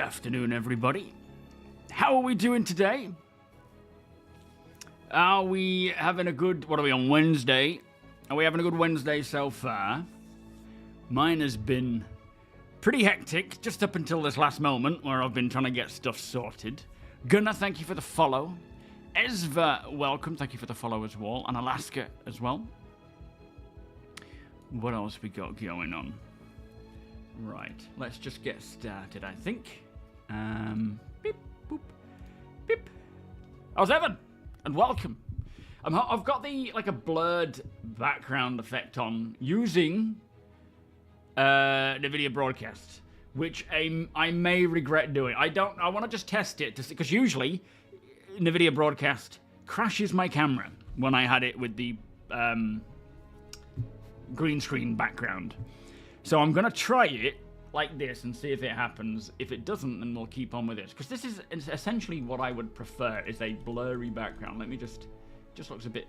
afternoon, everybody. How are we doing today? Are we having a good... What are we on, Wednesday? Are we having a good Wednesday so far? Mine has been pretty hectic, just up until this last moment where I've been trying to get stuff sorted. Gunnar, thank you for the follow. Ezva, welcome. Thank you for the follow as well. And Alaska as well. What else we got going on? Right, let's just get started, I think. Beep, boop, beep. How's Evan? And welcome. I've got a blurred background effect on using NVIDIA Broadcast, which I may regret doing. I want to just test it, because usually NVIDIA Broadcast crashes my camera when I had it with the green screen background. So I'm going to try it like this and see if it happens. If it doesn't, then we'll keep on with this. Because this is essentially what I would prefer, is a blurry background. Let me just looks a bit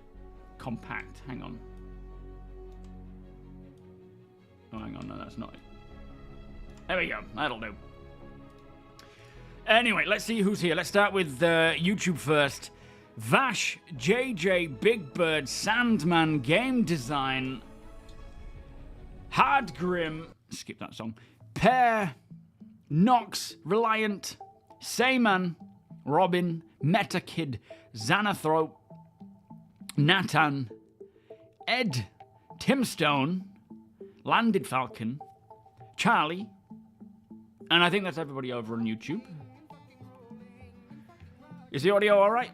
compact. Hang on. Oh, hang on. No, that's not it. There we go. That'll do. Anyway, let's see who's here. Let's start with YouTube first. Vash, JJ, Big Bird, Sandman, Game Design... Hard Grim, skip that song. Pear, Nox, Reliant, Sayman, Robin, Metakid, Xanathrope, Natan, Ed, Timstone, Landed Falcon, Charlie, and I think that's everybody over on YouTube. Is the audio alright?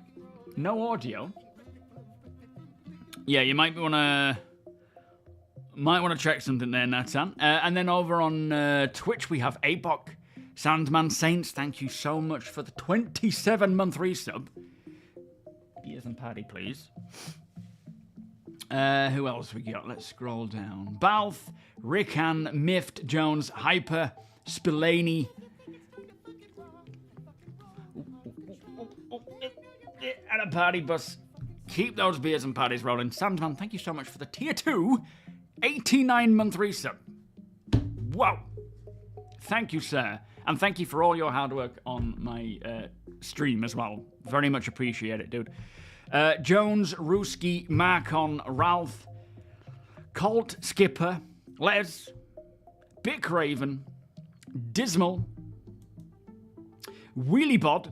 No audio? Yeah, you might want to... check something there, Nathan. And then over on Twitch, we have Apok, Sandman Saints. Thank you so much for the 27-month resub. Beers and party, please. Who else we got? Let's scroll down. Balth, Rickan, Mift, Jones, Hyper, Spillane. And a party bus. Keep those beers and parties rolling. Sandman, thank you so much for the tier 2. 89-month resub. Wow. Thank you, sir. And thank you for all your hard work on my stream as well. Very much appreciate it, dude. Jones, Ruski, Marcon, Ralph, Colt, Skipper, Les, Bick Raven, Dismal, Wheeliebod,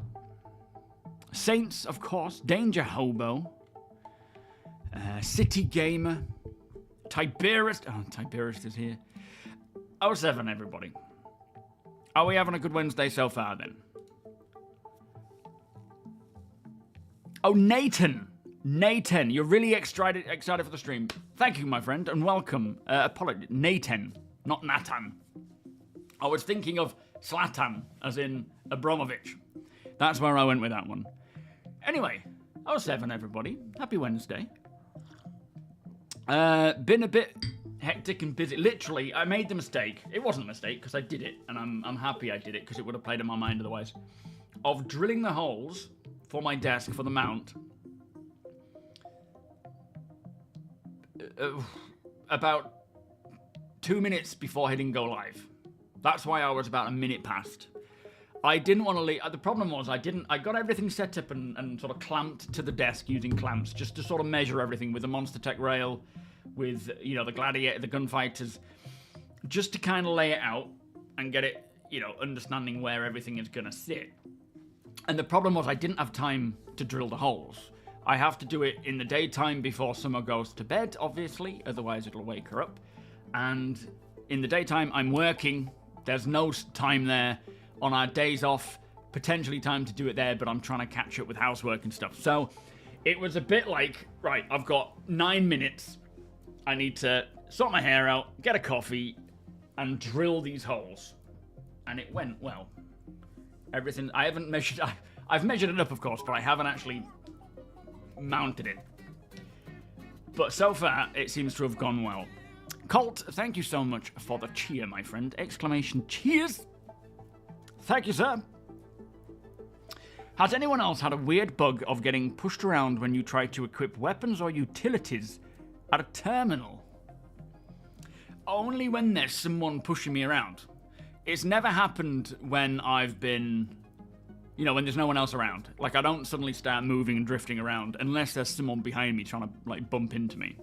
Saints, of course, Danger Hobo, City Gamer, Tiberius. Oh, Tiberius is here. 07, everybody. Are we having a good Wednesday so far, then? Oh, Nathan. Nathan, you're really excited for the stream. Thank you, my friend, and welcome. Apologies. Nathan, not Natan. I was thinking of Zlatan, as in Abramovich. That's where I went with that one. Anyway, 07, everybody. Happy Wednesday. Been a bit hectic and busy. Literally, I made the mistake. It wasn't a mistake because I did it, and I'm happy I did it because it would have played in my mind otherwise. Of drilling the holes for my desk for the mount about 2 minutes before hitting go live. That's why I was about a minute past. I didn't want to leave. The problem was I got everything set up and sort of clamped to the desk using clamps just to sort of measure everything with the Monster Tech rail, with, the Gladiator, the Gunfighters, just to kind of lay it out and get it, understanding where everything is going to sit. And the problem was I didn't have time to drill the holes. I have to do it in the daytime before Summer goes to bed, obviously, otherwise it'll wake her up. And in the daytime, I'm working. There's no time there. On our days off, potentially time to do it there, but I'm trying to catch up with housework and stuff. So it was a bit like, right, I've got 9 minutes. I need to sort my hair out, get a coffee, and drill these holes. And it went well. Everything, I haven't measured, I've measured it up, of course, but I haven't actually mounted it. But so far, it seems to have gone well. Colt, thank you so much for the cheer, my friend. Exclamation cheers. Thank you, sir. Has anyone else had a weird bug of getting pushed around when you try to equip weapons or utilities at a terminal? Only when there's someone pushing me around. it's never happened when I've been, you know, when there's no one else around. Like, I don't suddenly start moving and drifting around unless there's someone behind me trying to, like, bump into me.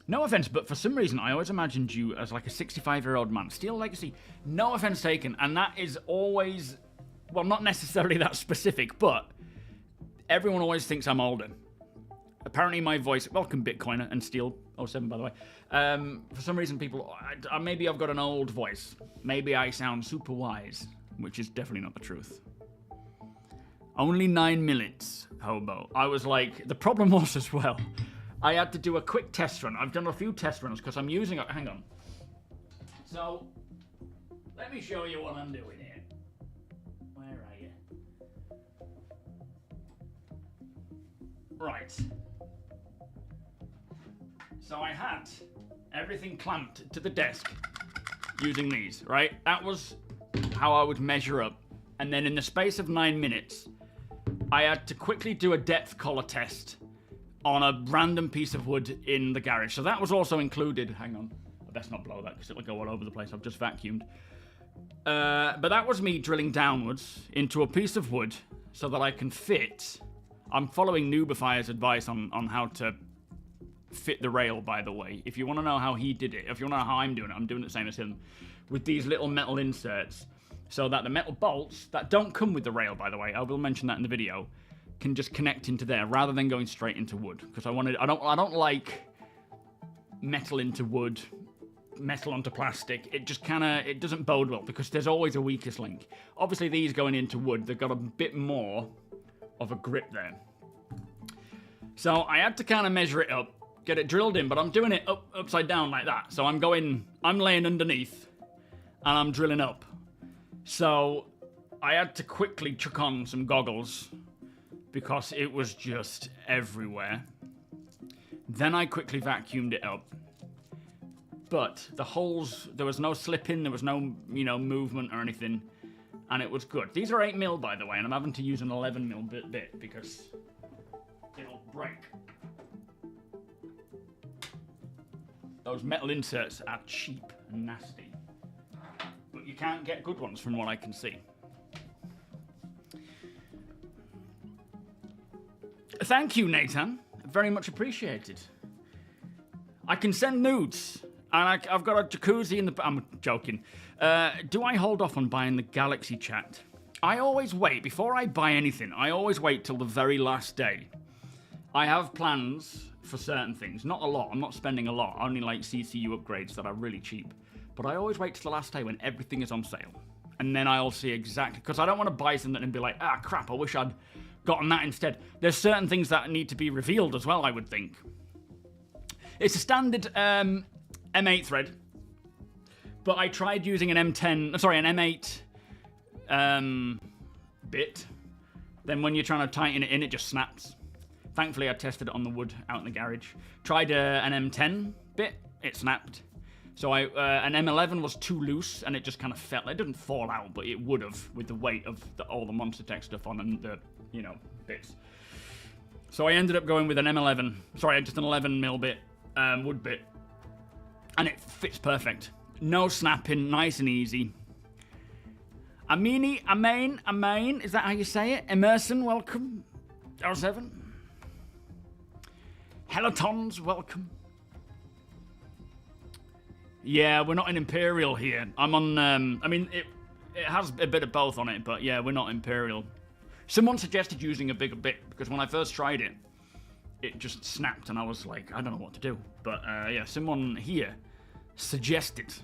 No offense, but for some reason, I always imagined you as, like, a 65-year-old man. Steel Legacy, no offense taken, and that is always, well, not necessarily that specific, but everyone always thinks I'm older. Apparently my voice, welcome Bitcoiner and Steel07 by the way. For some reason people, maybe I've got an old voice. Maybe I sound super wise, which is definitely not the truth. Only 9 minutes, hobo. I was like, the problem was as well, I had to do a quick test run. I've done a few test runs because I'm using it, hang on. So, let me show you what I'm doing here. Where are you? Right. So I had everything clamped to the desk using these, right? That was how I would measure up. And then in the space of 9 minutes, I had to quickly do a depth collar test on a random piece of wood in the garage. So that was also included. Hang on. I best not blow that because it'll go all over the place. I've just vacuumed. But that was me drilling downwards into a piece of wood so that I can fit. I'm following Noobifier's advice on how to fit the rail, by the way. If you want to know how he did it, if you want to know how I'm doing it the same as him, with these little metal inserts, so that the metal bolts that don't come with the rail, by the way, I will mention that in the video, can just connect into there rather than going straight into wood. Because I don't like metal into wood, metal onto plastic. It just it doesn't bode well because there's always a weakest link. Obviously these going into wood, they've got a bit more of a grip there. So I had to kind of measure it up, get it drilled in, but I'm doing it upside down like that. So I'm laying underneath and I'm drilling up. So I had to quickly chuck on some goggles because it was just everywhere. Then I quickly vacuumed it up. But the holes, there was no slipping, there was no, movement or anything, and it was good. These are 8mm, by the way, and I'm having to use an 11mm bit because it'll break. Those metal inserts are cheap and nasty, but you can't get good ones from what I can see. Thank you, Nathan. Very much appreciated. I can send nudes. And I've got a jacuzzi in the... I'm joking. Do I hold off on buying the Galaxy chat? I always wait. Before I buy anything, I always wait till the very last day. I have plans for certain things. Not a lot. I'm not spending a lot. Only like CCU upgrades that are really cheap. But I always wait till the last day when everything is on sale. And then I'll see exactly... Because I don't want to buy something and be like, ah, crap, I wish I'd gotten that instead. There's certain things that need to be revealed as well, I would think. It's a standard... M8 thread, but I tried using an M8 bit. Then when you're trying to tighten it in, it just snaps. Thankfully, I tested it on the wood out in the garage. Tried an M10 bit, it snapped. So an M11 was too loose, and it just kind of fell. It didn't fall out, but it would have with the weight of all the Monster Tech stuff on and the bits. So I ended up going with an M11. Sorry, just an 11mm bit, wood bit. And it fits perfect. No snapping, nice and easy. Amain, is that how you say it? Emerson, welcome. R7. Helotons, welcome. Yeah, we're not in Imperial here. I'm on, it has a bit of both on it, but yeah, we're not Imperial. Someone suggested using a bigger bit, because when I first tried it, it just snapped, and I was like, I don't know what to do. But yeah, someone here suggested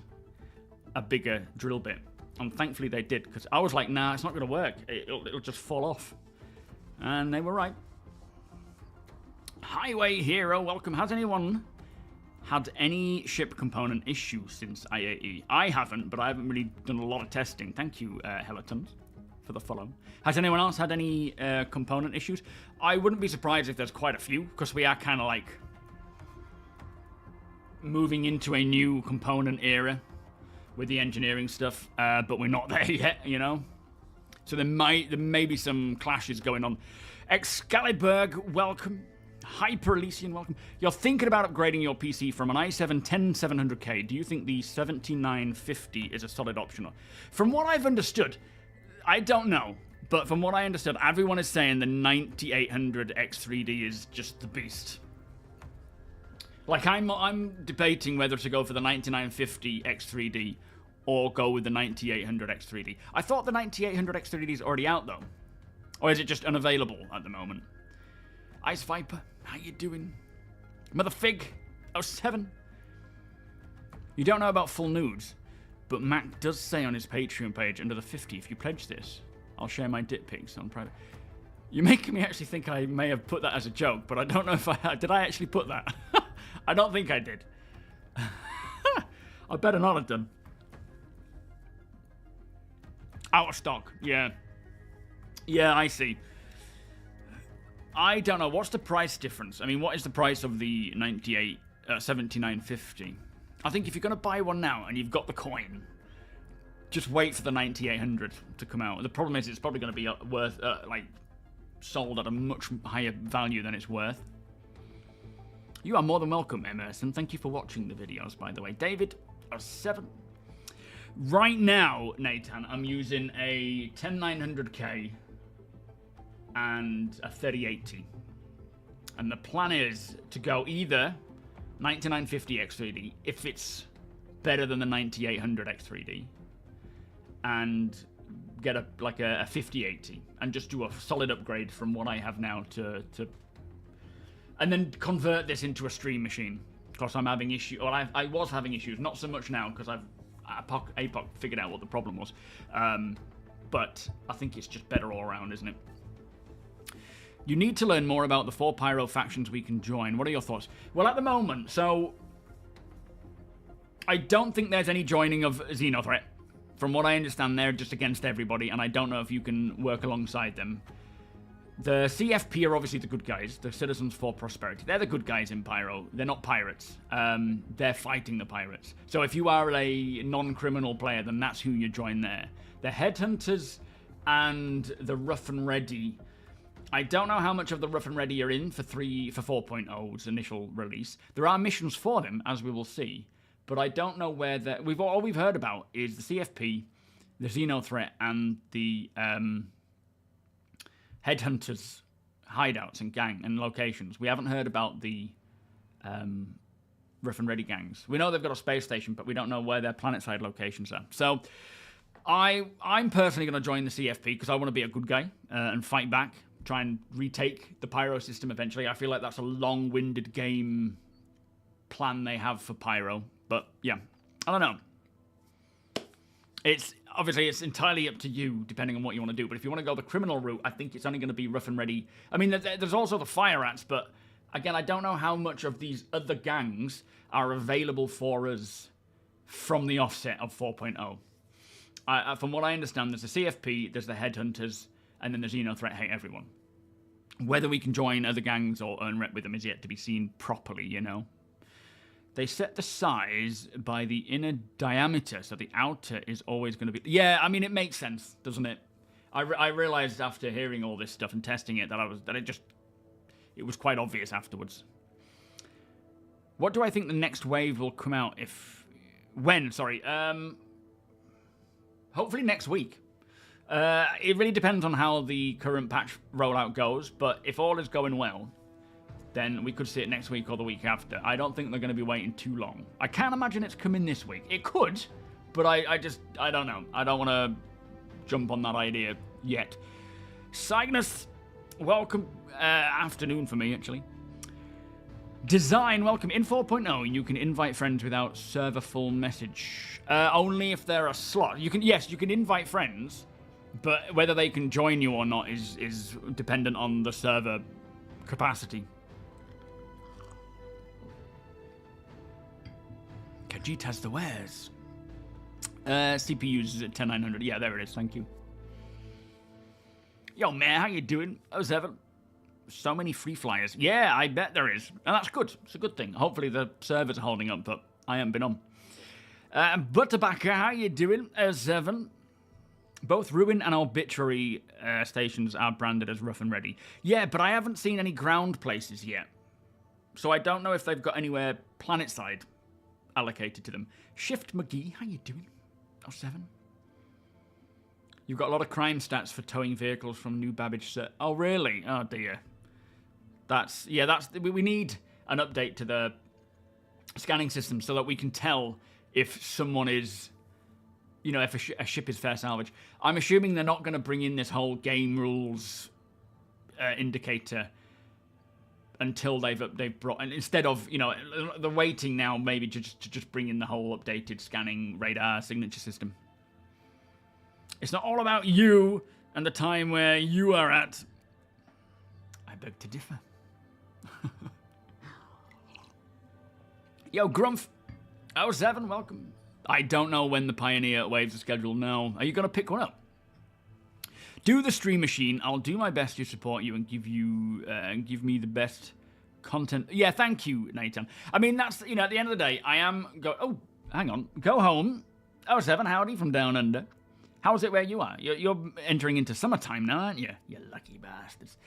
a bigger drill bit, and thankfully they did, because I was like, nah, it's not going to work. It'll just fall off. And they were right. Highway Hero, welcome. Has anyone had any ship component issues since IAE? I haven't, but I haven't really done a lot of testing. Thank you, Helotons, for the follow. Has anyone else had any component issues? I wouldn't be surprised if there's quite a few, because we are kind of like moving into a new component era with the engineering stuff, but we're not there yet, So there may be some clashes going on. Excalibur, welcome. Hyper Elysian, welcome. You're thinking about upgrading your PC from an i7-10700K. Do you think the 7950 is a solid option? From what I've understood, I don't know, but from what I understood, everyone is saying the 9800 X3D is just the beast. Like, I'm debating whether to go for the 9950 X3D or go with the 9800 X3D. I thought the 9800 X3D is already out, though. Or is it just unavailable at the moment? Ice Viper, how you doing? Mother Fig, 07. You don't know about full nudes, but Mac does say on his Patreon page under the 50, if you pledge this, I'll share my dick pics on private. You're making me actually think I may have put that as a joke, but I don't know if I... Did I actually put that? I don't think I did. I better not have done. Out of stock, yeah. Yeah, I see. I don't know. What's the price difference? I mean, what is the price of the 7950? I think if you're going to buy one now and you've got the coin, just wait for the 9800 to come out. The problem is it's probably going to be worth, like, sold at a much higher value than it's worth. You are more than welcome, Emerson. Thank you for watching the videos, by the way. David, 07. Right now, Nathan, I'm using a 10900K and a 3080. And the plan is to go either 9950 X3D, if it's better than the 9800 X3D, and get a 5080, and just do a solid upgrade from what I have now to and then convert this into a stream machine. Because I'm having issues, or I was having issues, not so much now, because I've APOC figured out what the problem was. But I think it's just better all around, isn't it? You need to learn more about the 4 Pyro factions we can join. What are your thoughts? Well, at the moment, so I don't think there's any joining of Xenothreat. From what I understand, they're just against everybody, and I don't know if you can work alongside them. The CFP are obviously the good guys, the Citizens for Prosperity. They're the good guys in Pyro. They're not pirates. They're fighting the pirates. So if you are a non-criminal player, then that's who you join there. The Headhunters and the Rough and Ready. I don't know how much of the Rough and Ready are in for 4.0's initial release. There are missions for them, as we will see, but I don't know where they're... All we've heard about is the CFP, the Xenothreat, and the Headhunters hideouts and gang and locations. We haven't heard about the Rough and Ready gangs. We know they've got a space station, but we don't know where their planet-side locations are. So I'm personally going to join the CFP because I want to be a good guy and fight back. Try and retake the Pyro system eventually. I feel like that's a long-winded game plan they have for Pyro. But, yeah, I don't know. It's entirely up to you, depending on what you want to do. But if you want to go the criminal route, I think it's only going to be Rough and Ready. I mean, there's also the Fire Rats, but, again, I don't know how much of these other gangs are available for us from the offset of 4.0. From what I understand, there's the CFP, there's the Headhunters, and then the Xenothreat hate everyone. Whether we can join other gangs or earn rep with them is yet to be seen properly, you know. They set the size by the inner diameter, so the outer is always going to be... Yeah, I mean, it makes sense, doesn't it? I realized after hearing all this stuff and testing it that it was quite obvious afterwards. What do I think the next wave will come out when? Sorry. Hopefully next week. It really depends on how the current patch rollout goes, but if all is going well, then we could see it next week or the week after. I don't think they're going to be waiting too long. I can't imagine it's coming this week. It could, but I don't know. I don't want to jump on that idea yet. Cygnus, welcome. Afternoon for me, actually. Design, welcome. In 4.0, you can invite friends without server full message. Only if there are slots. You can invite friends, but whether they can join you or not is dependent on the server capacity. Khajiit has the wares. CPUs at 10900. Yeah, there it is. Thank you. Yo, man, how you doing? 07. So many free flyers. Yeah, I bet there is. And that's good. It's a good thing. Hopefully the servers are holding up, but I haven't been on. Butterbacker, how you doing? 07. Both Ruin and Obituary stations are branded as Rough and Ready. Yeah, but I haven't seen any ground places yet. So I don't know if they've got anywhere planet side allocated to them. Shift McGee, how you doing? 07. You've got a lot of crime stats for towing vehicles from New Babbage. Oh, really? Oh, dear. We need an update to the scanning system so that we can tell if someone is, if a ship is fair salvage. I'm assuming they're not going to bring in this whole game rules indicator until they've brought, and instead of, they're waiting now maybe to just bring in the whole updated scanning radar signature system. It's not all about you and the time where you are at. I beg to differ. Yo, Grumph. 07, welcome. I don't know when the Pioneer waves are scheduled now. Are you going to pick one up? Do the stream machine. I'll do my best to support you and give me the best content. Yeah, thank you, Nathan. I mean, that's, at the end of the day, I am oh, hang on. Go home. 07, howdy from down under. How's it where you are? You're entering into summertime now, aren't you? You lucky bastards.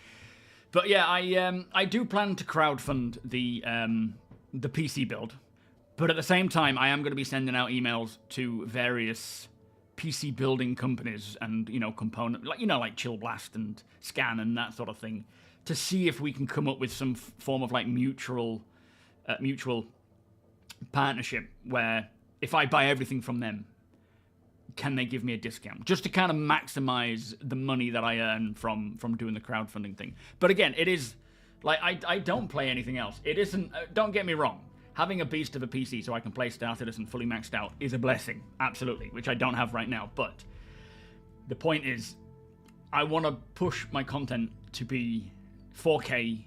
But yeah, I do plan to crowdfund the PC build. But at the same time, I am going to be sending out emails to various PC building companies and, component, like Chill Blast and Scan and that sort of thing, to see if we can come up with some form of mutual partnership where if I buy everything from them, can they give me a discount? Just to kind of maximize the money that I earn from doing the crowdfunding thing. But again, it is, I don't play anything else. It isn't, don't get me wrong. Having a beast of a PC so I can play Star Citizen fully maxed out is a blessing, absolutely, which I don't have right now. But the point is, I want to push my content to be 4K,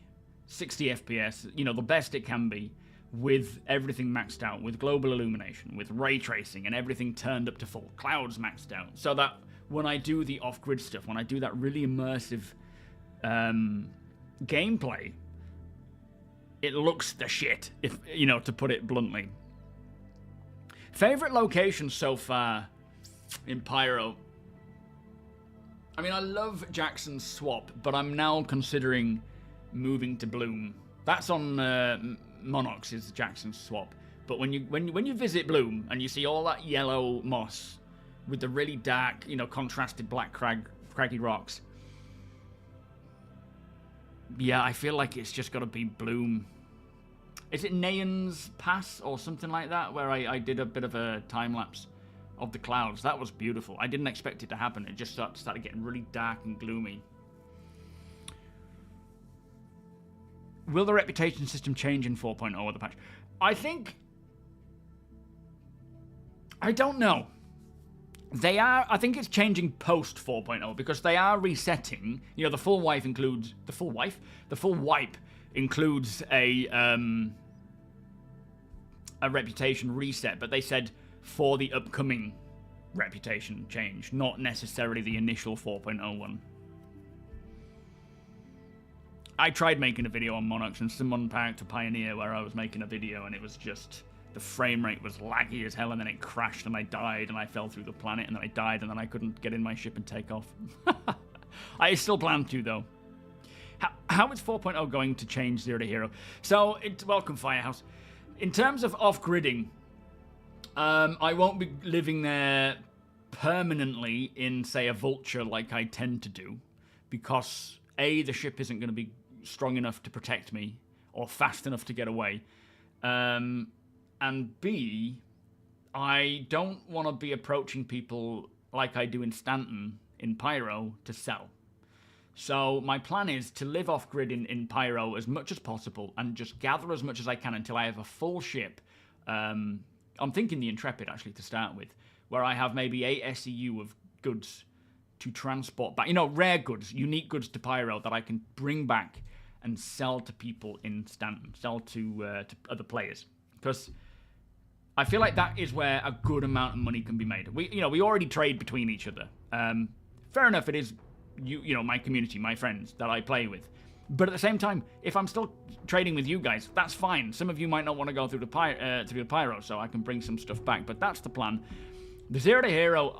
60 FPS, the best it can be, with everything maxed out, with global illumination, with ray tracing, and everything turned up to full, clouds maxed out, so that when I do the off-grid stuff, when I do that really immersive gameplay, it looks the shit, if to put it bluntly. Favorite location so far in Pyro? I mean, I love Jackson's Swap, but I'm now considering moving to Bloom. That's on Monarchs, is Jackson's Swap. But when you visit Bloom and you see all that yellow moss with the really dark, contrasted black craggy rocks, yeah, I feel like it's just got to be Bloom. Is it Nayan's Pass or something like that, where I did a bit of a time lapse of the clouds? That was beautiful. I didn't expect it to happen. It just started getting really dark and gloomy. Will the reputation system change in 4.0 with the patch? I don't know. I think it's changing post 4.0 because they are resetting. The full wipe includes a reputation reset, but they said for the upcoming reputation change, not necessarily the initial 4.0 one. I tried making a video on Monarchs and someone parked a Pioneer where I was making a video and it was just, the frame rate was laggy as hell and then it crashed and I died and I fell through the planet and then I died and then I couldn't get in my ship and take off. I still plan to though. How is 4.0 going to change Zero to Hero? So, welcome Firehouse. In terms of off-gridding, I won't be living there permanently in, say, a Vulture like I tend to do, because A, the ship isn't going to be strong enough to protect me, or fast enough to get away, and B, I don't want to be approaching people like I do in Stanton, in Pyro, to sell. So my plan is to live off-grid in Pyro as much as possible and just gather as much as I can until I have a full ship. I'm thinking the Intrepid, actually, to start with, where I have maybe 8 SEU of goods to transport back. Rare goods, unique goods to Pyro that I can bring back and sell to people in Stanton, sell to other players. Because I feel like that is where a good amount of money can be made. We already trade between each other. Fair enough, it is my community, my friends that I play with. But at the same time, if I'm still trading with you guys, that's fine. Some of you might not want to go through the Pyro, so I can bring some stuff back. But that's the plan. The Zero to Hero,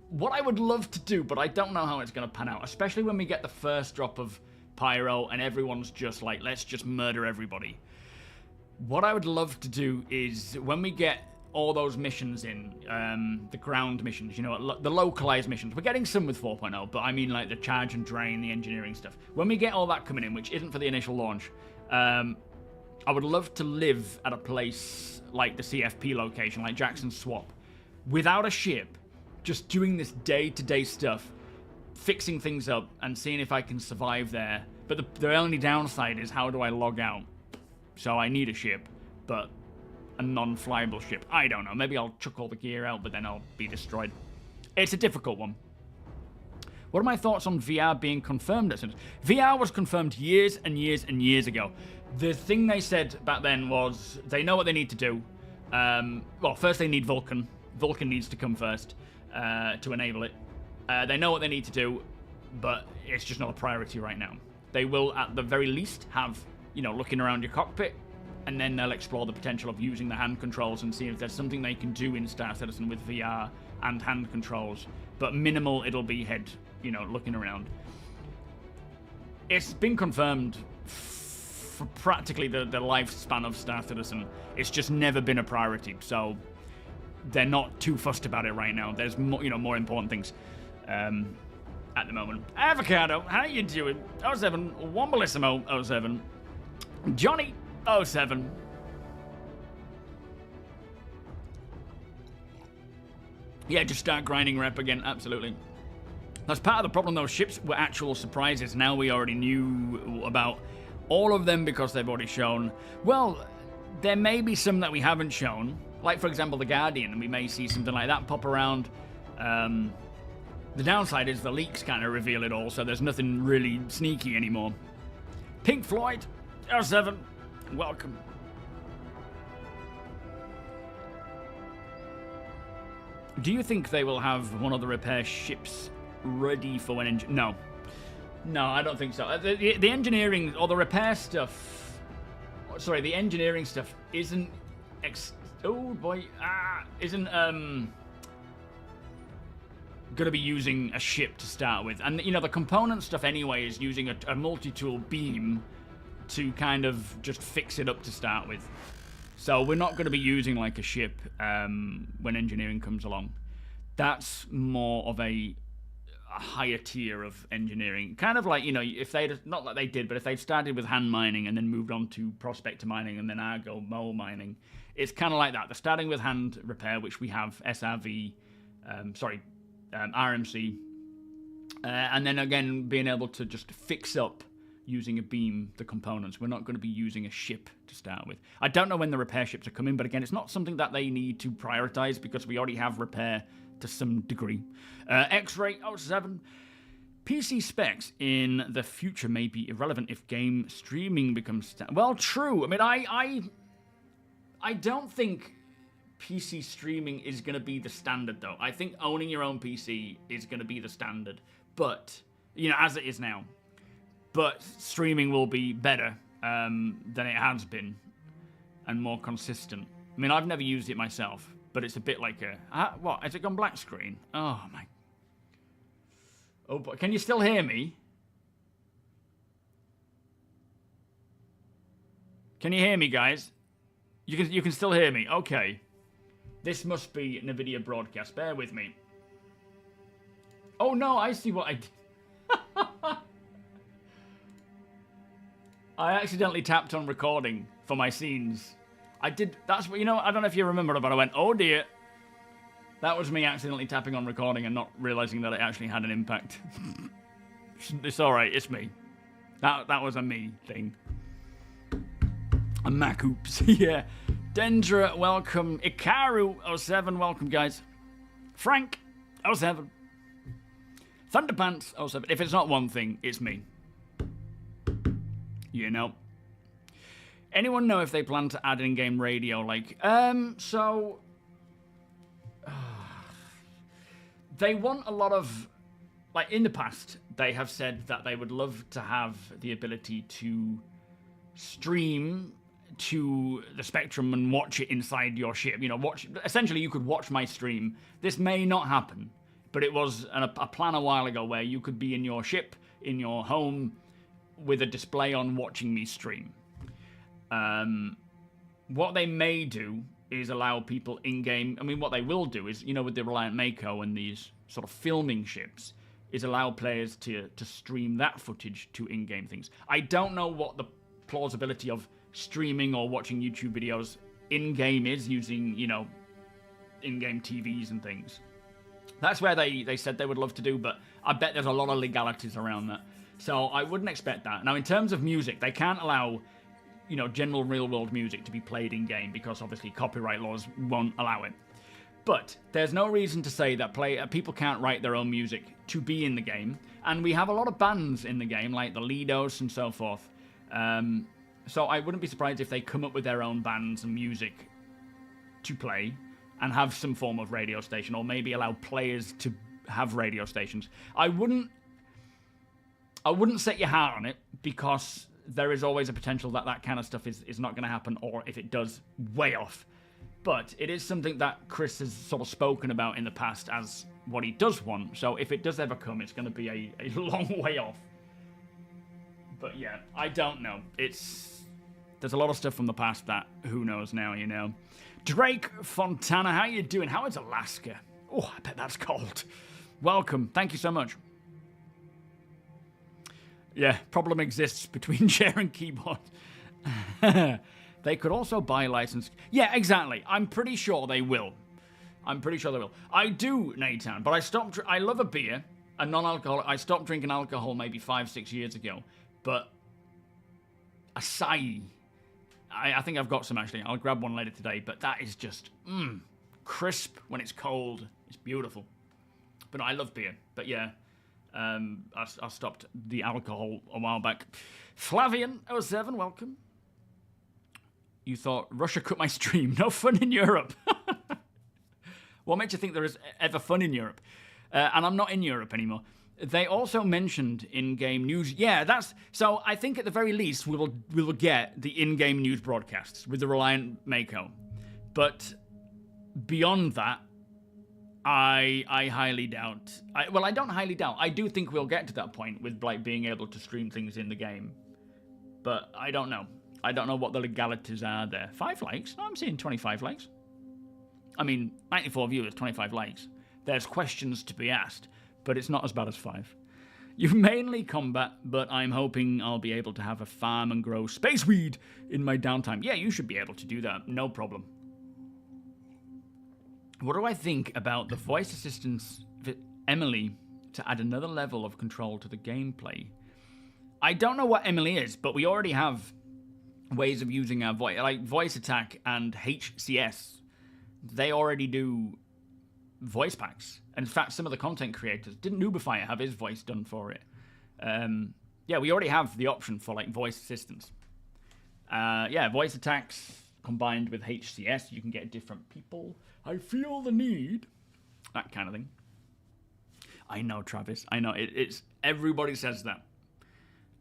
what I would love to do, but I don't know how it's going to pan out, especially when we get the first drop of Pyro, and everyone's just like, let's just murder everybody. What I would love to do is, when we get all those missions in, the ground missions, you know, the localized missions. We're getting some with 4.0, but I mean like the charge and drain, the engineering stuff. When we get all that coming in, which isn't for the initial launch, I would love to live at a place like the CFP location, like Jackson Swap, without a ship, just doing this day-to-day stuff, fixing things up, and seeing if I can survive there. But the only downside is, how do I log out? So I need a ship, but a non-flyable ship. I don't know. Maybe I'll chuck all the gear out, but then I'll be destroyed. It's a difficult one. What are my thoughts on VR being confirmed? VR was confirmed years and years and years ago. The thing they said back then was they know what they need to do. Well, first they need Vulcan. Vulcan needs to come first to enable it. They know what they need to do, but it's just not a priority right now. They will, at the very least, have, you know, looking around your cockpit, and then they'll explore the potential of using the hand controls and see if there's something they can do in Star Citizen with VR and hand controls. But minimal, it'll be head, you know, looking around. It's been confirmed for practically the lifespan of Star Citizen. It's just never been a priority, so they're not too fussed about it right now. There's more, you know, more important things at the moment. Avocado, how you doing? 07, Wombalissimo 07, Johnny 07. Yeah, just start grinding rep again, absolutely. That's part of the problem, those ships were actual surprises. Now we already knew about all of them because they've already shown. Well, there may be some that we haven't shown. Like, for example, the Guardian, and we may see something like that pop around. The downside is the leaks kind of reveal it all, so there's nothing really sneaky anymore. Pink Floyd 07. Welcome. Do you think they will have one of the repair ships ready for when No. No, I don't think so. The engineering or the repair stuff... Sorry, the engineering stuff isn't... oh boy. Isn't gonna be using a ship to start with. And, you know, the component stuff anyway is using a multi-tool beam to kind of just fix it up to start with. So we're not going to be using like a ship when engineering comes along. That's more of a higher tier of engineering. Kind of like, you know, if they'd, not like they did, but if they'd started with hand mining and then moved on to prospector mining and then Argo mole mining, it's kind of like that. They're starting with hand repair, which we have SRV, RMC, and then again being able to just fix up using a beam the components. We're not going to be using a ship to start with. I don't know when the repair ships are coming, but again, it's not something that they need to prioritize because we already have repair to some degree. X-Ray 07. PC specs in the future may be irrelevant if game streaming becomes... Well, true. I mean, I don't think PC streaming is going to be the standard, though. I think owning your own PC is going to be the standard. But, you know, as it is now. But streaming will be better than it has been and more consistent. I mean, I've never used it myself, but it's a bit like a... what? Has it gone black screen? Oh, my... Oh, but can you still hear me? Can you hear me, guys? You can still hear me. Okay. This must be NVIDIA broadcast. Bear with me. Oh, no, I see what I did. I accidentally tapped on recording for my scenes. I did, that's what, you know, I don't know if you remember, but I went, oh dear. That was me accidentally tapping on recording and not realizing that it actually had an impact. It's alright, it's me. That was a me thing. A Mac oops, yeah. Dendra, welcome. Ikaru 07, welcome guys. Frank 07. Thunderpants 07. If it's not one thing, it's me. You know. Anyone know if they plan to add in-game radio? Like, so... they want a lot of... Like, in the past, they have said that they would love to have the ability to stream to the Spectrum and watch it inside your ship. You know, watch... Essentially, you could watch my stream. This may not happen, but it was a plan a while ago where you could be in your ship, in your home... with a display on watching me stream. What they may do is allow people in-game... I mean, what they will do is, with the Reliant Mako and these sort of filming ships, is allow players to stream that footage to in-game things. I don't know what the plausibility of streaming or watching YouTube videos in-game is using, in-game TVs and things. That's where they said they would love to do, but I bet there's a lot of legalities around that. So I wouldn't expect that. Now, in terms of music, they can't allow... general real-world music to be played in-game because obviously copyright laws won't allow it. But there's no reason to say that people can't write their own music to be in the game, and we have a lot of bands in the game, like the Lidos and so forth. So I wouldn't be surprised if they come up with their own bands and music to play and have some form of radio station, or maybe allow players to have radio stations. I wouldn't set your heart on it, because there is always a potential that that kind of stuff is not going to happen, or if it does, way off. But it is something that Chris has sort of spoken about in the past as what he does want. So if it does ever come, it's going to be a long way off. But yeah, I don't know. There's a lot of stuff from the past that who knows now, Drake Fontana, how you doing? How is Alaska? Oh, I bet that's cold. Welcome. Thank you so much. Yeah, problem exists between chair and keyboard. They could also buy license. Yeah, exactly. I'm pretty sure they will. I do, Nathan, but I love a beer, a non-alcoholic. I stopped drinking alcohol maybe 5-6 years ago, but acai, I think I've got some actually. I'll grab one later today, but that is just crisp when it's cold. It's beautiful. But no, I love beer. But yeah, I stopped the alcohol a while back. Flavian07, welcome. You thought Russia cut my stream. No fun in Europe. What makes you think there is ever fun in Europe? And I'm not in Europe anymore. They also mentioned in-game news. Yeah, so I think at the very least we will get the in-game news broadcasts with the Reliant Mako. But beyond that, I highly doubt. I don't highly doubt. I do think we'll get to that point with being able to stream things in the game. But I don't know. I don't know what the legalities are there. 5 likes? No, I'm seeing 25 likes. I mean, 94 viewers, 25 likes. There's questions to be asked, but it's not as bad as 5. You mainly combat, but I'm hoping I'll be able to have a farm and grow space weed in my downtime. Yeah, you should be able to do that. No problem. What do I think about the voice assistants for Emily to add another level of control to the gameplay? I don't know what Emily is, but we already have ways of using our voice, like voice attack and HCS. They already do voice packs. And in fact, some of the content creators, didn't Noobify have his voice done for it? Yeah, we already have the option for like voice assistants. Yeah, voice attacks combined with HCS, you can get different people. I feel the need. That kind of thing. I know, Travis. I know. It's everybody says that.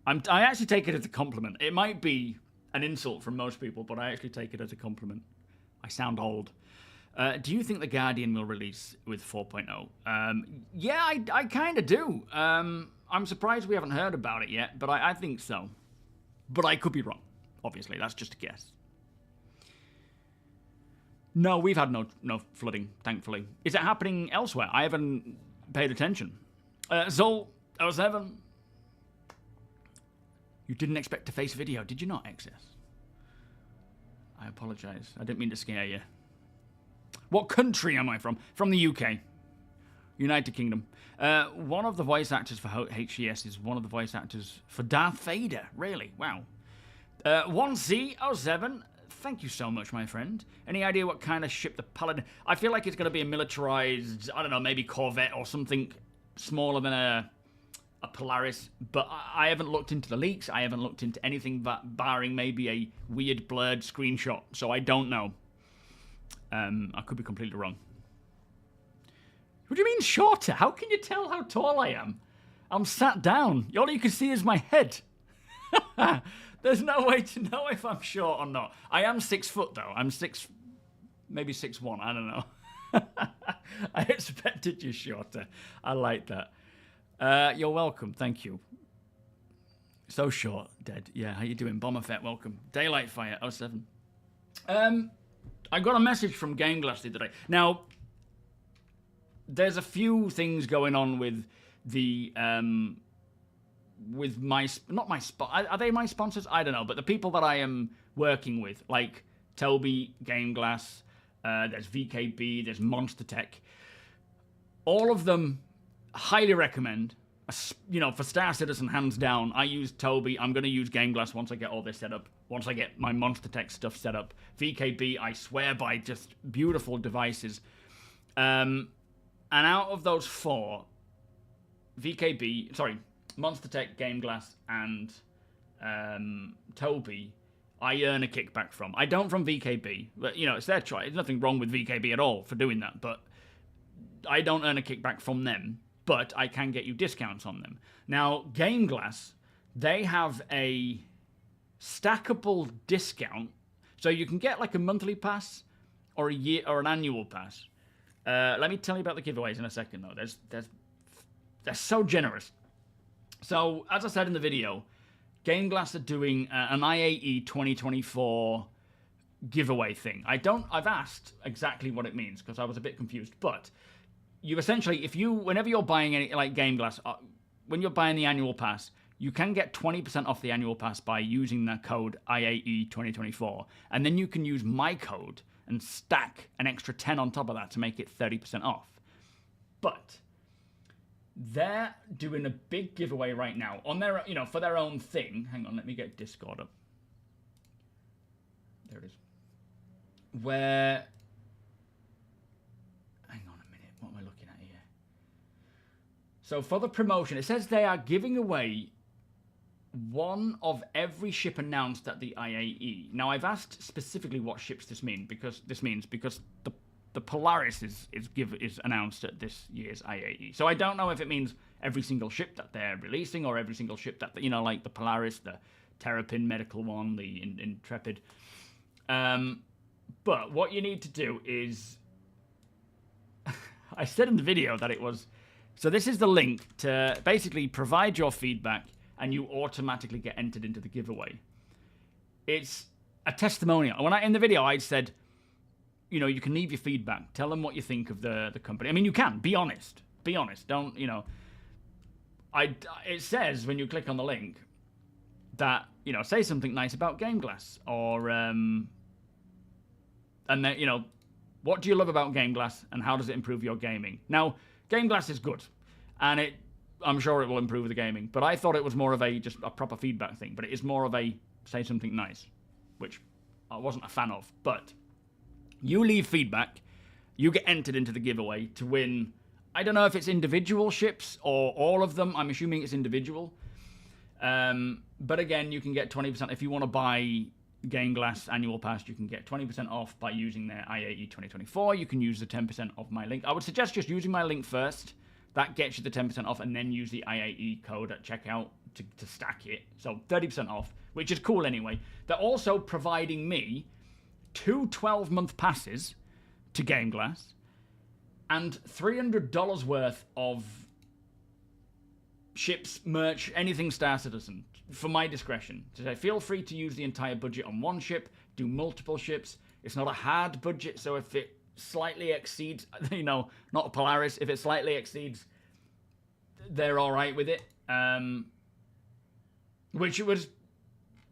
I actually take it as a compliment. It might be an insult from most people, but I actually take it as a compliment. I sound old. Do you think The Guardian will release with 4.0? Yeah, I kind of do. I'm surprised we haven't heard about it yet, but I think so. But I could be wrong. Obviously, that's just a guess. No, we've had no flooding, thankfully. Is it happening elsewhere? I haven't paid attention. Zol07. You didn't expect to face video, did you not, XS? I apologize. I didn't mean to scare you. What country am I from? From the UK. United Kingdom. One of the voice actors for HCS is one of the voice actors for Darth Vader. Really? Wow. 1C07. Thank you so much, my friend. Any idea what kind of ship the Paladin... I feel like it's going to be a militarized, I don't know, maybe Corvette or something smaller than a Polaris. But I haven't looked into the leaks. I haven't looked into anything barring maybe a weird blurred screenshot. So I don't know. I could be completely wrong. What do you mean shorter? How can you tell how tall I am? I'm sat down. All you can see is my head. There's no way to know if I'm short or not. I am 6 foot though. I'm maybe 6'1". I don't know. I expected you shorter. I like that. You're welcome. Thank you. So short, dead. Yeah, how you doing? Bomber Fett, welcome. Daylight Fire, 07. I got a message from Game Glass the other day. Now, there's a few things going on with the with my not my are they my sponsors? I don't know, but the people that I am working with, like Toby, Game Glass, there's VKB, there's Monster Tech. All of them highly recommend. You know, for Star Citizen, hands down, I use Toby. I'm going to use Game Glass once I get all this set up. Once I get my Monster Tech stuff set up. VKB, I swear by, just beautiful devices. And out of those four, Monster Tech, Game Glass, and Toby, I earn a kickback from. I don't from VKB, but, you know, it's their choice. There's nothing wrong with VKB at all for doing that, but I don't earn a kickback from them. But I can get you discounts on them. Now, Game Glass, they have a stackable discount, so you can get like a monthly pass or a year or an annual pass. Let me tell you about the giveaways in a second, though. They're so generous. So, as I said in the video, Game Glass are doing an IAE 2024 giveaway thing. I've asked exactly what it means because I was a bit confused, but you essentially, whenever you're buying any, like Game Glass, when you're buying the annual pass, you can get 20% off the annual pass by using the code IAE 2024. And then you can use my code and stack an extra 10 on top of that to make it 30% off. But they're doing a big giveaway right now on their, you know, for their own thing. Hang on, let me get Discord up. There it is. Where, what am I looking at here? So for the promotion, it says they are giving away one of every ship announced at the IAE. Now, I've asked specifically what ships this means because the Polaris is announced at this year's IAE. So I don't know if it means every single ship that they're releasing or every single ship that, you know, like the Polaris, the Terrapin Medical one, the Intrepid. But what you need to do is, I said in the video that it was, so this is the link to basically provide your feedback and you automatically get entered into the giveaway. It's a testimonial. In the video, I said, you know, you can leave your feedback. Tell them what you think of the company. I mean, you can. Be honest. Be honest. Don't, you know. It says when you click on the link that, you know, say something nice about Game Glass or, and then, you know, what do you love about Game Glass and how does it improve your gaming? Now, Game Glass is good and I'm sure it will improve the gaming, but I thought it was more of just a proper feedback thing, but it is more of a say something nice, which I wasn't a fan of. But you leave feedback, you get entered into the giveaway to win. I don't know if it's individual ships or all of them. I'm assuming it's individual. But again, you can get 20% if you want to buy Game Glass annual pass. You can get 20% off by using their IAE 2024. You can use the 10% of my link. I would suggest just using my link first. That gets you the 10% off, and then use the IAE code at checkout to stack it. So 30% off, which is cool anyway. They're also providing me 2 12-month passes to Game Glass and $300 worth of ships, merch, anything Star Citizen, for my discretion. To say, feel free to use the entire budget on one ship, do multiple ships. It's not a hard budget, so if it slightly exceeds, you know, not a Polaris, if it slightly exceeds, they're all right with it. Which it was,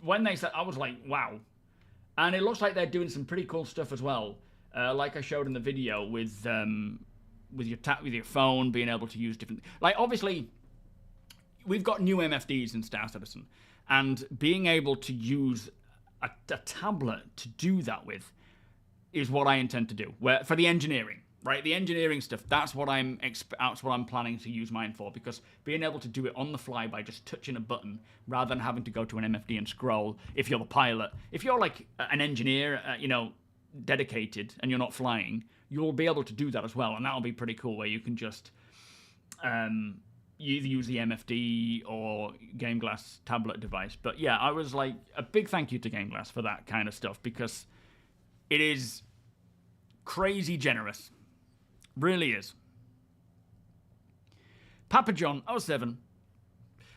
when they said, I was like, wow. And it looks like they're doing some pretty cool stuff as well. Like I showed in the video with your phone, being able to use different, like obviously we've got new MFDs in Star Citizen, and being able to use a tablet to do that with is what I intend to do. Where for the engineering, right? The engineering stuff, that's what I'm planning to use mine for, because being able to do it on the fly by just touching a button rather than having to go to an MFD and scroll. If you're the pilot, if you're like an engineer, you know, dedicated and you're not flying, you'll be able to do that as well, and that'll be pretty cool. Where you can just you either use the MFD or Game Glass tablet device. But yeah, I was like, a big thank you to Game Glass for that kind of stuff, because it is crazy generous. Really is. Papa John 07.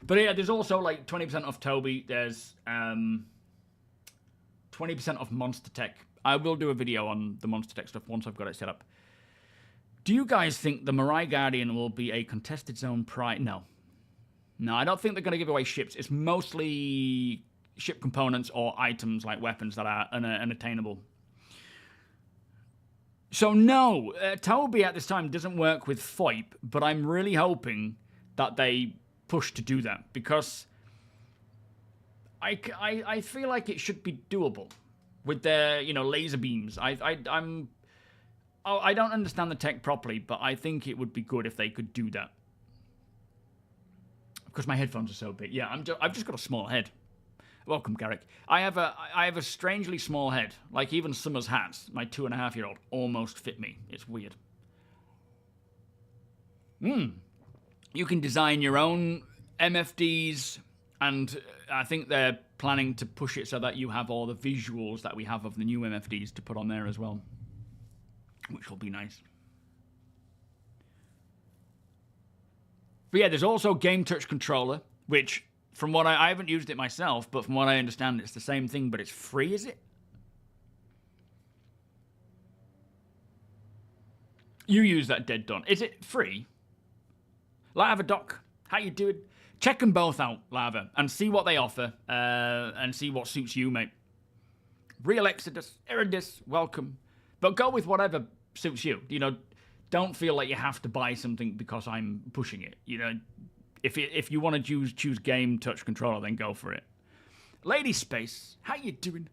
But yeah, there's also like 20% off Toby. There's 20% off Monster Tech. I will do a video on the Monster Tech stuff once I've got it set up. Do you guys think the Mirai Guardian will be a contested zone prize? No. No, I don't think they're going to give away ships. It's mostly ship components or items like weapons that are unattainable. So no, Toby at this time doesn't work with FOIP, but I'm really hoping that they push to do that, because I feel like it should be doable with their, you know, laser beams. I don't understand the tech properly, but I think it would be good if they could do that. Because my headphones are so big. Yeah, I've just got a small head. Welcome, Garrick. I have a strangely small head. Like even Summer's hats, my 2.5-year-old, almost fit me. It's weird. You can design your own MFDs, and I think they're planning to push it so that you have all the visuals that we have of the new MFDs to put on there as well, which will be nice. But yeah, there's also Game Touch Controller, which, from what I haven't used it myself, but from what I understand, it's the same thing, but it's free, is it? You use that, Dead Dawn. Is it free? Lava Doc, how you doing? Check them both out, Lava, and see what they offer, and see what suits you, mate. Real Exodus, Iridis, welcome. But go with whatever suits you. You know, don't feel like you have to buy something because I'm pushing it. You know, if you want to choose Game Touch Controller, then go for it. Lady Space, how you doing?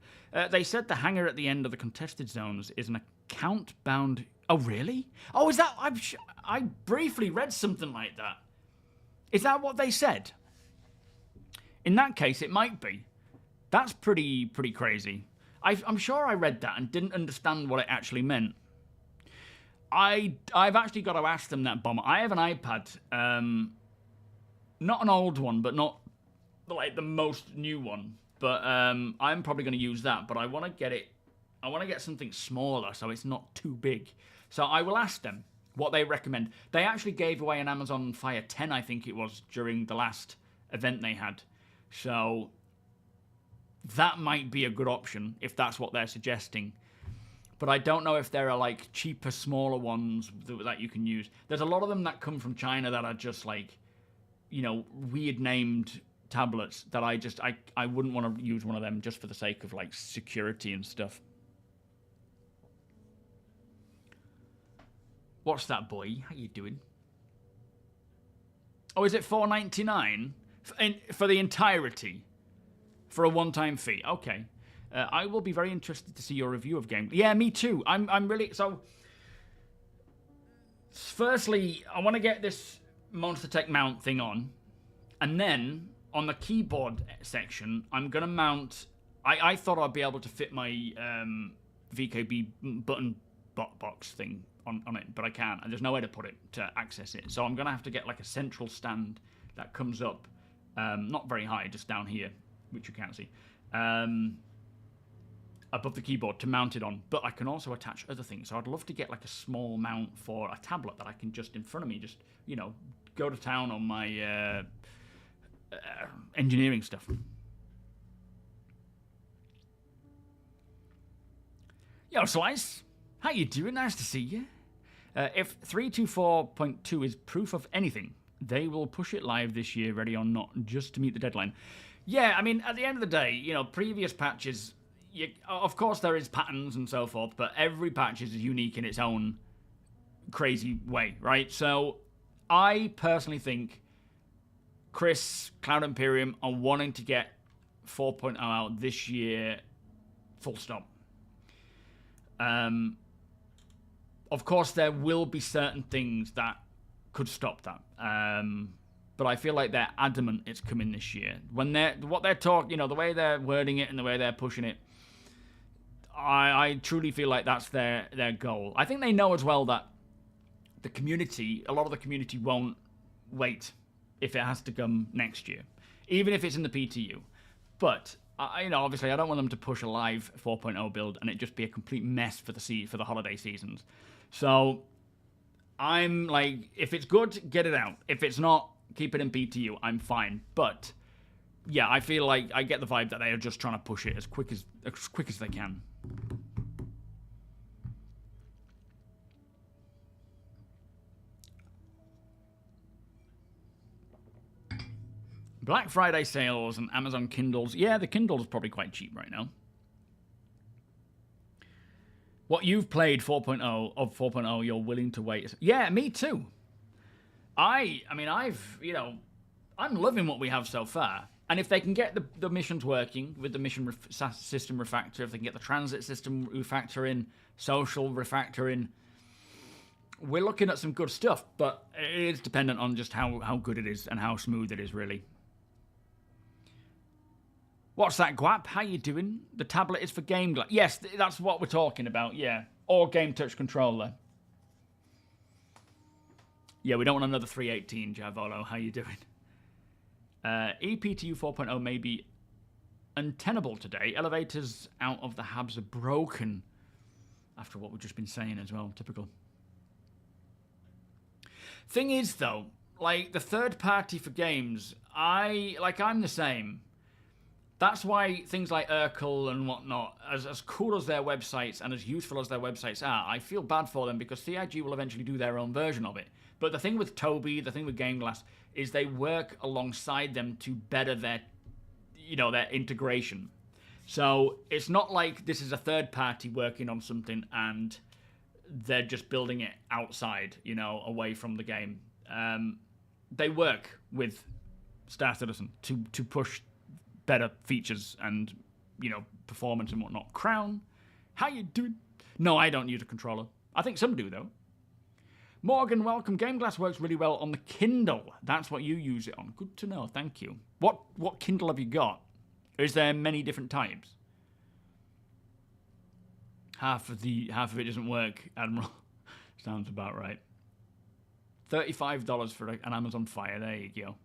They said the hangar at the end of the contested zones is an account-bound... Oh, really? Oh, is that... I briefly read something like that. Is that what they said? In that case, it might be. That's pretty crazy. I'm sure I read that and didn't understand what it actually meant. I've actually got to ask them that, Bomber. I have an iPad, not an old one, but not like the most new one. But I'm probably going to use that. But I want to get it. I want to get something smaller so it's not too big. So I will ask them what they recommend. They actually gave away an Amazon Fire 10, I think it was, during the last event they had. So that might be a good option if that's what they're suggesting. But I don't know if there are like cheaper, smaller ones that you can use. There's a lot of them that come from China that are just like, you know, weird named tablets that I wouldn't want to use one of them just for the sake of like security and stuff. What's that, boy? How you doing? Oh, is it $4.99 for the entirety? For a one-time fee? Okay. I will be very interested to see your review of game. Yeah, me too. I'm really... So, firstly, I want to get this Monster Tech mount thing on. And then, on the keyboard section, I'm going to mount... I thought I'd be able to fit my VKB button box thing on it, but I can't. And there's no way to put it, to access it. So I'm going to have to get like a central stand that comes up, not very high, just down here, which you can't see. Above the keyboard to mount it on, but I can also attach other things. So I'd love to get like a small mount for a tablet that I can just in front of me, just, you know, go to town on my engineering stuff. Yo, Slice, how you doing? Nice to see you. If 324.2 is proof of anything, they will push it live this year, ready or not, just to meet the deadline. Yeah, I mean, at the end of the day, you know, previous patches... of course, there is patterns and so forth, but every patch is unique in its own crazy way, right? So, I personally think Chris, Cloud Imperium are wanting to get 4.0 out this year, full stop. Of course, there will be certain things that could stop that. But I feel like they're adamant it's coming this year. When what they're talking, you know, the way they're wording it and the way they're pushing it, I truly feel like that's their goal. I think they know as well that the community, a lot of the community won't wait if it has to come next year, even if it's in the PTU. But you know, obviously, I don't want them to push a live 4.0 build and it just be a complete mess for the holiday seasons. So I'm like, if it's good, get it out. If it's not, keep it in PTU, I'm fine. But yeah, I feel like I get the vibe that they are just trying to push it as quick as they can. Black Friday sales and Amazon Kindles. Yeah, the Kindle is probably quite cheap right now. What you've played 4.0 of 4.0, you're willing to wait. Yeah, me too. I mean, I'm loving what we have so far. And if they can get the missions working with the mission system refactor, if they can get the transit system refactor in, social refactor in, we're looking at some good stuff. But it is dependent on just how good it is and how smooth it is, really. What's that, Guap? How you doing? The tablet is for Game Glass. Yes, that's what we're talking about, yeah. Or Game Touch Controller. Yeah, we don't want another 318, Javolo. How you doing? EPTU 4.0 may be untenable today. Elevators out of the hubs are broken. After what we've just been saying as well. Typical. Thing is, though, like, the third party for games, I'm the same. That's why things like Urkel and whatnot, as cool as their websites and as useful as their websites are, I feel bad for them because CIG will eventually do their own version of it. But the thing with Toby, the thing with Game Glass, is they work alongside them to better their integration. So it's not like this is a third party working on something and they're just building it outside, away from the game. They work with Star Citizen to push better features and, performance and whatnot. Crown, how you doing? No, I don't use a controller. I think some do, though. Morgan, welcome. Game Glass works really well on the Kindle. That's what you use it on. Good to know. Thank you. What Kindle have you got? Is there many different types? Half of it doesn't work, Admiral. Sounds about right. $35 for an Amazon Fire. There you go.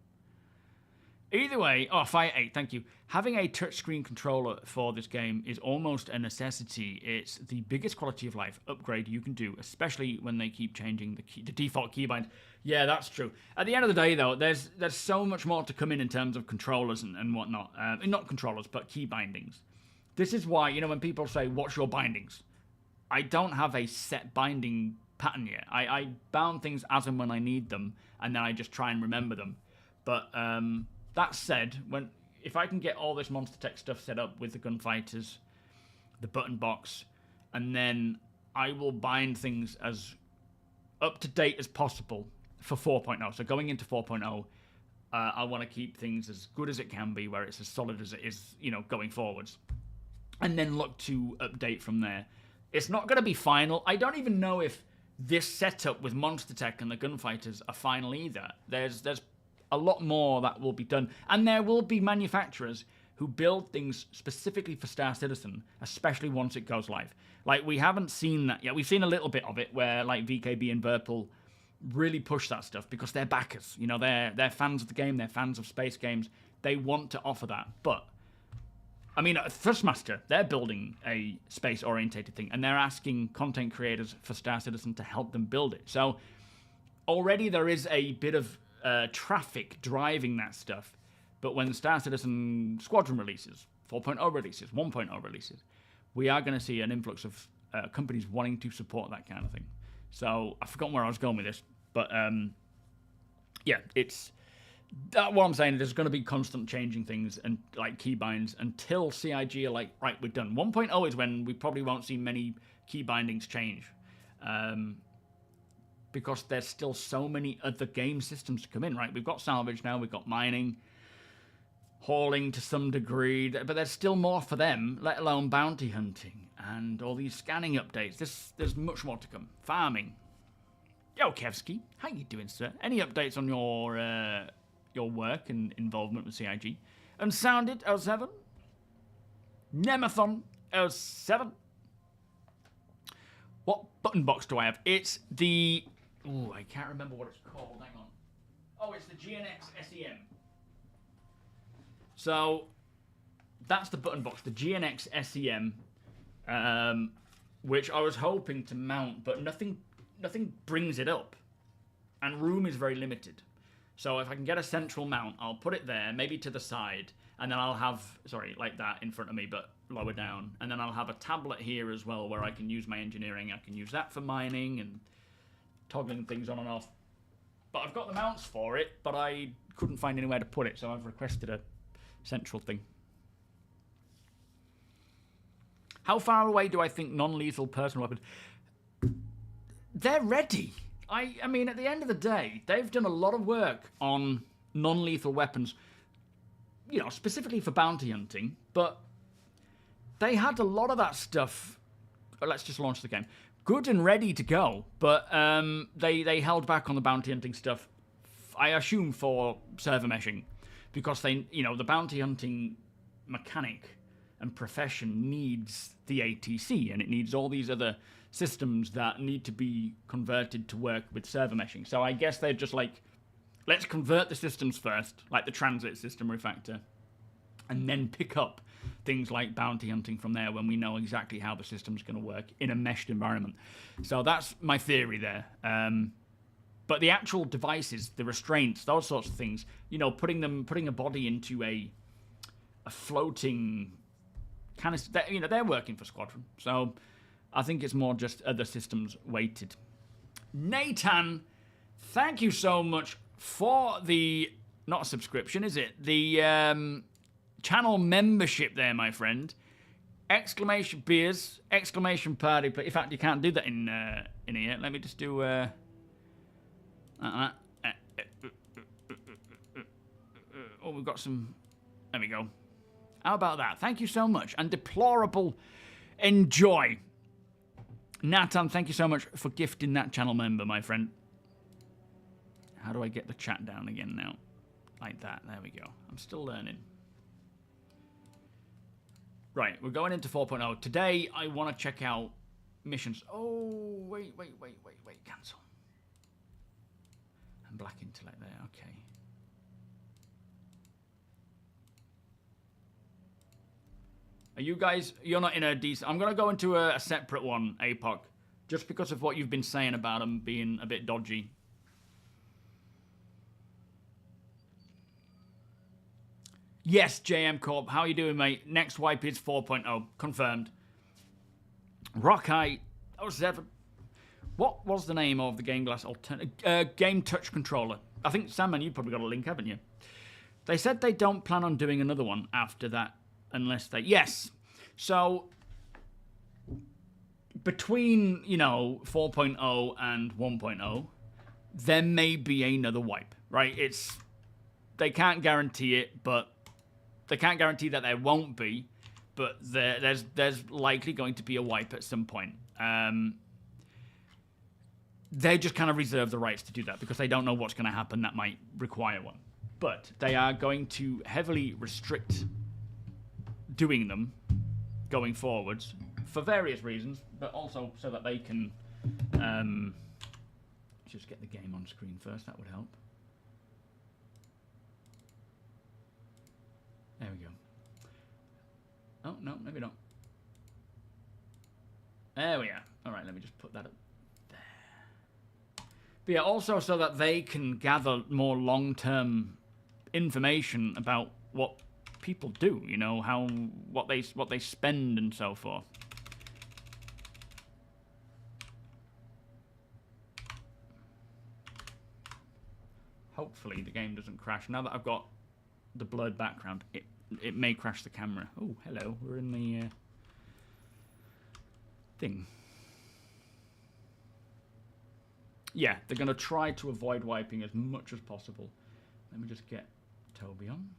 Either way, Fire 8, thank you. Having a touchscreen controller for this game is almost a necessity. It's the biggest quality of life upgrade you can do, especially when they keep changing the default keybind. Yeah, that's true. At the end of the day, though, there's so much more to come in terms of controllers and whatnot. Not controllers, but key bindings. This is why, when people say, what's your bindings? I don't have a set binding pattern yet. I bound things as and when I need them, and then I just try and remember them. But that said, if I can get all this Monster Tech stuff set up with the gunfighters, the button box, and then I will bind things as up to date as possible for 4.0. So going into 4.0, I want to keep things as good as it can be, where it's as solid as it is, going forwards. And then look to update from there. It's not going to be final. I don't even know if this setup with Monster Tech and the gunfighters are final either. There's a lot more that will be done. And there will be manufacturers who build things specifically for Star Citizen, especially once it goes live. Like, we haven't seen that yet. We've seen a little bit of it where, like, VKB and Verpal really push that stuff because they're backers. They're fans of the game. They're fans of space games. They want to offer that. But, I mean, Thrustmaster, they're building a space-orientated thing, and they're asking content creators for Star Citizen to help them build it. So, already there is a bit of traffic driving that stuff, but when Star Citizen Squadron releases, 4.0 releases, 1.0 releases, we are going to see an influx of companies wanting to support that kind of thing. So I've forgotten where I was going with this, but yeah, it's what I'm saying. There's going to be constant changing things and like keybinds until CIG are like, right, we're done. 1.0 is when we probably won't see many key bindings change. Because there's still so many other game systems to come in, right? We've got salvage now, we've got mining, hauling to some degree, but there's still more for them, let alone bounty hunting and all these scanning updates. There's much more to come. Farming. Yo, Kevsky, how you doing, sir? Any updates on your work and involvement with CIG? Unsounded 07? Nemathon 07? What button box do I have? It's the... Ooh, I can't remember what it's called. Hang on. Oh, it's the GNX SEM. So, that's the button box, the GNX SEM, which I was hoping to mount, but nothing brings it up. And room is very limited. So if I can get a central mount, I'll put it there, maybe to the side, and then I'll have, sorry, like that in front of me, but lower down. And then I'll have a tablet here as well where I can use my engineering. I can use that for mining and toggling things on and off. But I've got the mounts for it, but I couldn't find anywhere to put it, so I've requested a central thing. How far away do I think non-lethal personal weapons? They're ready. I mean, at the end of the day, they've done a lot of work on non-lethal weapons, you know, specifically for bounty hunting, but they had a lot of that stuff. Let's just launch the game. Good and ready to go, but they held back on the bounty hunting stuff, I assume for server meshing, because they, you know, the bounty hunting mechanic and profession needs the ATC, and it needs all these other systems that need to be converted to work with server meshing. So I guess they're just like, let's convert the systems first, like the transit system refactor, and then pick up things like bounty hunting from there when we know exactly how the system's going to work in a meshed environment. So that's my theory there. But the actual devices, the restraints, those sorts of things, you know, putting a body into a floating kind of, you know, they're working for Squadron. So I think it's more just other systems weighted. Nathan, thank you so much for the, not a subscription, is it? The channel membership there, my friend. Exclamation beers, exclamation party. In fact, you can't do that in here. Let me just do. Oh, we've got some. There we go. How about that? Thank you so much. And deplorable enjoy. Nathan, thank you so much for gifting that channel member, my friend. How do I get the chat down again now? Like that. There we go. I'm still learning. Right, we're going into 4.0. Today, I want to check out missions. Oh, wait. Cancel. And black intellect there. Okay. Are you guys... You're not in a decent... I'm going to go into a separate one, APOC. Just because of what you've been saying about them being a bit dodgy. Yes, JM Corp. How you doing, mate? Next wipe is 4.0. Confirmed. Rockeye 07. What was the name of the Game Glass alternative? Game Touch Controller. I think, Sandman, you've probably got a link, haven't you? They said they don't plan on doing another one after that unless they... Yes. So, between, you know, 4.0 and 1.0, there may be another wipe, right? It's... They can't guarantee it, but... They can't guarantee that there won't be, but there's likely going to be a wipe at some point. They just kind of reserve the rights to do that because they don't know what's going to happen that might require one. But they are going to heavily restrict doing them going forwards for various reasons, but also so that they can just get the game on screen first. That would help. There we go. Oh, no, maybe not. There we are. All right, let me just put that up there. But yeah, also so that they can gather more long-term information about what people do, you know, what they spend and so forth. Hopefully the game doesn't crash. Now that I've got the blurred background, it may crash the camera. Oh, hello. We're in the thing. Yeah, they're going to try to avoid wiping as much as possible. Let me just get Toby on.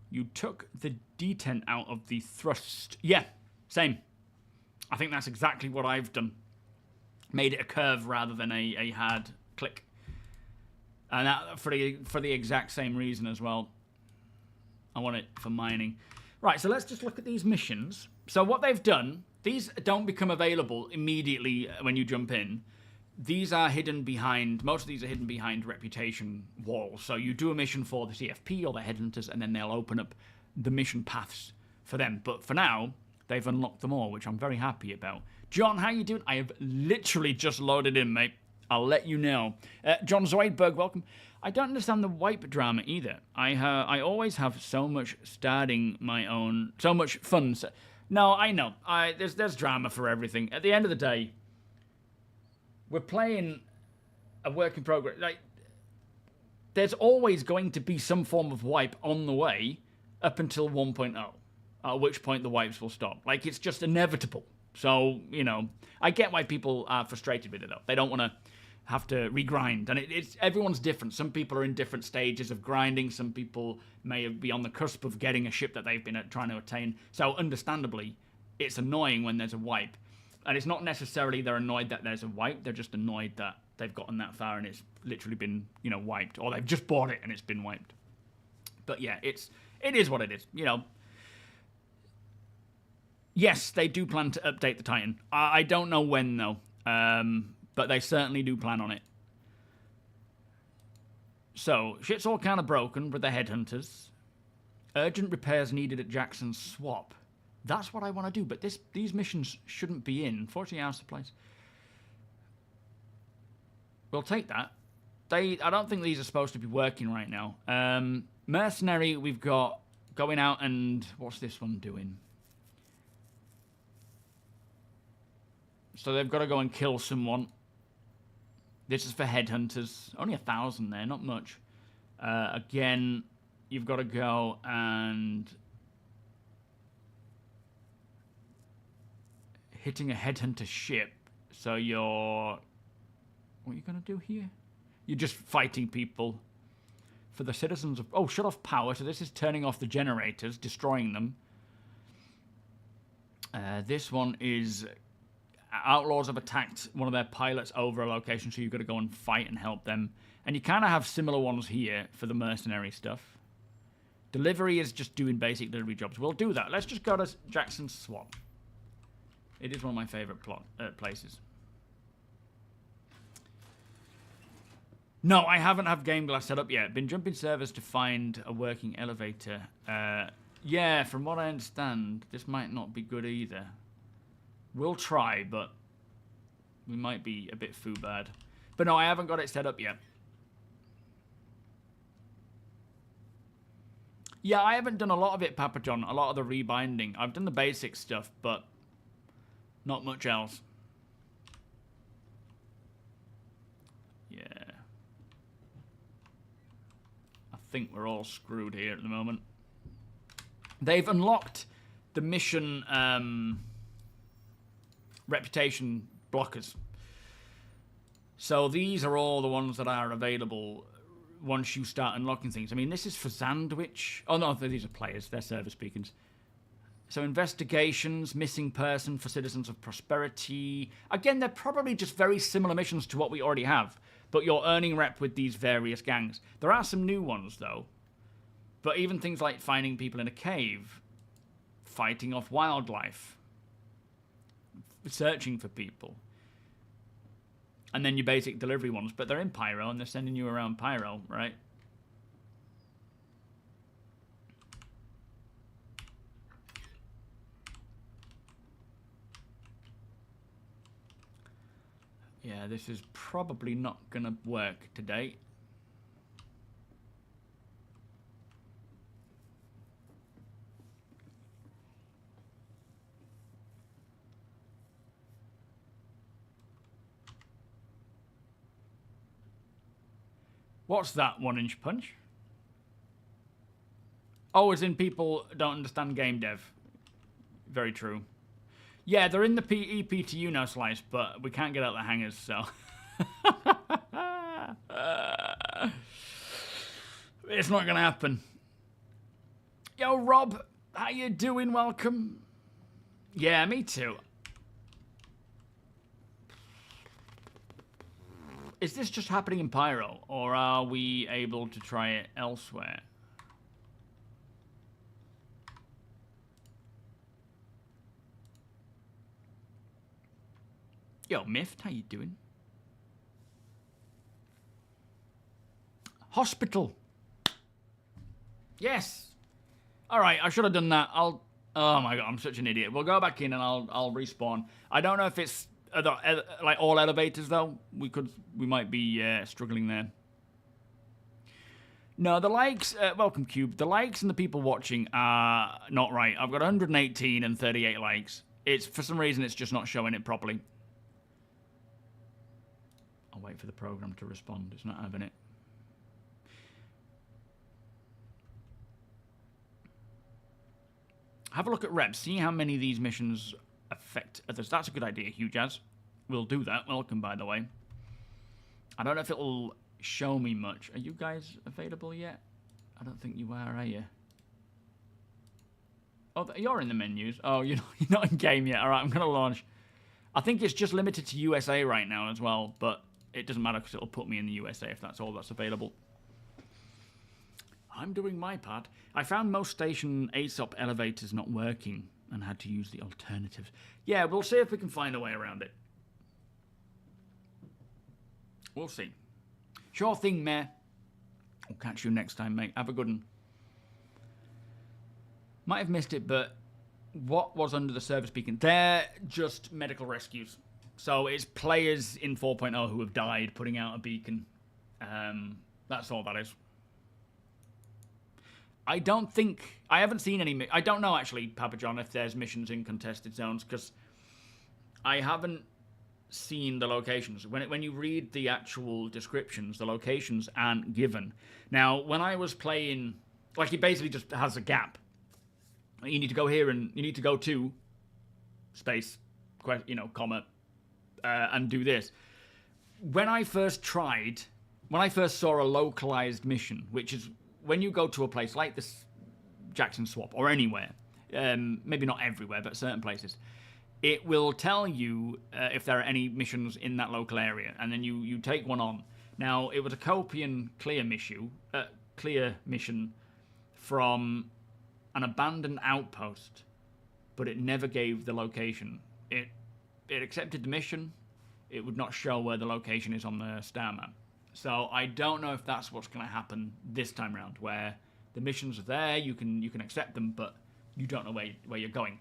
You took the detent out of the thrust. Yeah, same. I think that's exactly what I've done. Made it a curve rather than a hard click. And that, for the exact same reason as well. I want it for mining. Right, so let's just look at these missions. So what they've done, these don't become available immediately when you jump in. These are hidden behind, most of these are hidden behind reputation walls. So you do a mission for the CFP or the headhunters, and then they'll open up the mission paths for them. But for now, they've unlocked them all, which I'm very happy about. John, how you doing? I have literally just loaded in, mate. I'll let you know. John Zoidberg, welcome. I don't understand the wipe drama either. I always have so much starting my own, so much fun. No, I know. There's drama for everything. At the end of the day, we're playing a work in progress. Like, there's always going to be some form of wipe on the way up until 1.0, at which point the wipes will stop. Like, it's just inevitable. So, you know, I get why people are frustrated with it, though. They don't want to have to regrind. And it's everyone's different. Some people are in different stages of grinding. Some people may be on the cusp of getting a ship that they've been trying to attain. So, understandably, it's annoying when there's a wipe. And it's not necessarily they're annoyed that there's a wipe. They're just annoyed that they've gotten that far and it's literally been, you know, wiped. Or they've just bought it and it's been wiped. But yeah, it is what it is, you know. Yes, they do plan to update the Titan. I don't know when, though. But they certainly do plan on it. So, shit's all kind of broken with the headhunters. Urgent repairs needed at Jackson's swap. That's what I want to do, but these missions shouldn't be in. 40 hour supplies. We'll take that. I don't think these are supposed to be working right now. Mercenary, we've got going out and... What's this one doing? So they've got to go and kill someone. This is for headhunters. Only 1,000 there, not much. Again, you've got to go and... hitting a headhunter ship. So you're... What are you going to do here? You're just fighting people. For the citizens of... Oh, shut off power. So this is turning off the generators, destroying them. This one is... Outlaws have attacked one of their pilots over a location, so you've got to go and fight and help them. And you kind of have similar ones here for the mercenary stuff. Delivery is just doing basic delivery jobs. We'll do that. Let's just go to Jackson's Swap. It is one of my favorite places. No, I haven't have Game Glass set up yet. Been jumping servers to find a working elevator. Yeah, from what I understand, this might not be good either. We'll try, but we might be a bit foo-bad. But no, I haven't got it set up yet. Yeah, I haven't done a lot of it, Papa John. A lot of the rebinding. I've done the basic stuff, but not much else. Yeah. I think we're all screwed here at the moment. They've unlocked the mission... reputation blockers. So these are all the ones that are available once you start unlocking things. I mean, this is for Sandwich. Oh, no, these are players. They're service beacons. So investigations, missing person for Citizens of Prosperity. Again, they're probably just very similar missions to what we already have, but you're earning rep with these various gangs. There are some new ones, though. But even things like finding people in a cave, fighting off wildlife, searching for people, and then your basic delivery ones, but they're in Pyro and they're sending you around Pyro, right? Yeah, this is probably not gonna work today. What's that 1-inch punch? Oh, as in people don't understand game dev. Very true. Yeah, they're in the EPTU now, Slice, but we can't get out the hangers, so... It's not going to happen. Yo, Rob, how you doing? Welcome. Yeah, me too. Is this just happening in Pyro, or are we able to try it elsewhere? Yo, Miffed, how you doing? Hospital. Yes. All right, I should have done that. Oh my god, I'm such an idiot. We'll go back in and I'll respawn. I don't know if it's like all elevators though, we might be struggling there. No, the likes, welcome Cube, the likes and the people watching are not right. I've got 118 and 38 likes. It's, for some reason, it's just not showing it properly. I'll wait for the program to respond. It's not having it. Have a look at reps. See how many of these missions affect others. That's a good idea, Hugh Jazz. We'll do that. Welcome, by the way. I don't know if it'll show me much. Are you guys available yet? I don't think you are you? Oh, you're in the menus. Oh, you're not in game yet. All right, I'm going to launch. I think it's just limited to USA right now as well, but it doesn't matter because it'll put me in the USA if that's all that's available. I'm doing my part. I found most station ASOP elevators not working and had to use the alternatives. Yeah, we'll see if we can find a way around it. We'll see. Sure thing, Mayor. I'll catch you next time, mate. Have a good one. Might have missed it, but what was under the service beacon? They're just medical rescues. So it's players in 4.0 who have died putting out a beacon. That's all that is. I haven't seen any. I don't know, actually, Papa John, if there's missions in contested zones, because I haven't seen the locations. When you read the actual descriptions, the locations aren't given. Now, when I was playing, like, it basically just has a gap. You need to go here and you need to go to space, comma, and do this. When I first saw a localized mission, which is when you go to a place like this Jackson Swap or anywhere, maybe not everywhere, but certain places, it will tell you if there are any missions in that local area, and then you take one on. Now, it was a Copian clear mission from an abandoned outpost, but it never gave the location. It accepted the mission. It would not show where the location is on the star map. So I don't know if that's what's going to happen this time around, where the missions are there, you can accept them, but you don't know where you're going.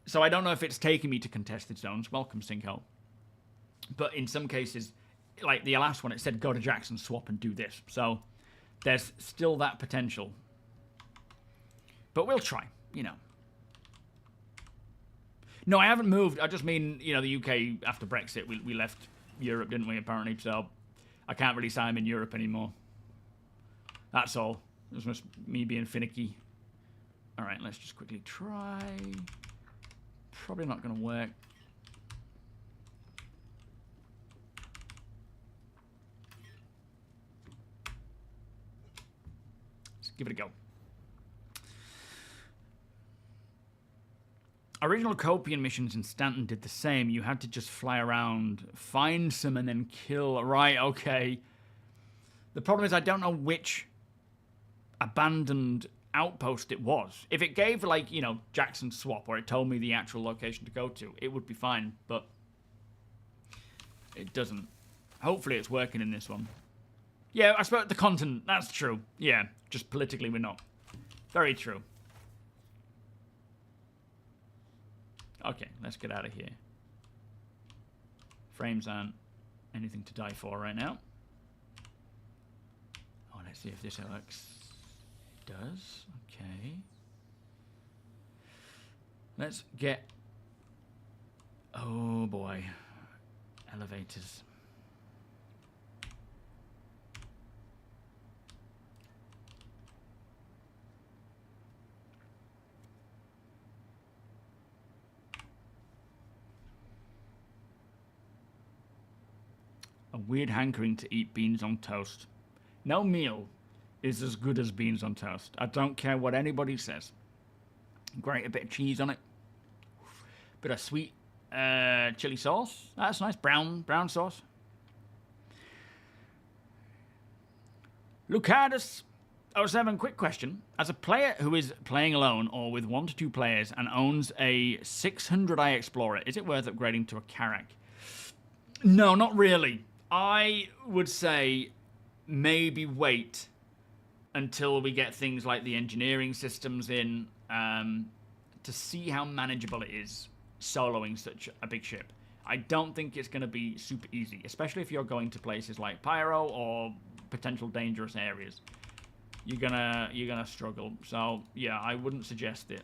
So I don't know if it's taking me to contested zones. Welcome, Sinkhole. But in some cases, like the last one, it said go to Jackson Swap and do this. So there's still that potential. But we'll try, No, I haven't moved. I just mean, the UK, after Brexit, we left Europe, didn't we, apparently? So I can't really say I'm in Europe anymore. That's all. It was just me being finicky. All right, let's just quickly try. Probably not going to work. Let's give it a go. Original Copian missions in Stanton did the same. You had to just fly around, find some, and then kill. Right, okay. The problem is I don't know which abandoned outpost it was. If it gave, like, Jackson Swap, or it told me the actual location to go to, it would be fine, but it doesn't. Hopefully it's working in this one. Yeah, I suppose the content, that's true. Yeah, just politically we're not. Very true. Okay, let's get out of here. Frames aren't anything to die for right now. Oh, let's see if this works. It does. Okay. Let's get... Oh, boy. Elevators. A weird hankering to eat beans on toast. No meal is as good as beans on toast. I don't care what anybody says. Grate a bit of cheese on it. Bit of sweet chili sauce. That's nice. Brown sauce. Lucardus 07, quick question. As a player who is playing alone or with 1 to 2 players and owns a 600i Explorer, is it worth upgrading to a Karak? No, not really. I would say maybe wait until we get things like the engineering systems in to see how manageable it is soloing such a big ship. I don't think it's going to be super easy, especially if you're going to places like Pyro or potential dangerous areas. You're gonna struggle. So yeah, I wouldn't suggest it.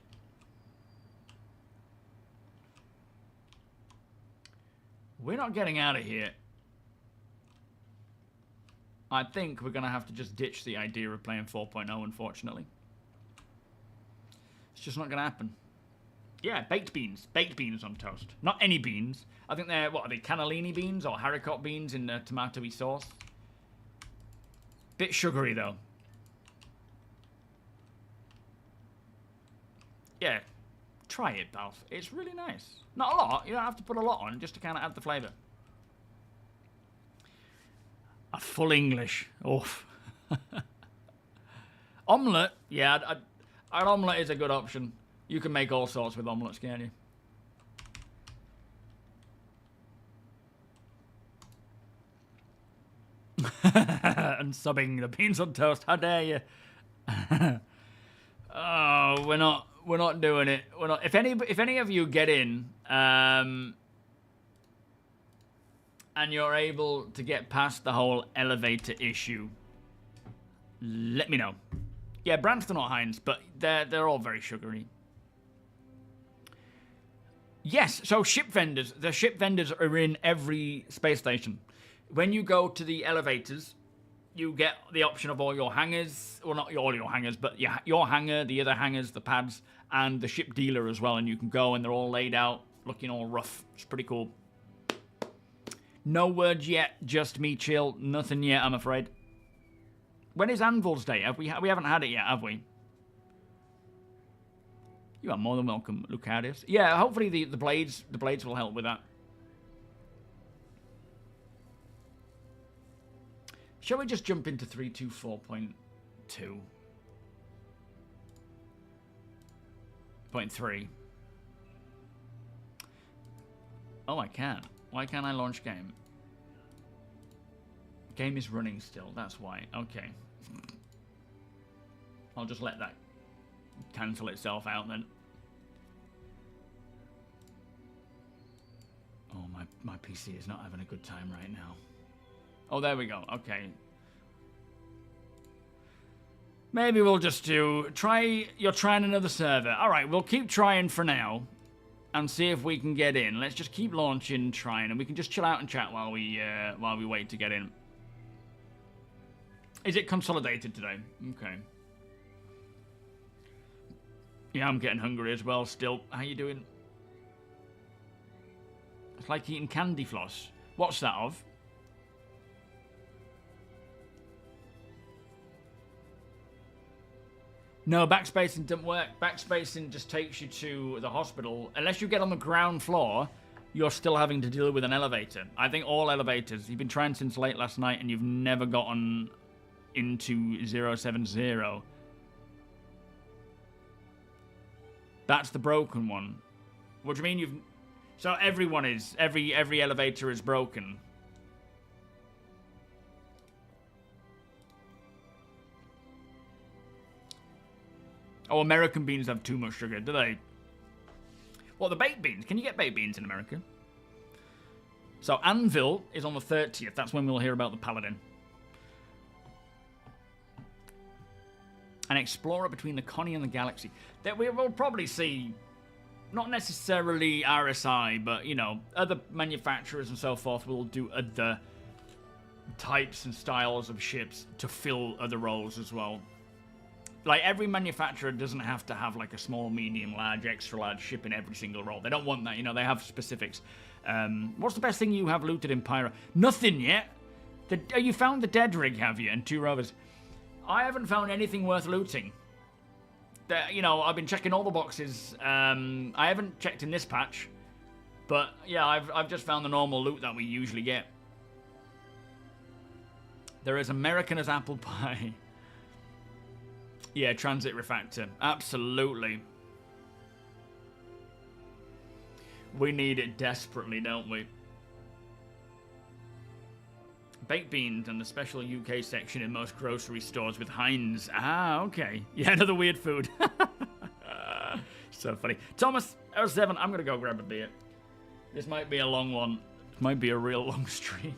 We're not getting out of here. I think we're gonna have to just ditch the idea of playing 4.0, unfortunately. It's just not gonna happen. Yeah, baked beans on toast. Not any beans. I think they're, what are they, cannellini beans or haricot beans in a tomatoey sauce. Bit sugary though. Yeah, try it, Balf. It's really nice. Not a lot. You don't have to put a lot on just to kind of add the flavour. A full English. Oof. Omelette. Yeah, an omelette is a good option. You can make all sorts with omelettes, can't you? And subbing the beans on toast. How dare you? Oh, we're not doing it. We're not. If any of you get in, and you're able to get past the whole elevator issue, let me know. Yeah, Branston or Heinz, but they're all very sugary. Yes, so ship vendors. The ship vendors are in every space station. When you go to the elevators, you get the option of all your hangars. Well, not all your hangars, but your hangar, the other hangars, the pads, and the ship dealer as well. And you can go, and they're all laid out, looking all rough. It's pretty cool. No words yet, just me chill. Nothing yet, I'm afraid. When is Anvil's Day? We haven't had it yet, have we? You are more than welcome, Lucarius. Yeah, hopefully the blades will help with that. Shall we just jump into 324.2? 0.3. Oh, I can. Why can't I launch game? Game is running still, that's why. Okay. I'll just let that cancel itself out then. Oh, my PC is not having a good time right now. Oh, there we go. Okay. Maybe we'll just you're trying another server. All right, we'll keep trying for now and see if we can get in. Let's just keep launching, trying, and we can just chill out and chat while we wait to get in. Is it consolidated today? Okay. Yeah, I'm getting hungry as well still. How you doing? It's like eating candy floss. What's that of? No, backspacing doesn't work. Backspacing just takes you to the hospital. Unless you get on the ground floor, you're still having to deal with an elevator. I think all elevators, you've been trying since late last night and you've never gotten into 070. That's the broken one. What do you mean you've... So everyone is... Every elevator is broken. Oh, American beans have too much sugar, do they? What, the baked beans? Can you get baked beans in America? So Anvil is on the 30th. That's when we'll hear about the Paladin. An explorer between the Connie and the galaxy. That we will probably see, not necessarily RSI, but, you know, other manufacturers and so forth will do other types and styles of ships to fill other roles as well. Like, every manufacturer doesn't have to have, like, a small, medium, large, extra large ship in every single role. They don't want that, you know, they have specifics. What's the best thing you have looted in Pyro? Nothing yet. You found the dead rig, have you? And 2 rovers. I haven't found anything worth looting. You know, I've been checking all the boxes. I haven't checked in this patch. But, yeah, I've just found the normal loot that we usually get. They're as American as apple pie. Yeah, transit refactor. Absolutely. We need it desperately, don't we? Baked beans and the special UK section in most grocery stores with Heinz. Ah, okay. Yeah, another weird food. So funny. Thomas, 07, I'm going to go grab a beer. This might be a long one. This might be a real long stream.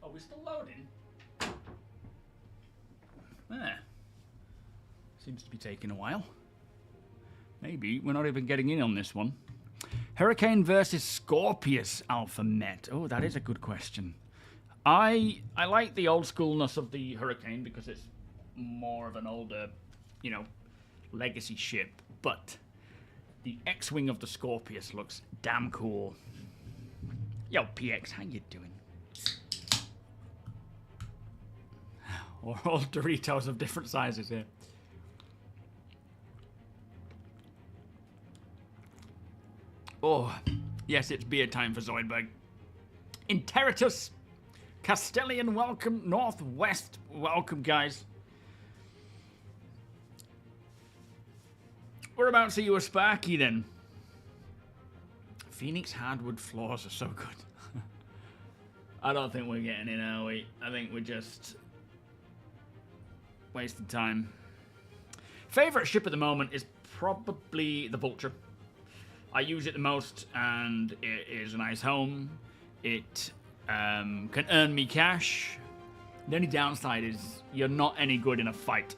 Are we still loading? Seems to be taking a while. Maybe we're not even getting in on this one. Hurricane versus Scorpius Alpha Met. Oh, that is a good question. I like the old schoolness of the Hurricane because it's more of an older, you know, legacy ship. But the X-Wing of the Scorpius looks damn cool. Yo, PX, how you doing? Or all Doritos of different sizes here. Oh, yes, it's beer time for Zoidberg. Interitus, Castellian, welcome. Northwest, welcome, guys. Whereabouts are you a Sparky, then? Phoenix hardwood floors are so good. I don't think we're getting in, are we? I think we're just wasted time. Favorite ship at the moment is probably the Vulture. I use it the most, and it is a nice home. It can earn me cash. The only downside is you're not any good in a fight.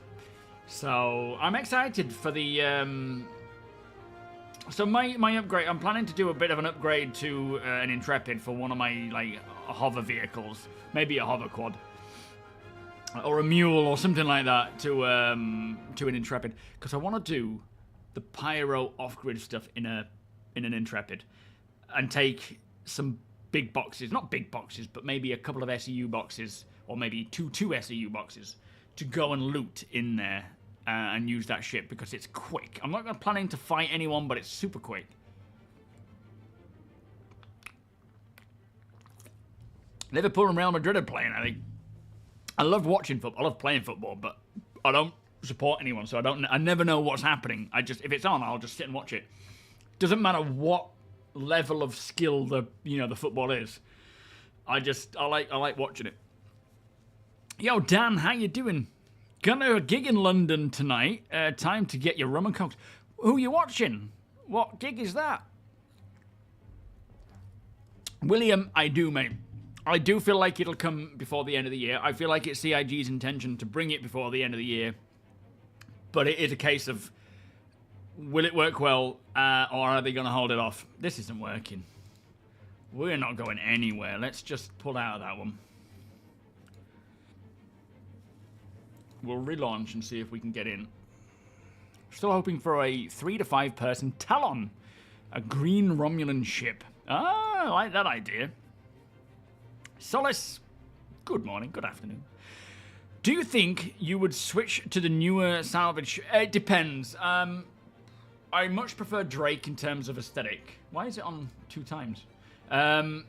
So I'm excited for the. So my upgrade. I'm planning to do a bit of an upgrade to an Intrepid for one of my hover vehicles, maybe a hover quad. Or a mule or something like that to an Intrepid, because I want to do the Pyro off-grid stuff in an Intrepid, and take some big boxes, not big boxes, but maybe a couple of SEU boxes, or maybe two SEU boxes, to go and loot in there and use that ship because it's quick. I'm not planning to fight anyone, but it's super quick. Liverpool and Real Madrid are playing, I think. I love watching football. I love playing football, but I don't support anyone, so I never know what's happening. If it's on, I'll just sit and watch it. Doesn't matter what level of skill the football is. I like watching it. Yo, Dan, how you doing? Going to a gig in London tonight. Time to get your rum and cokes. Who you watching? What gig is that? William, I do, mate. I do feel like it'll come before the end of the year. I feel like it's CIG's intention to bring it before the end of the year. But it is a case of, will it work well, or are they going to hold it off? This isn't working. We're not going anywhere. Let's just pull out of that one. we'll relaunch and see if we can get in. Still hoping for a 3 to 5 person Talon, a green Romulan ship. Ah, I like that idea. Solace, good morning, good afternoon. Do you think you would switch to the newer salvage? It depends. I much prefer Drake in terms of aesthetic. Why is it on 2 times? And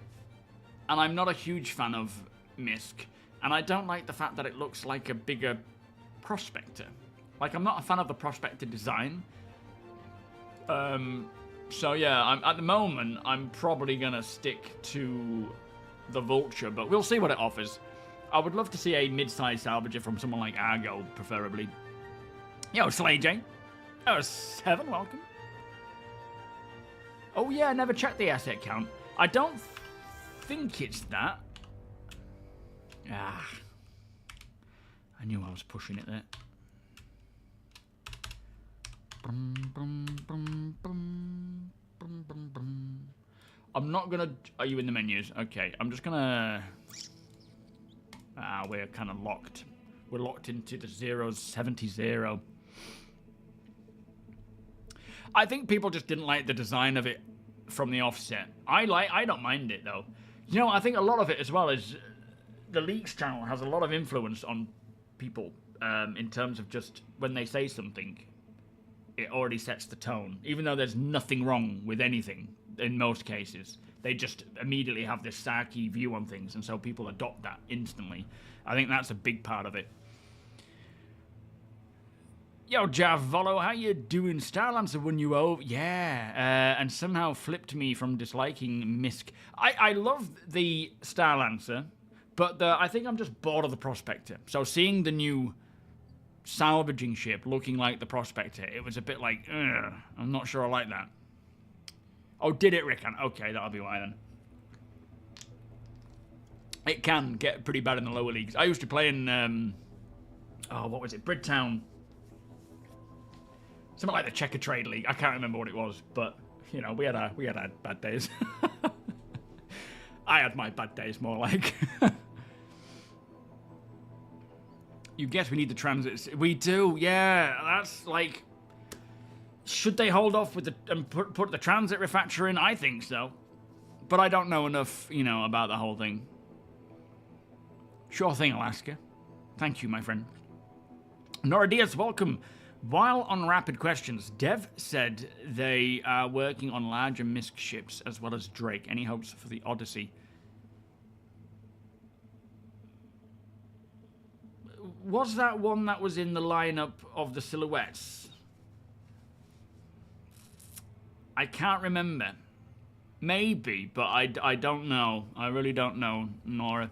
I'm not a huge fan of Misk. And I don't like the fact that it looks like a bigger Prospector. Like, I'm not a fan of the Prospector design. So yeah, at the moment, I'm probably going to stick to the Vulture, but we'll see what it offers. I would love to see a mid-sized salvager from someone like Argo, preferably. Yo, Slay J. Oh, 7, welcome. Oh yeah, I never checked the asset count. I don't think it's that. Ah. I knew I was pushing it there. I'm not gonna... Are you in the menus? Okay, I'm just gonna... we're kind of locked. We're locked into the 070. I think people just didn't like the design of it from the offset. I don't mind it though. You know, I think a lot of it as well is the Leaks channel has a lot of influence on people in terms of just when they say something, it already sets the tone. Even though there's nothing wrong with anything in most cases, they just immediately have this sarky view on things, and so people adopt that instantly. I think that's a big part of it. Yo, Javolo, how you doing? Starlancer won you over. Yeah, and somehow flipped me from disliking Misk. I love the Starlancer, but I think I'm just bored of the Prospector. So seeing the new salvaging ship looking like the Prospector, it was a bit like, ugh, I'm not sure I like that. Oh, did it, Rickon? Okay, that'll be why then. It can get pretty bad in the lower leagues. I used to play in, what was it? Bridtown. Something like the Checker Trade League. I can't remember what it was, but, you know, we had our bad days. I had my bad days, more like. You guess we need the transits. We do, yeah. That's like... Should they hold off with and put the transit refactor in? I think so. But I don't know enough, you know, about the whole thing. Sure thing, Alaska. Thank you, my friend. Nora Diaz, welcome. While on rapid questions, Dev said they are working on larger Misk ships as well as Drake. Any hopes for the Odyssey? Was that one that was in the lineup of the silhouettes? I can't remember. Maybe, but I don't know. I really don't know, Nora.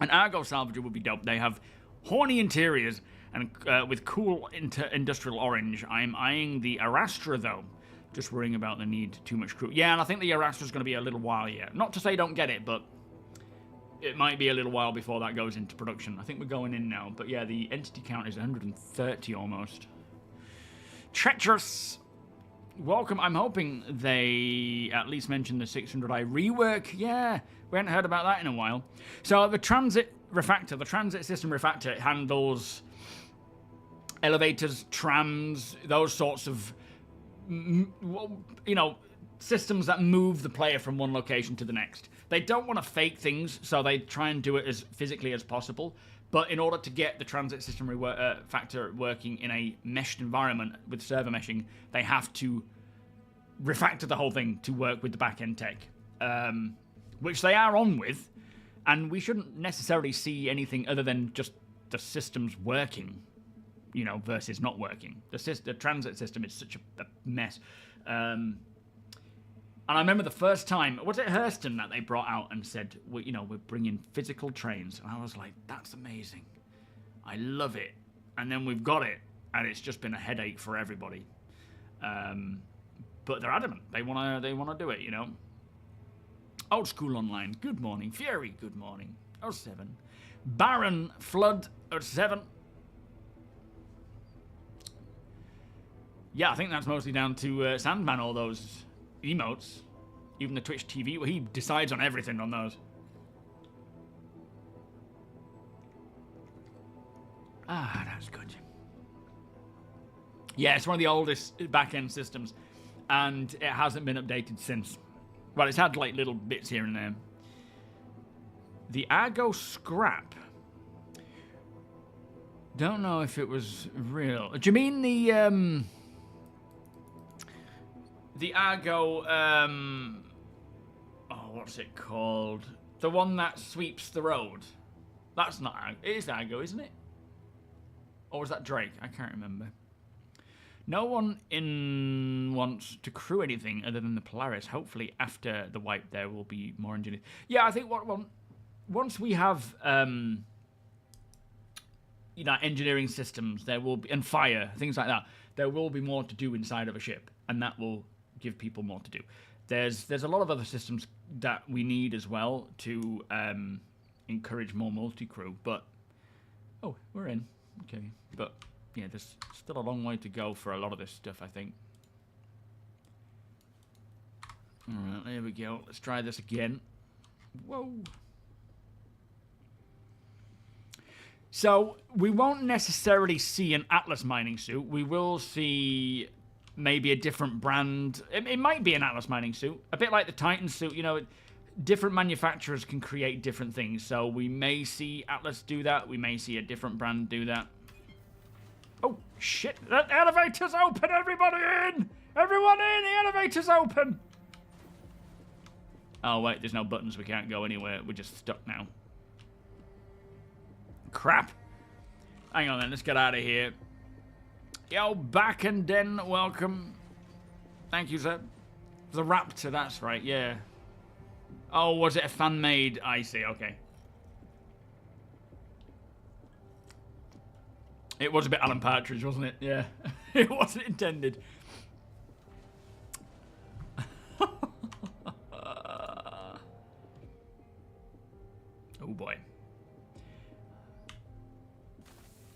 An Argo Salvager would be dope. They have horny interiors and with cool industrial orange. I'm eyeing the Arastra, though. Just worrying about the need too much crew. Yeah, and I think the Arastra's going to be a little while yet. Not to say don't get it, but it might be a little while before that goes into production. I think we're going in now. But yeah, the entity count is 130 almost. Treacherous. Welcome. I'm hoping they at least mention the 600i rework. Yeah, we hadn't heard about that in a while. So the transit refactor, the transit system refactor, handles elevators, trams, those sorts of, you know, systems that move the player from one location to the next. They don't want to fake things, so they try and do it as physically as possible. But in order to get the transit system factor working in a meshed environment with server meshing, they have to refactor the whole thing to work with the back-end tech, which they are on with, and we shouldn't necessarily see anything other than just the systems working, you know, versus not working. The transit system is such a mess. And I remember the first time, was it Hurston that they brought out and said, well, you know, we're bringing physical trains. And I was like, that's amazing. I love it. And then we've got it, and it's just been a headache for everybody. But they're adamant. They wanna do it, you know. Old School Online, good morning. Fury, good morning. 07. Baron Flood, 07. Yeah, I think that's mostly down to Sandman, all those emotes, even the Twitch TV, well, he decides on everything on those. Ah, that's good. Yeah, it's one of the oldest back-end systems, and it hasn't been updated since. Well, it's had like little bits here and there. The Argo scrap. Don't know if it was real. Do you mean the Argo? Oh, what's it called? The one that sweeps the road. That's not Argo. It is Argo, isn't it? Or was that Drake? I can't remember. No one wants to crew anything other than the Polaris. Hopefully, after the wipe, there will be more engineers. Yeah, I think once we have engineering systems, there will be, and fire, things like that, there will be more to do inside of a ship, and that will give people more to do. There's a lot of other systems that we need as well to encourage more multi-crew, but oh, we're in. Okay, but yeah, there's still a long way to go for a lot of this stuff, I think. Alright, there we go. Let's try this again. Whoa. So, we won't necessarily see an Atlas mining suit. We will see maybe a different brand. It might be an Atlas mining suit. A bit like the Titan suit, you know, different manufacturers can create different things. So, we may see Atlas do that. We may see a different brand do that. Oh, shit. The elevator's open, everybody in! Everyone in! The elevator's open! Oh, wait, there's no buttons. We can't go anywhere. We're just stuck now. Crap. Hang on then, let's get out of here. Yo, back and den, welcome. Thank you, sir. The Raptor, that's right, yeah. Oh, was it a fan-made? I see, okay. It was a bit Alan Partridge, wasn't it? Yeah. It wasn't intended. Oh, boy.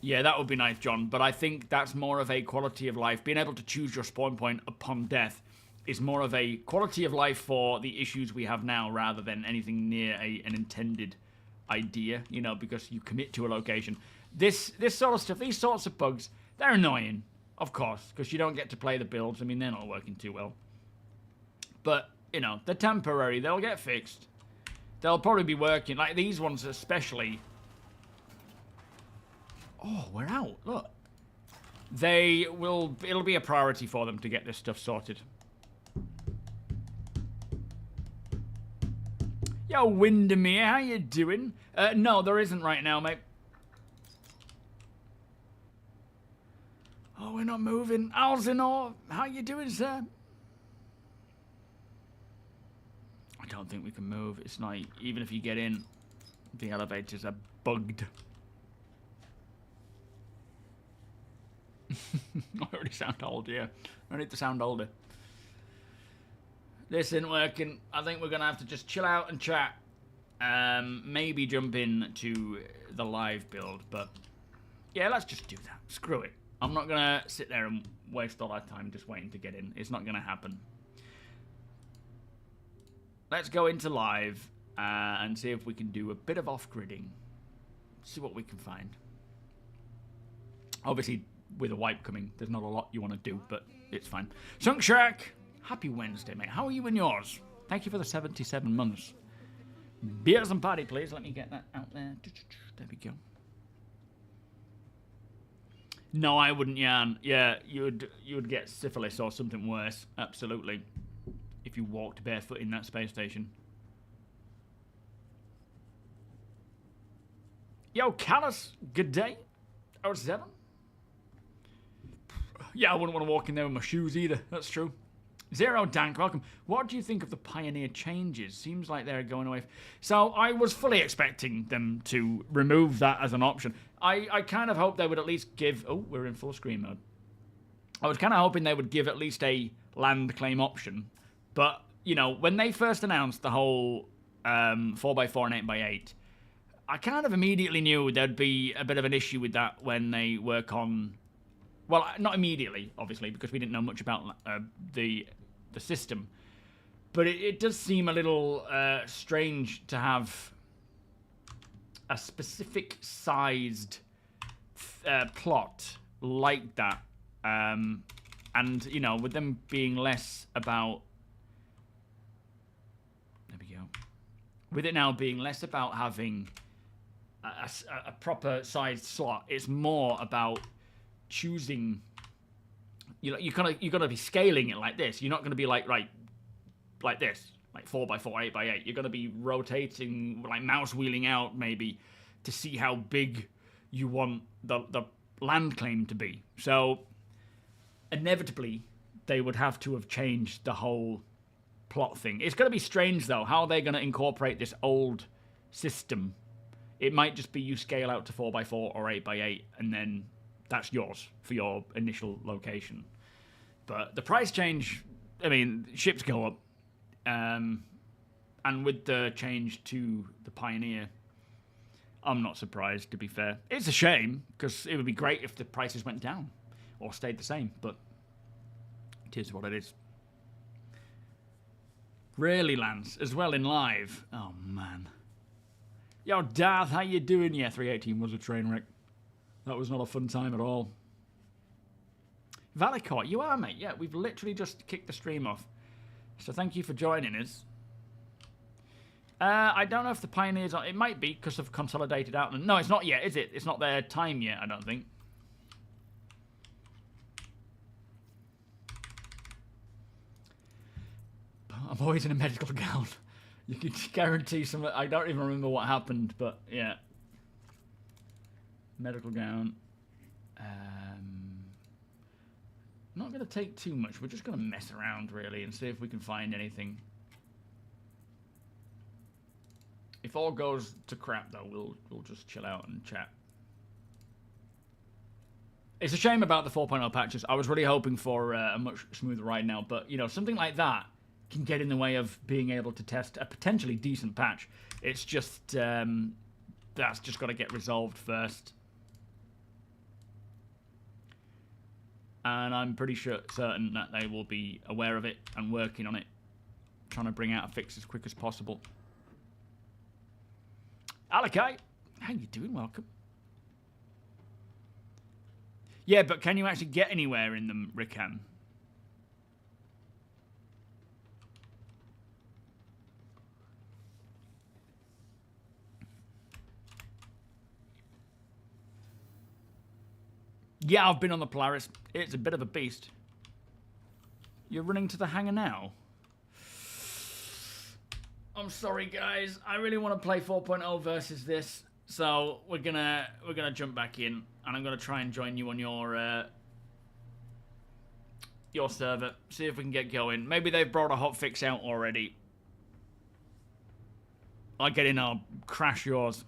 Yeah, that would be nice, John, but I think that's more of a quality of life. Being able to choose your spawn point upon death is more of a quality of life for the issues we have now rather than anything near an intended idea, you know, because you commit to a location. This sort of stuff, these sorts of bugs, they're annoying, of course, because you don't get to play the builds. I mean, they're not working too well. But, you know, they're temporary. They'll get fixed. They'll probably be working. Like, these ones especially. Oh, we're out. Look. It'll be a priority for them to get this stuff sorted. Yo, Windermere, how you doing? No, there isn't right now, mate. Oh, we're not moving. Alzinor, how you doing, sir? I don't think we can move. It's not, even if you get in, the elevators are bugged. I already sound old, yeah. I need to sound older. This isn't working. I think we're going to have to just chill out and chat. Maybe jump in to the live build, but yeah, let's just do that. Screw it. I'm not going to sit there and waste all our time just waiting to get in. It's not going to happen. Let's go into live and see if we can do a bit of off-gridding. See what we can find. Obviously, with a wipe coming, there's not a lot you want to do, but it's fine. Sunk Shack, happy Wednesday, mate. How are you and yours? Thank you for the 77 months. Beers and party, please. Let me get that out there. There we go. No, I wouldn't yarn. Yeah, you would get syphilis or something worse. Absolutely. If you walked barefoot in that space station. Yo, Callus, good day. 07. Yeah, I wouldn't want to walk in there with my shoes either. That's true. Zero Dank, welcome. What do you think of the Pioneer changes? Seems like they're going away. So I was fully expecting them to remove that as an option. I kind of hoped they would at least give... Oh, we're in full screen mode. I was kind of hoping they would give at least a land claim option. But, you know, when they first announced the whole 4x4 and 8x8, I kind of immediately knew there'd be a bit of an issue with that when they work on... Well, not immediately, obviously, because we didn't know much about the system. But it does seem a little strange to have a specific sized plot like that. And, you know, with them being less about... There we go. With it now being less about having a proper sized slot, it's more about choosing... You know, you gotta be scaling it like this. You're not gonna be like this, like 4x4, 8x8. You're gonna be rotating, like mouse wheeling out maybe, to see how big you want the land claim to be. So inevitably, they would have to have changed the whole plot thing. It's gonna be strange though. How are they gonna incorporate this old system? It might just be you scale out to 4x4 or 8x8, and then that's yours for your initial location. But the price change, I mean, ships go up. And with the change to the Pioneer, I'm not surprised, to be fair. It's a shame, because it would be great if the prices went down or stayed the same, but it is what it is. Really, Lance, as well in live. Oh, man. Yo, Darth, how you doing? Yeah, 318 was a train wreck. That was not a fun time at all. Valicort, you are, mate. Yeah, we've literally just kicked the stream off. So thank you for joining us. I don't know if the Pioneers are... It might be because of consolidated Outland. No, it's not yet, is it? It's not their time yet, I don't think. I'm always in a medical gown. You can guarantee some... I don't even remember what happened, but yeah. Medical gown. Not going to take too much. We're just going to mess around, really, and see if we can find anything. If all goes to crap, though, we'll just chill out and chat. It's a shame about the 4.0 patches. I was really hoping for a much smoother ride now, but, you know, something like that can get in the way of being able to test a potentially decent patch. It's just... that's just got to get resolved first. And I'm pretty certain that they will be aware of it and working on it, trying to bring out a fix as quick as possible. Alakai, how you doing? Welcome. Yeah, but can you actually get anywhere in them, Rickan? Yeah, I've been on the Polaris. It's a bit of a beast. You're running to the hangar now? I'm sorry, guys. I really want to play 4.0 versus this, so we're gonna jump back in, and I'm gonna try and join you on your server. See if we can get going. Maybe they've brought a hotfix out already. I'll get in. I'll crash yours.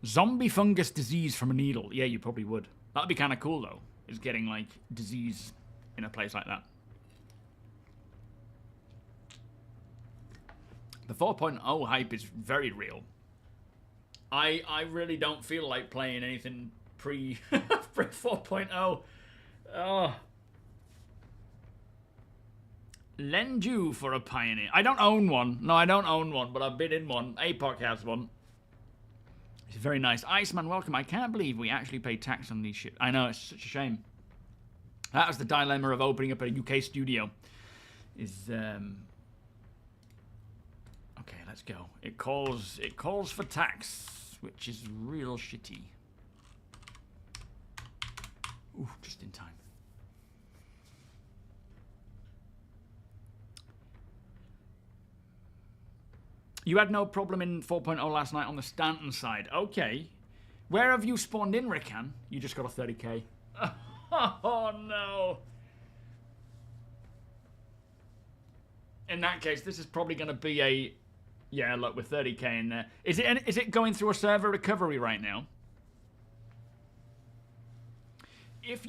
Zombie fungus disease from a needle. Yeah, you probably would. That'd be kind of cool, though, is getting, like, disease in a place like that. The 4.0 hype is very real. I really don't feel like playing anything pre 4.0. Oh. Lend you for a Pioneer. I don't own one. No, I don't own one, but I've been in one. APOC has one. It's very nice. Iceman, welcome. I can't believe we actually pay tax on these shit. I know, it's such a shame. That was the dilemma of opening up a UK studio. Okay, let's go. It calls for tax, which is real shitty. Ooh, just in time. You had no problem in 4.0 last night on the Stanton side. Okay. Where have you spawned in, Rickan? You just got a 30k. Oh, no. In that case, this is probably going to be a... Yeah, look, with 30k in there. Is it going through a server recovery right now? If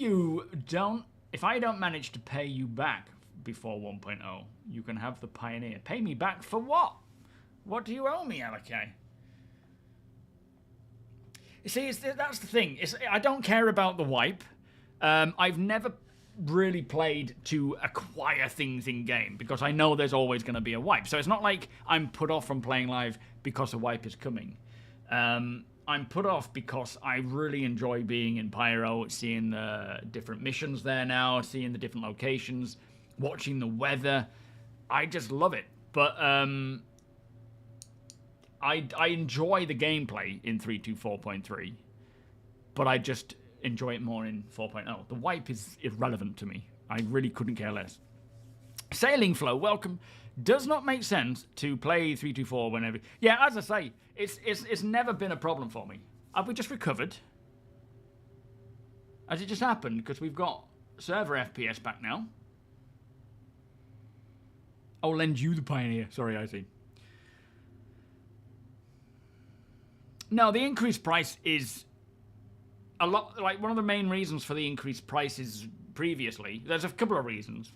I don't manage to pay you back before 1.0, you can have the Pioneer. Pay me back for what? What do you owe me, Alakai? You see, that's the thing. I don't care about the wipe. I've never really played to acquire things in-game because I know there's always going to be a wipe. So it's not like I'm put off from playing live because a wipe is coming. I'm put off because I really enjoy being in Pyro, seeing the different missions there now, seeing the different locations, watching the weather. I just love it. But I enjoy the gameplay in 3.2.4.3, but I just enjoy it more in 4.0. The wipe is irrelevant to me. I really couldn't care less. Sailing Flow, welcome. Does not make sense to play 3.2.4 whenever... Yeah, as I say, it's never been a problem for me. Have we just recovered? Has it just happened? Because we've got server FPS back now. I'll lend you the Pioneer. Sorry, I see. No, the increased price is a lot... Like, one of the main reasons for the increased prices previously... There's a couple of reasons.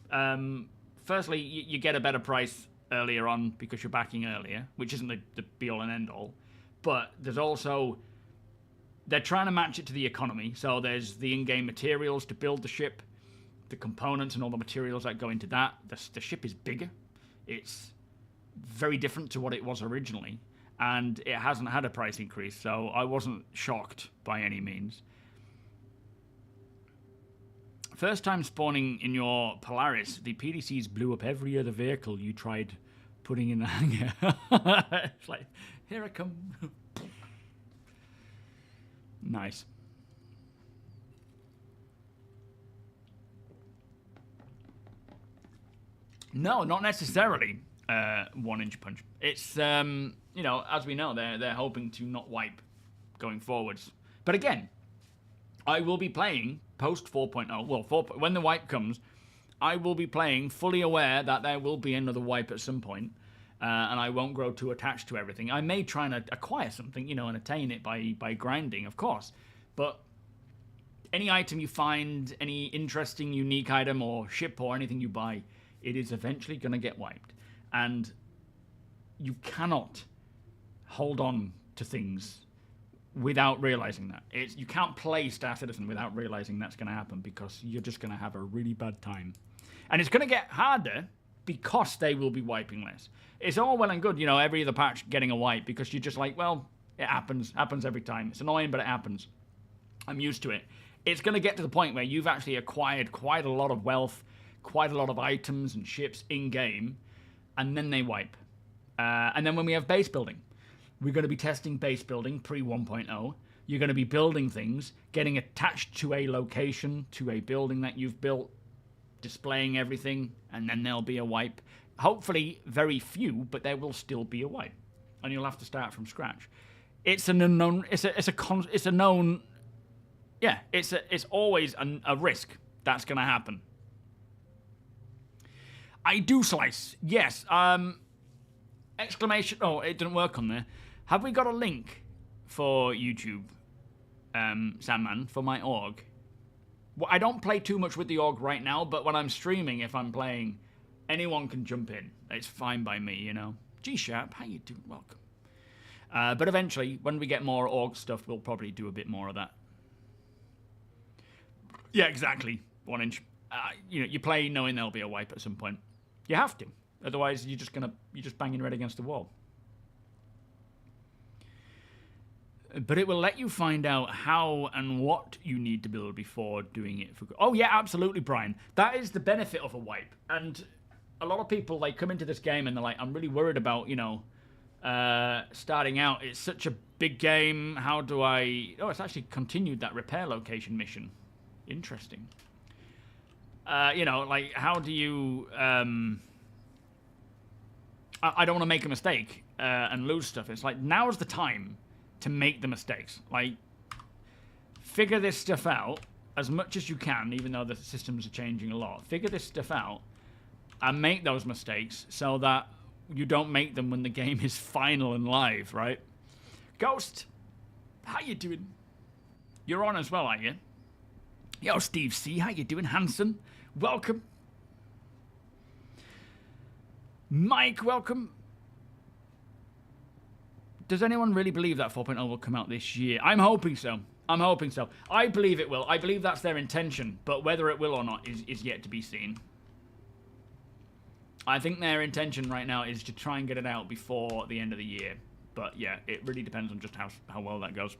Firstly, you get a better price earlier on because you're backing earlier, which isn't the be-all and end-all. But there's also... They're trying to match it to the economy. So there's the in-game materials to build the ship, the components and all the materials that go into that. The ship is bigger. It's very different to what it was originally. And it hasn't had a price increase, so I wasn't shocked by any means. First time spawning in your Polaris, the PDCs blew up every other vehicle you tried putting in the hangar. It's like, here I come. Nice. No, not necessarily 1-inch punch. It's, you know, as we know, they're hoping to not wipe going forwards. But again, I will be playing post 4.0. Well, when the wipe comes, I will be playing fully aware that there will be another wipe at some point, and I won't grow too attached to everything. I may try and acquire something, you know, and attain it by grinding, of course. But any item you find, any interesting, unique item or ship or anything you buy, it is eventually going to get wiped. And you cannot hold on to things without realizing that. You can't play Star Citizen without realizing that's going to happen, because you're just going to have a really bad time. And it's going to get harder because they will be wiping less. It's all well and good, you know, every other patch getting a wipe, because you're just like, well, it happens every time. It's annoying, but it happens. I'm used to it. It's going to get to the point where you've actually acquired quite a lot of wealth, quite a lot of items and ships in-game, and then they wipe. And then when we have base building, we're going to be testing base building pre-1.0. You're going to be building things, getting attached to a location, to a building that you've built, displaying everything, and then there'll be a wipe. Hopefully very few, but there will still be a wipe, and you'll have to start from scratch. It's an unknown. It's a known. Yeah, it's always a risk that's going to happen. I do slice. Yes. Exclamation. Oh, it didn't work on there. Have we got a link for YouTube, Sandman, for my org? Well, I don't play too much with the org right now, but when I'm streaming, if I'm playing, anyone can jump in. It's fine by me, you know. G-Sharp, how you doing? Welcome. But eventually, when we get more org stuff, we'll probably do a bit more of that. Yeah, exactly. 1-inch. You know, you play knowing there'll be a wipe at some point. You have to. Otherwise, you're just banging your head against the wall. But it will let you find out how and what you need to build before doing it. Oh, yeah, absolutely, Brian. That is the benefit of a wipe. And a lot of people, they come into this game and they're like, I'm really worried about, you know, starting out. It's such a big game. How do I... Oh, it's actually continued that repair location mission. Interesting. You know, like, how do you... I don't want to make a mistake and lose stuff. It's like, now's the time to make the mistakes. Like, figure this stuff out as much as you can, even though the systems are changing a lot. Figure this stuff out and make those mistakes so that you don't make them when the game is final and live, right? Ghost, how you doing? You're on as well, are you? Yo, Steve C, how you doing? Hanson, welcome. Mike, welcome. Does anyone really believe that 4.0 will come out this year? I'm hoping so. I'm hoping so. I believe it will. I believe that's their intention, but whether it will or not is yet to be seen. I think their intention right now is to try and get it out before the end of the year, But yeah, it really depends on just how well that goes.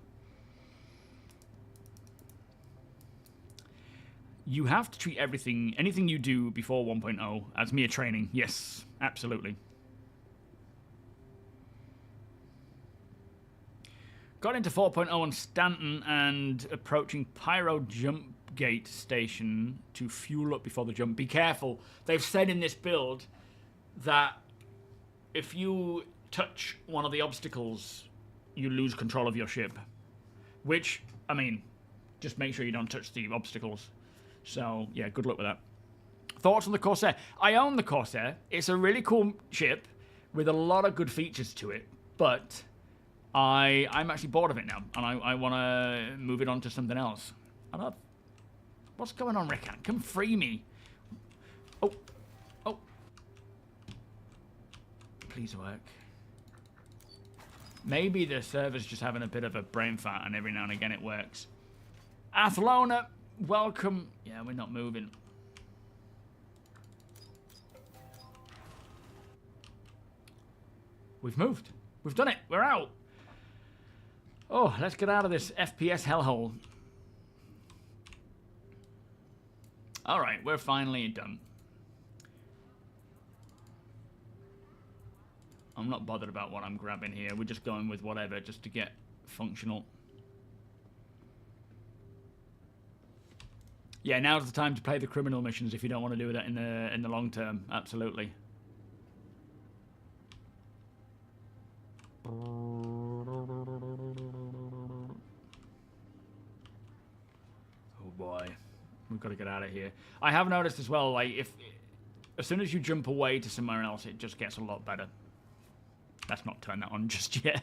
You have to treat anything you do before 1.0 as mere training. Yes, absolutely. Got into 4.0 on Stanton and approaching Pyro jump gate station to fuel up before the jump. Be careful. They've said in this build that if you touch one of the obstacles, you lose control of your ship. Which, I mean, just make sure you don't touch the obstacles. So, yeah, good luck with that. Thoughts on the Corsair? I own the Corsair. It's a really cool ship with a lot of good features to it, but I'm actually bored of it now, and I want to move it on to something else. What's going on, Rickon? Come free me. Oh. Please work. Maybe the server's just having a bit of a brain fart, and every now and again it works. Athlona, welcome. Yeah, we're not moving. We've moved. We've done it. We're out. Oh, let's get out of this FPS hellhole. Alright, we're finally done. I'm not bothered about what I'm grabbing here. We're just going with whatever, just to get functional. Yeah, now's the time to play the criminal missions if you don't want to do that in the long term. Absolutely. Oh boy, we've got to get out of here. I have noticed as well, like, as soon as you jump away to somewhere else, it just gets a lot better. Let's not turn that on just yet.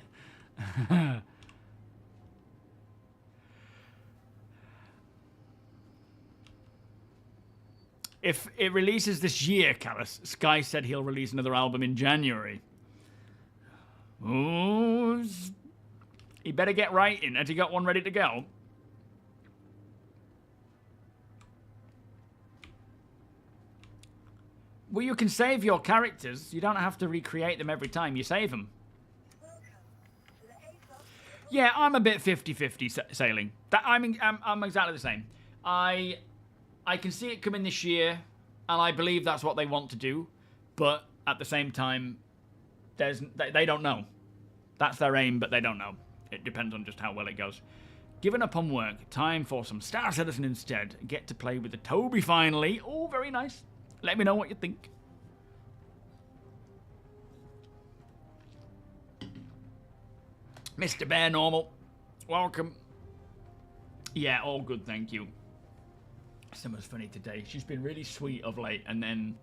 If it releases this year, Callus, Sky said he'll release another album in January. Oh, he better get writing. Has he got one ready to go? Well, you can save your characters. You don't have to recreate them every time you save them. Yeah, I'm a bit 50-50 sailing. I'm exactly the same. I can see it coming this year, and I believe that's what they want to do. But at the same time, they don't know. That's their aim, but they don't know. It depends on just how well it goes. Given up on work, time for some Star Citizen instead. Get to play with the Toby finally. Oh, very nice. Let me know what you think. Mr. Bear Normal, welcome. Yeah, all good, thank you. Summer's funny today. She's been really sweet of late, and then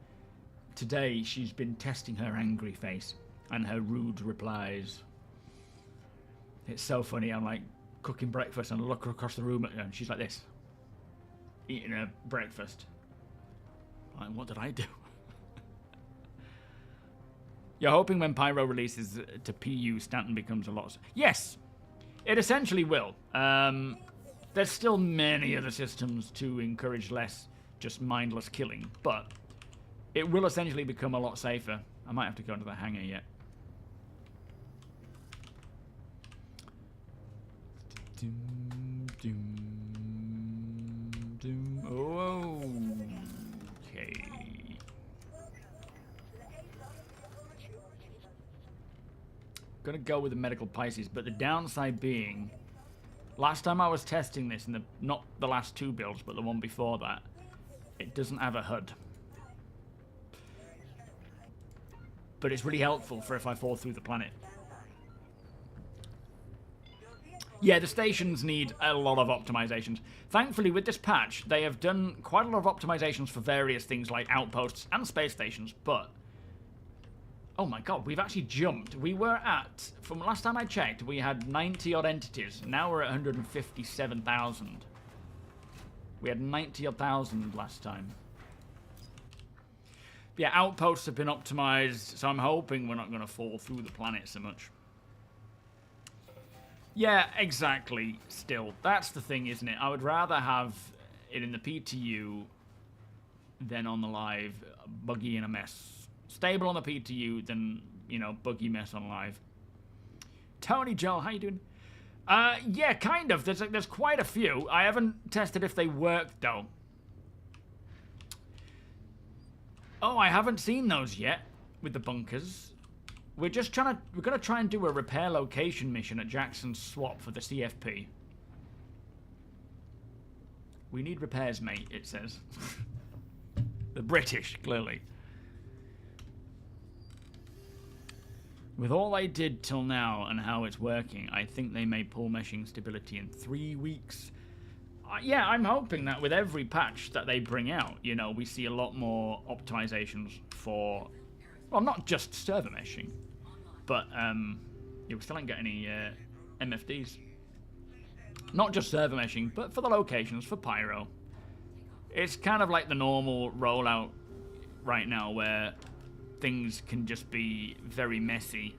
today she's been testing her angry face and her rude replies. It's so funny. I'm like cooking breakfast and I look across the room at her and she's like this, eating her breakfast. Like, what did I do? You're hoping when Pyro releases to PU, Stanton becomes a lot... Yes, it essentially will. There's still many other systems to encourage less just mindless killing, but it will essentially become a lot safer. I might have to go into the hangar yet. Oh, okay. Gonna go with the medical Pisces, but the downside being, last time I was testing this, in not the last two builds, but the one before that, it doesn't have a HUD. But it's really helpful for if I fall through the planet. Yeah, the stations need a lot of optimizations. Thankfully, with this patch, they have done quite a lot of optimizations for various things like outposts and space stations, but... Oh my god, we've actually jumped. We were at, from last time I checked, we had 90-odd entities. Now we're at 157,000. We had 90-odd thousand last time. Yeah, outposts have been optimized, so I'm hoping we're not going to fall through the planet so much. Yeah, exactly, still. That's the thing, isn't it? I would rather have it in the PTU than on the live, buggy in a mess. Stable on the PTU than, you know, buggy mess on live. Tony Joel, how you doing? Yeah, kind of. There's quite a few. I haven't tested if they work though. Oh, I haven't seen those yet with the bunkers. We're gonna try and do a repair location mission at Jackson's Swap for the CFP. We need repairs, mate, it says. The British, clearly. With all they did till now and how it's working, I think they may pull meshing stability in 3 weeks. Yeah, I'm hoping that with every patch that they bring out, you know, we see a lot more optimizations for, well, not just server meshing, but yeah, we still ain't got any MFDs. Not just server meshing, but for the locations, for Pyro. It's kind of like the normal rollout right now where things can just be very messy.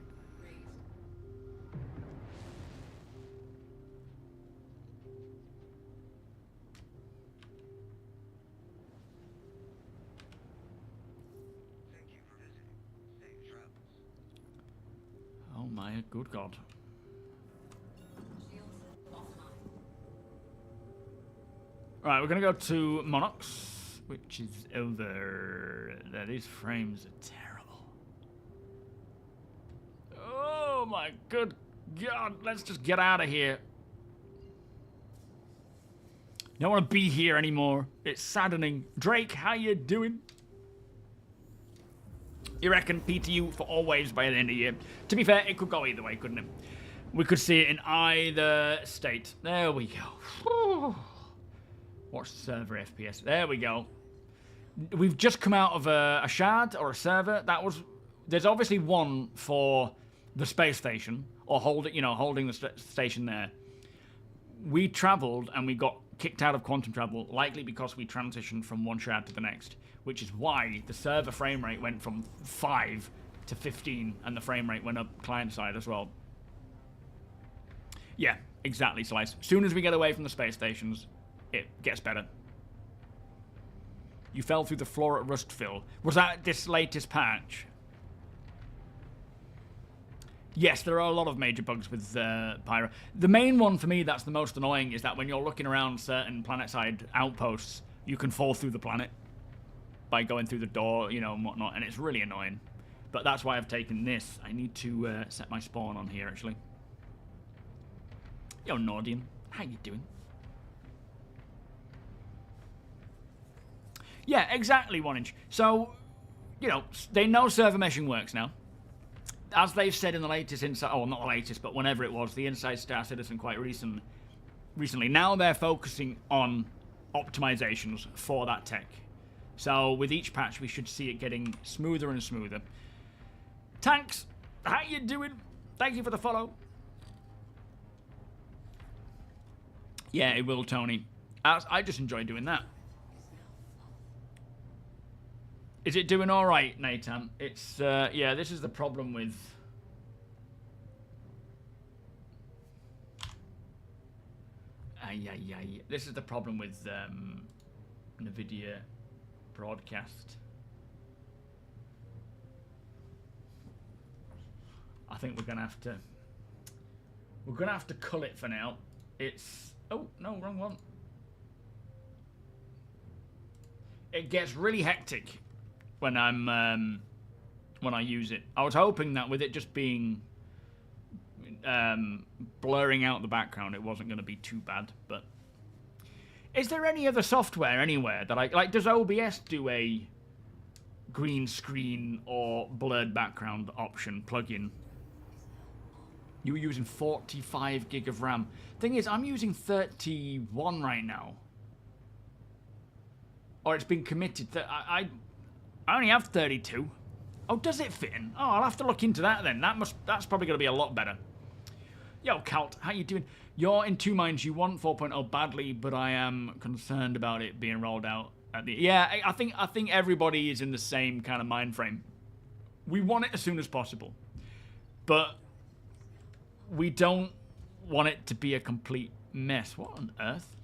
Oh my good God. Right, we're gonna go to Monarchs, which is over there. These frames are terrible. Oh my good God, let's just get out of here. Don't want to be here anymore. It's saddening. Drake, how you doing? You reckon PTU for always by the end of the year? To be fair, it could go either way, couldn't it? We could see it in either state. There we go. Watch the server FPS. There we go. We've just come out of a shard or a server. There's obviously one for the space station or holding the station there. We traveled and we got kicked out of quantum travel, likely because we transitioned from one shard to the next, which is why the server frame rate went from 5 to 15 and the frame rate went up client side as well. Yeah, exactly, Slice. As soon as we get away from the space stations, it gets better. You fell through the floor at Rustville. Was that this latest patch? Yes, there are a lot of major bugs with Pyro. The main one for me that's the most annoying is that when you're looking around certain planet-side outposts, you can fall through the planet by going through the door, you know, and whatnot, and it's really annoying. But that's why I've taken this. I need to set my spawn on here, actually. Yo, Nordian, how you doing? Yeah, exactly, 1inch. So, you know, they know server meshing works now. As they've said in the latest Inside... Oh, not the latest, but whenever it was, the Inside Star Citizen quite recently. Now they're focusing on optimizations for that tech. So with each patch, we should see it getting smoother and smoother. Tanks, how you doing? Thank you for the follow. Yeah, it will, Tony. I just enjoy doing that. Is it doing all right, Nathan? It's, yeah, this is the problem with... This is the problem with NVIDIA broadcast. I think we're gonna have to cull it for now. It's... Oh, no, wrong one. It gets really hectic when when I use it. I was hoping that with it just being blurring out the background, it wasn't going to be too bad. But is there any other software anywhere that like? Does OBS do a green screen or blurred background option plugin? You were using 45 gig of RAM. Thing is, I'm using 31 right now. Or it's been committed. I only have 32. Oh, does it fit in? Oh, I'll have to look into that then. That's probably going to be a lot better. Yo, Calt, how you doing? You're in two minds. You want 4.0 badly, but I am concerned about it being rolled out at the... Yeah, I think everybody is in the same kind of mind frame. We want it as soon as possible. But we don't want it to be a complete mess. What on earth?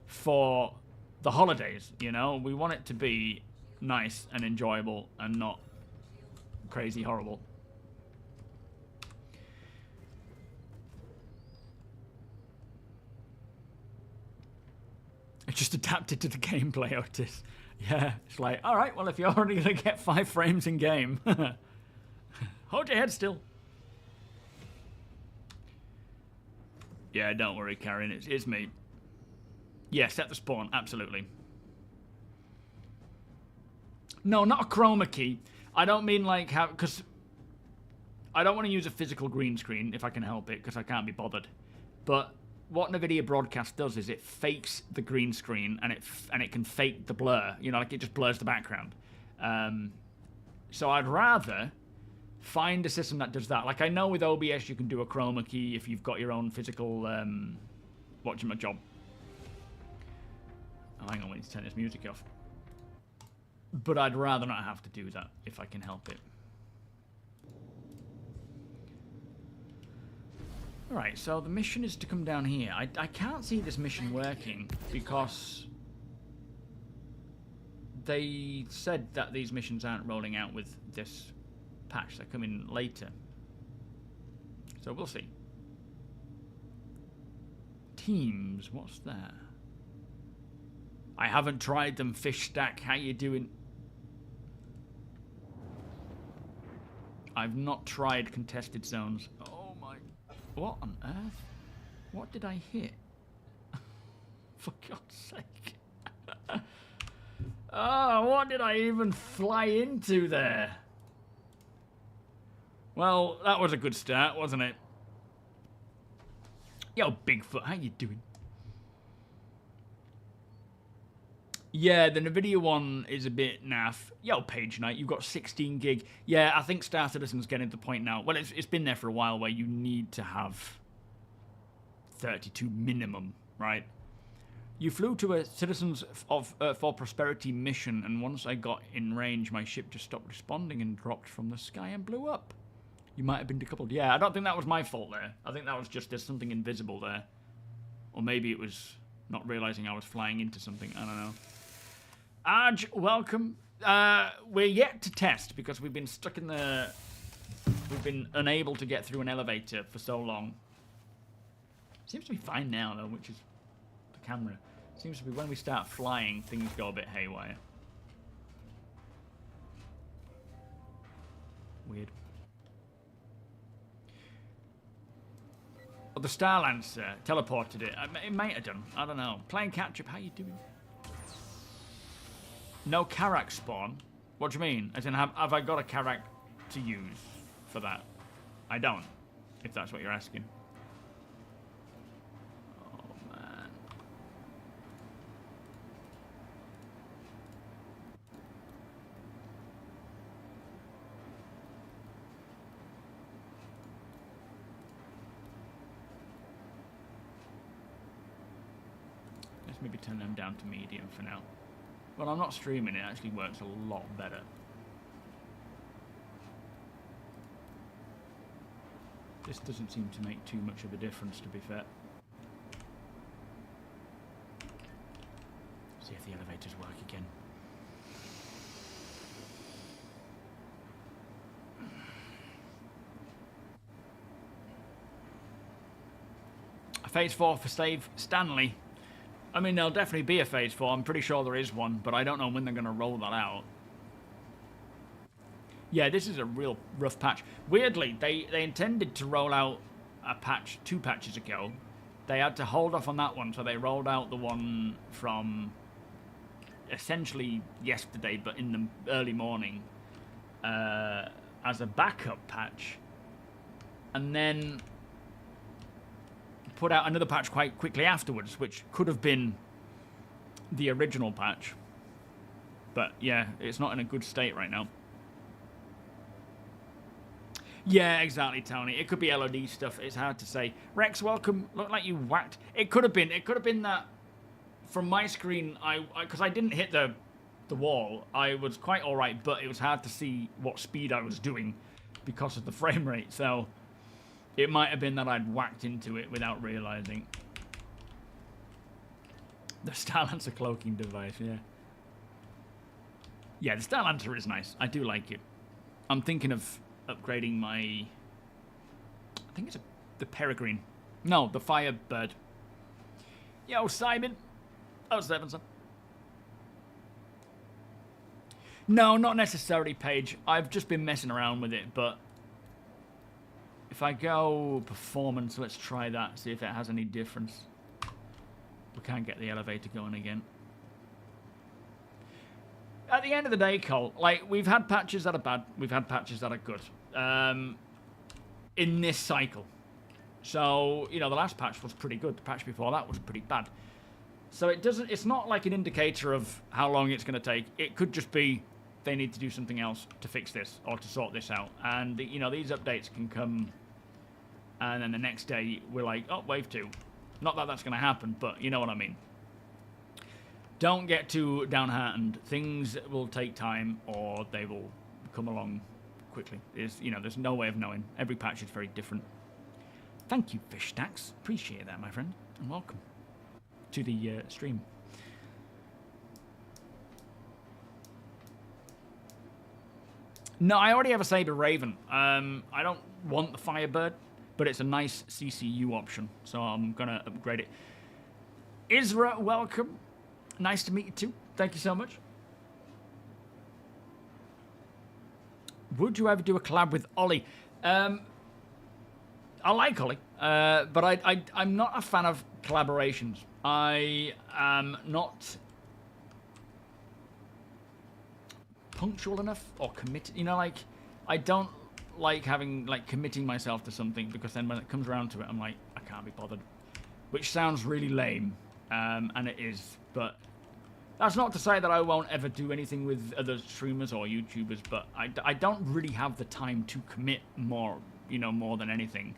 For the holidays, you know? We want it to be nice and enjoyable and not crazy horrible. It's just adapted to the gameplay, Otis. Yeah, it's like, all right, well, if you're already going to get 5 frames in game, hold your head still. Yeah, don't worry, Karen, it's me. Yeah, set the spawn, absolutely. No, not a chroma key. I don't mean like how, because I don't want to use a physical green screen if I can help it, because I can't be bothered. But what NVIDIA Broadcast does is it fakes the green screen and it can fake the blur. You know, like it just blurs the background. So I'd rather find a system that does that. Like I know with OBS you can do a chroma key if you've got your own physical whatchamajig. Oh, hang on, we need to turn this music off. But I'd rather not have to do that if I can help it. Alright, so the mission is to come down here. I can't see this mission working because they said that these missions aren't rolling out with this patch. They're coming later. So we'll see. Teams, what's that? I haven't tried them, Fish Stack. How you doing? I've not tried contested zones. Oh my... What on earth? What did I hit? For God's sake. Oh, what did I even fly into there? Well, that was a good start, wasn't it? Yo, Bigfoot, how you doing? Yeah, the NVIDIA one is a bit naff. Yo, Page Knight, you've got 16 gig. Yeah, I think Star Citizen's getting to the point now. Well, it's been there for a while where you need to have 32 minimum, right? You flew to a Citizens for Prosperity mission, and once I got in range, my ship just stopped responding and dropped from the sky and blew up. You might have been decoupled. Yeah, I don't think that was my fault there. I think that was just there's something invisible there. Or maybe it was not realizing I was flying into something. I don't know. Arj, welcome. We're yet to test because we've been stuck in the... We've been unable to get through an elevator for so long. Seems to be fine now, though, which is the camera. Seems to be when we start flying, things go a bit haywire. Weird. Oh, the Star Lancer teleported it. It might have done. I don't know. Playing catch-up. How you doing? No Karak spawn? What do you mean? As in, have I got a Karak to use for that? I don't, if that's what you're asking. Oh, man. Let's maybe turn them down to medium for now. When I'm not streaming, it actually works a lot better. This doesn't seem to make too much of a difference, to be fair. See if the elevators work again. A phase 4 for Save Stanley. I mean, there'll definitely be a phase 4. I'm pretty sure there is one, but I don't know when they're going to roll that out. Yeah, this is a real rough patch. Weirdly, they intended to roll out a patch 2 patches ago. They had to hold off on that one, so they rolled out the one from essentially yesterday, but in the early morning, as a backup patch. And then put out another patch quite quickly afterwards, which could have been the original patch. But yeah, it's not in a good state right now. Yeah, exactly, Tony. It could be LOD stuff. It's hard to say. Rex, welcome. Looked like you whacked. It could have been. It could have been that from my screen, because I didn't hit the wall. I was quite all right, but it was hard to see what speed I was doing because of the frame rate. So it might have been that I'd whacked into it without realizing. The Starlancer cloaking device, yeah. Yeah, the Starlancer is nice. I do like it. I'm thinking of upgrading my... I think it's the Peregrine. No, the Firebird. Yo, Simon. 07, son. No, not necessarily, Paige. I've just been messing around with it, but if I go performance, let's try that, see if it has any difference. We can't get the elevator going again. At the end of the day, Cole, like, we've had patches that are bad, we've had patches that are good. In this cycle. So, you know, the last patch was pretty good. The patch before that was pretty bad. So it's not like an indicator of how long it's going to take. It could just be they need to do something else to fix this or to sort this out. And, you know, these updates can come and then the next day we're like, oh, wave 2. Not that that's going to happen, but you know what I mean. Don't get too downhearted. Things will take time or they will come along quickly. There's no way of knowing. Every patch is very different. Thank you, Fish Stacks. Appreciate that, my friend. And welcome to the stream. No, I already have a Saber Raven. I don't want the Firebird, but it's a nice CCU option, so I'm going to upgrade it. Isra, welcome. Nice to meet you too. Thank you so much. Would you ever do a collab with Ollie? I like Ollie, but I'm not a fan of collaborations. I am not punctual enough or committed. You know, like, I don't like committing myself to something because then when it comes around to it, I'm like, I can't be bothered. Which sounds really lame, and it is, but that's not to say that I won't ever do anything with other streamers or YouTubers, but I don't really have the time to commit more than anything.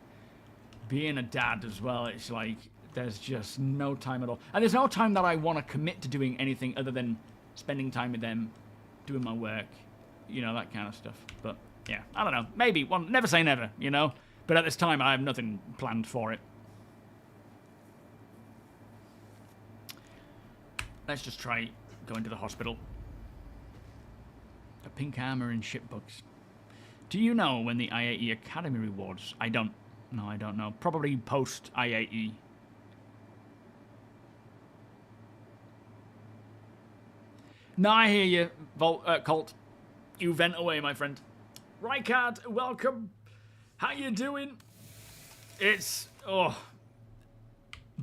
Being a dad as well, it's like there's just no time at all. And there's no time that I want to commit to doing anything other than spending time with them, doing my work, that kind of stuff. But yeah, I don't know. Maybe one. Never say never, But at this time, I have nothing planned for it. Let's just try going to the hospital. A pink armor and shipbugs. Do you know when the IAE Academy rewards? I don't. No, I don't know. Probably post IAE. No, I hear you, Colt. You vent away, my friend. Rykard, welcome. How you doing? It's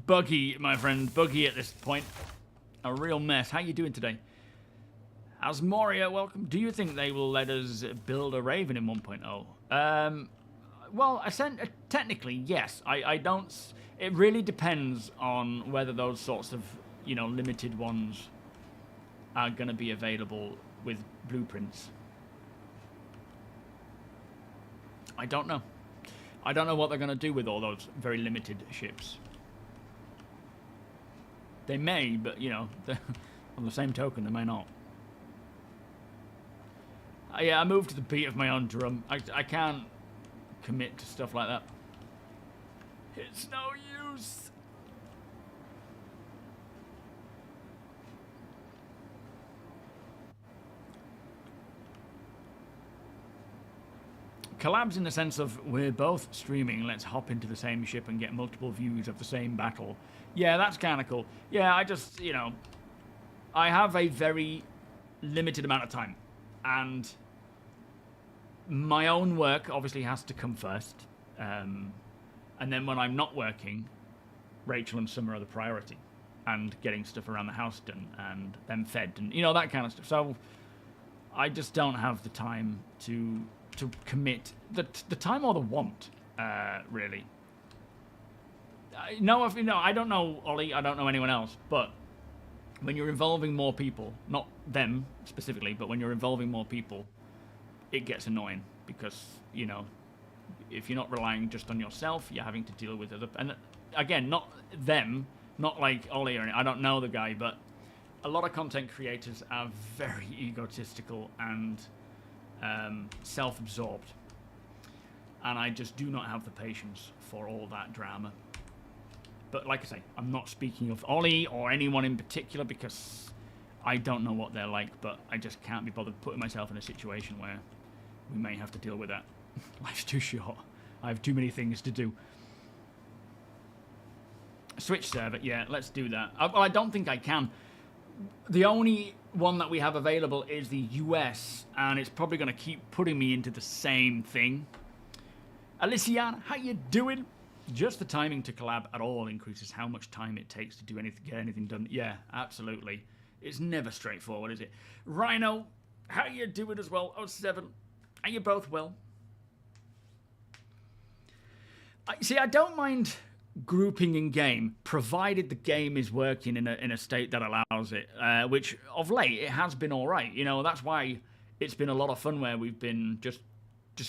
buggy, my friend. Buggy at this point. A real mess. How you doing today? Asmoria, welcome. Do you think they will let us build a Raven in 1.0? Well, technically, yes. I don't... It really depends on whether those sorts of, limited ones are going to be available with blueprints. I don't know. I don't know what they're going to do with all those very limited ships. They may, but, on the same token, they may not. Yeah, I moved to the beat of my own drum. I can't commit to stuff like that. It's no use. Collabs in the sense of we're both streaming, let's hop into the same ship and get multiple views of the same battle. Yeah, that's kind of cool. Yeah, I just, I have a very limited amount of time. And my own work obviously has to come first. And then when I'm not working, Rachel and Summer are the priority. And getting stuff around the house done and them fed and, that kind of stuff. So I just don't have the time to commit. The time or the want, really. I don't know Ollie, I don't know anyone else, but when you're involving more people, not them specifically, but when you're involving more people, it gets annoying because, if you're not relying just on yourself, you're having to deal with other... And again, not them, not like Ollie or anything. I don't know the guy, but a lot of content creators are very egotistical and self-absorbed. And I just do not have the patience for all that drama. But like I say, I'm not speaking of Ollie or anyone in particular because I don't know what they're like, but I just can't be bothered putting myself in a situation where we may have to deal with that. Life's too short. I have too many things to do. Switch server, yeah, let's do that. I don't think I can. The only one that we have available is the US, and it's probably going to keep putting me into the same thing. Alician, how you doing? Just the timing to collab at all increases how much time it takes to do anything, get anything done. Yeah, absolutely. It's never straightforward, is it? Rhino, how you doing as well? 07, are you both well? See, I don't mind grouping in game, provided the game is working in a state that allows it, which of late it has been all right. You know, that's why it's been a lot of fun where we've been just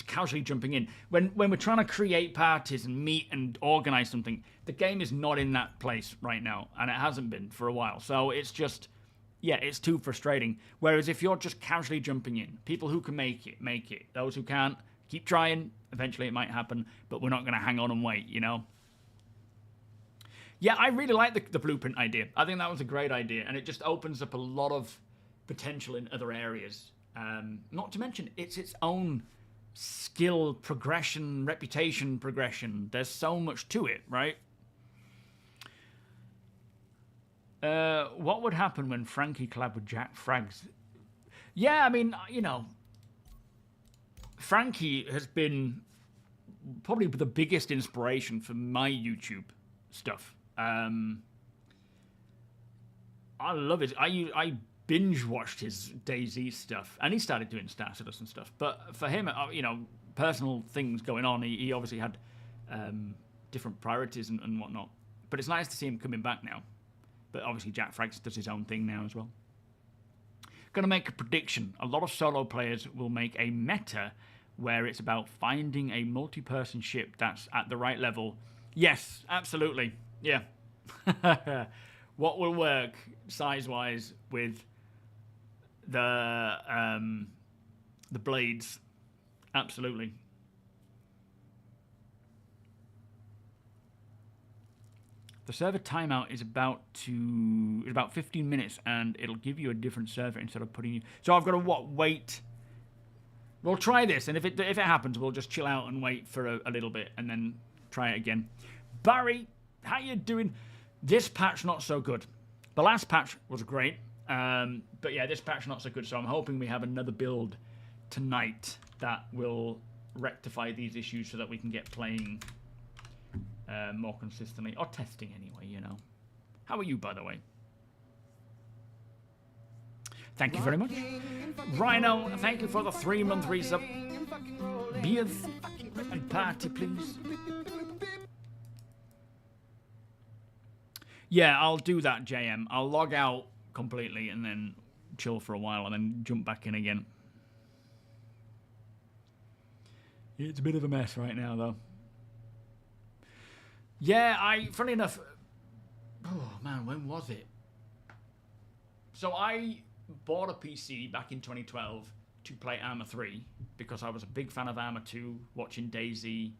casually jumping in. When we're trying to create parties and meet and organize something, the game is not in that place right now, and it hasn't been for a while. So it's just, yeah, it's too frustrating. Whereas if you're just casually jumping in, people who can make it, make it. Those who can't, keep trying. Eventually it might happen, but we're not going to hang on and wait, you know? Yeah, I really like the blueprint idea. I think that was a great idea, and it just opens up a lot of potential in other areas. Not to mention, it's its own skill progression, reputation progression. There's so much to it, right? What would happen when Frankie collabed with Jack Frags? Yeah, I mean, you know, Frankie has been probably the biggest inspiration for my YouTube stuff. I love it. I binge watched his DayZ stuff, and he started doing Star Citizen stuff. But for him, you know, personal things going on. He obviously had different priorities and whatnot. But it's nice to see him coming back now. But obviously, Jack Frags does his own thing now as well. Gonna make a prediction. A lot of solo players will make a meta where it's about finding a multi-person ship that's at the right level. Yes, absolutely. Yeah. What will work size-wise with the blades? Absolutely. The server timeout is about 15 minutes, and it'll give you a different server instead of putting you. So I've got to wait. We'll try this, and if it happens, we'll just chill out and wait for a little bit, and then try it again. Barry, how you doing? This patch not so good. The last patch was great, but yeah, this patch not so good. So I'm hoping we have another build tonight that will rectify these issues so that we can get playing more consistently, or testing anyway, you know. How are you, by the way? Thank you very much. Rhino, thank you for the 3-month resub. Beers and party, please. Yeah, I'll do that, JM. I'll log out completely and then chill for a while and then jump back in again. It's a bit of a mess right now, though. Yeah, funny enough, oh man, when was it? So I bought a PC back in 2012 to play Arma 3 because I was a big fan of Arma 2, watching DayZ,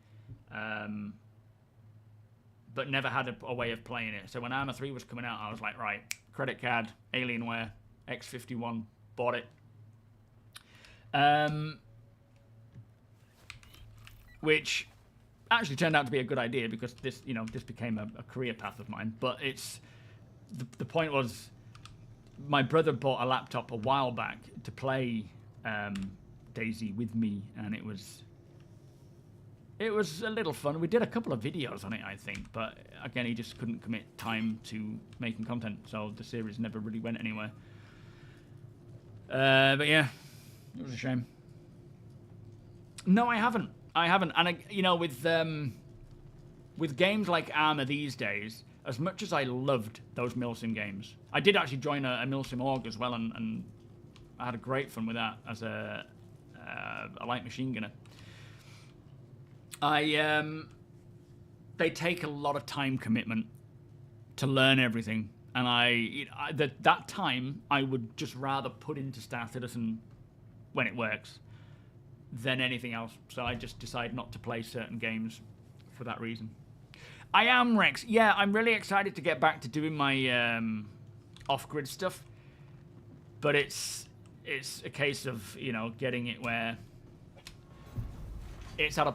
but never had a way of playing it. So when Arma 3 was coming out, I was like, right, credit card, Alienware, X51, bought it. Which actually turned out to be a good idea because this became a career path of mine. But it's the point was, my brother bought a laptop a while back to play DayZ with me, and it was a little fun. We did a couple of videos on it, I think, but again, he just couldn't commit time to making content, so the series never really went anywhere. But yeah, it was a shame. No, I haven't. And you know, with games like Arma these days, as much as I loved those Milsim games, I did actually join a Milsim org as well, and I had a great fun with that as a light machine gunner. They take a lot of time commitment to learn everything, and that time I would just rather put into Star Citizen when it works than anything else. So I just decide not to play certain games for that reason. I am, Rex. Yeah, I'm really excited to get back to doing my off-grid stuff, but it's a case of, you know, getting it where it's at a...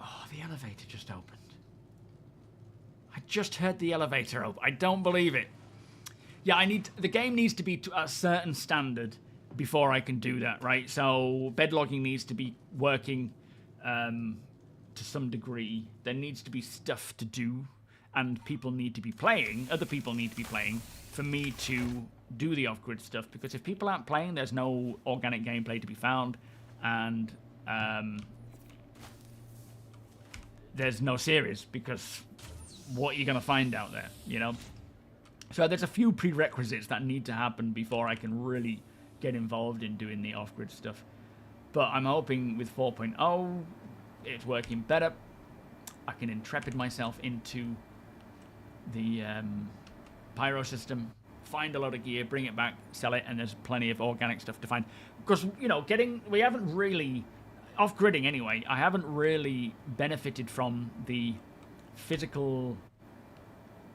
Oh, the elevator just opened. I just heard the elevator open. I don't believe it. Yeah, the game needs to be to a certain standard before I can do that, right? So bed logging needs to be working to some degree. There needs to be stuff to do, and people need to be playing. Other people need to be playing for me to do the off-grid stuff. Because if people aren't playing, there's no organic gameplay to be found, and there's no series, because what are you going to find out there, you know? So there's a few prerequisites that need to happen before I can really get involved in doing the off-grid stuff. But I'm hoping with 4.0, it's working better. I can intrepid myself into the Pyro system, find a lot of gear, bring it back, sell it, and there's plenty of organic stuff to find. Because, you know, we haven't really, off-gridding anyway, I haven't really benefited from the physical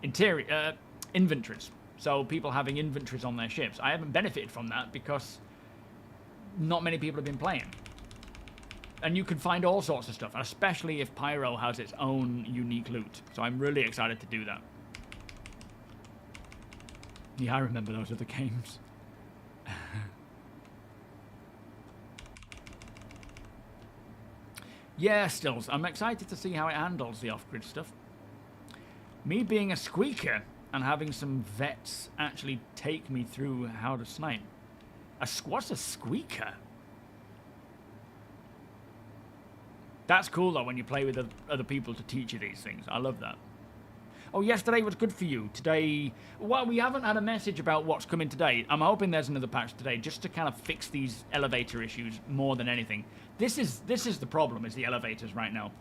interior inventories. So people having inventories on their ships. I haven't benefited from that because not many people have been playing. And you can find all sorts of stuff, especially if Pyro has its own unique loot. So I'm really excited to do that. Yeah, I remember those other games. Yeah, Stills, I'm excited to see how it handles the off-grid stuff. Me being a squeaker and having some vets actually take me through how to snipe. What's a squeaker? That's cool though when you play with other people to teach you these things. I love that. Oh, yesterday was good for you. Today, well, we haven't had a message about what's coming today. I'm hoping there's another patch today just to kind of fix these elevator issues more than anything. This is the problem, is the elevators right now.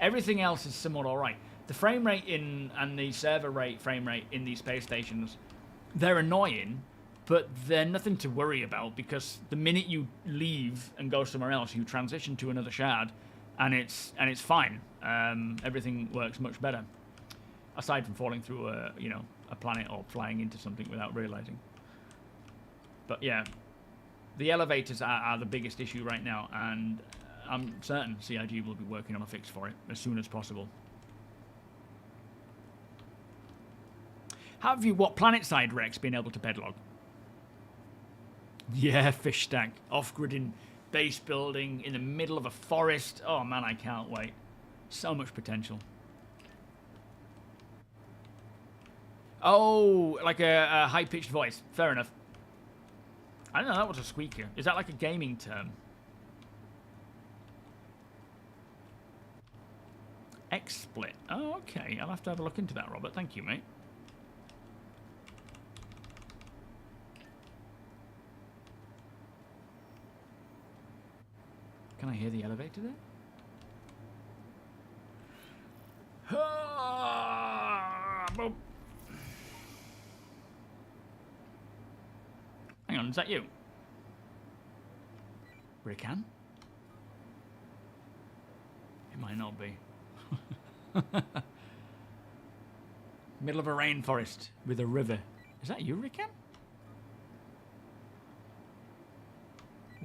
Everything else is somewhat alright. The frame rate and the server frame rate in these space stations, they're annoying, but they're nothing to worry about, because the minute you leave and go somewhere else, you transition to another shard, and it's fine. Everything works much better, aside from falling through a planet or flying into something without realizing. But yeah, the elevators are the biggest issue right now, and I'm certain CIG will be working on a fix for it as soon as possible. Have you, what planet-side Rex, been able to bedlog? Yeah, fish stack, off-gridding, base building, in the middle of a forest. Oh man, I can't wait. So much potential. Oh, like a high-pitched voice. Fair enough. I don't know, that was a squeaker. Is that like a gaming term? X-split. Oh, okay. I'll have to have a look into that, Robert. Thank you, mate. Can I hear the elevator there? Hang on, is that you? Rickan? It might not be. Middle of a rainforest with a river. Is that you, Rickan?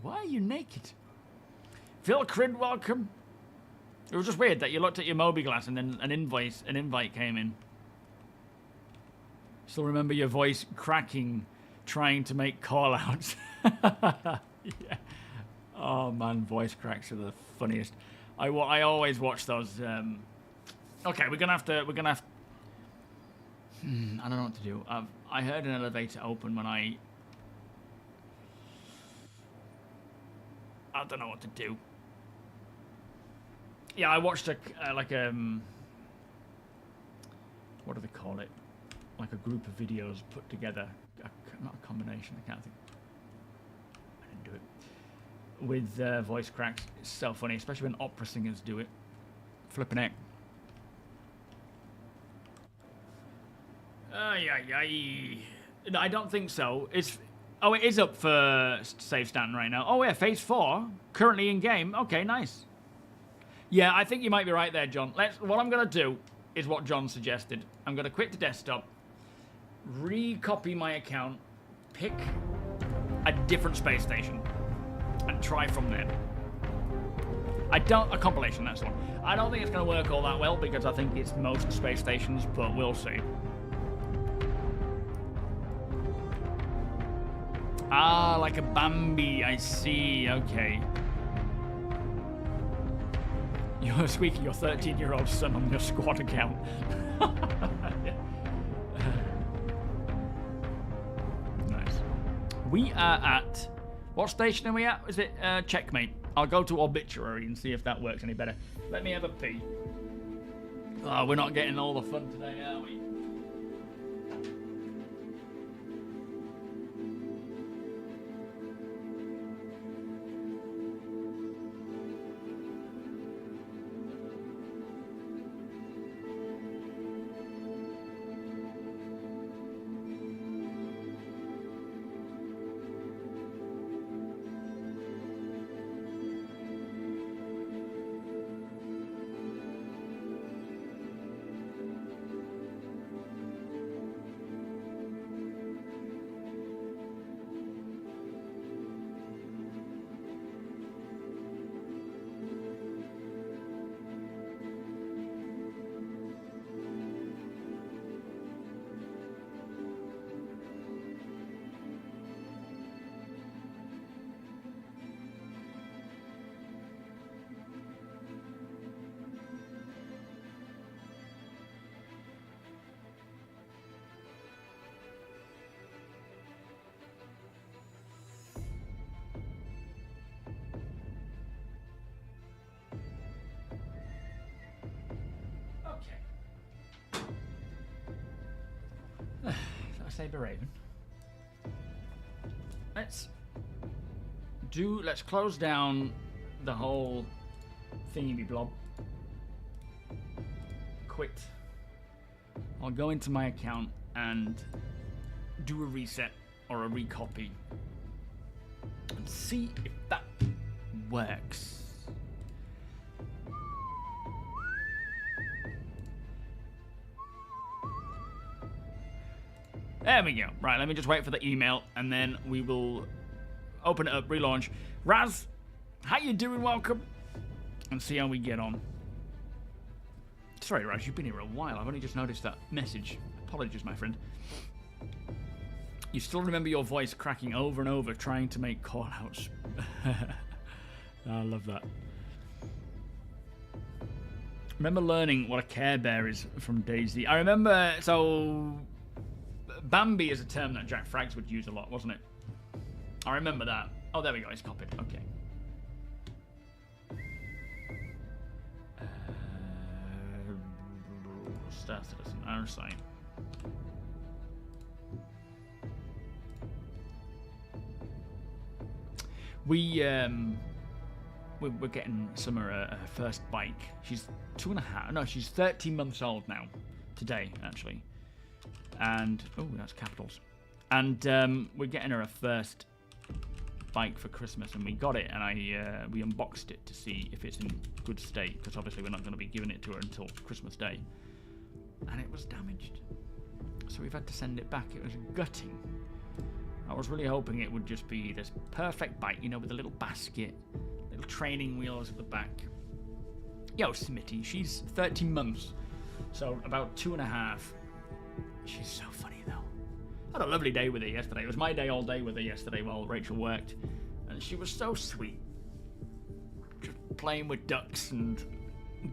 Why are you naked? Phil Crid, welcome. It was just weird that you looked at your Moby Glass and then an invite came in. Still remember your voice cracking, trying to make call-outs. Yeah. Oh man, voice cracks are the funniest. I always watch those. Okay, we're gonna have. I don't know what to do. I heard an elevator open when I don't know what to do. Yeah, I watched what do they call it? Like a group of videos put together. Not a combination, I can't think. I didn't do it. With voice cracks. It's so funny, especially when opera singers do it. Flipping heck. No, I don't think so. Oh, it is up for save stand right now. Oh yeah, phase 4, currently in game. Okay, nice. Yeah, I think you might be right there, John. What I'm gonna do is what John suggested. I'm gonna quit the desktop, recopy my account, pick a different space station, and try from there. I don't... A compilation, that's the one. I don't think it's going to work all that well because I think it's most space stations, but we'll see. Ah, like a Bambi, I see, okay. You're squeaking your 13-year-old son on your squad account. Nice. We are at... What station are we at? Is it Checkmate? I'll go to Obituary and see if that works any better. Let me have a pee. Oh, we're not getting all the fun today, are we? Saber Raven. Let's close down the whole thingy blob. Quit. I'll go into my account and do a reset or a recopy and see if that works. There we go. Right, let me just wait for the email, and then we will open it up, relaunch. Raz, how you doing? Welcome. And see how we get on. Sorry, Raz, you've been here a while. I've only just noticed that message. Apologies, my friend. You still remember your voice cracking over and over, trying to make call-outs. I love that. Remember learning what a Care Bear is from DayZ. I remember, so... Bambi is a term that Jack Frags would use a lot, wasn't it? I remember that. Oh, there we go. It's copied. Okay. Star Citizen. Our site. We're getting Summer her first bike. She's 2.5. No, she's 13 months old now. Today, actually. And oh, that's capitals. And we're getting her a first bike for Christmas, and we got it, and we unboxed it to see if it's in good state, because obviously we're not going to be giving it to her until Christmas Day. And it was damaged, so we've had to send it back. It was gutting. I was really hoping it would just be this perfect bike, you know, with a little basket, little training wheels at the back. Yo, Smitty, she's 13 months, so about 2.5. She's so funny, though. I had a lovely day with her yesterday. It was my day all day with her yesterday while Rachel worked. And she was so sweet. Just playing with ducks and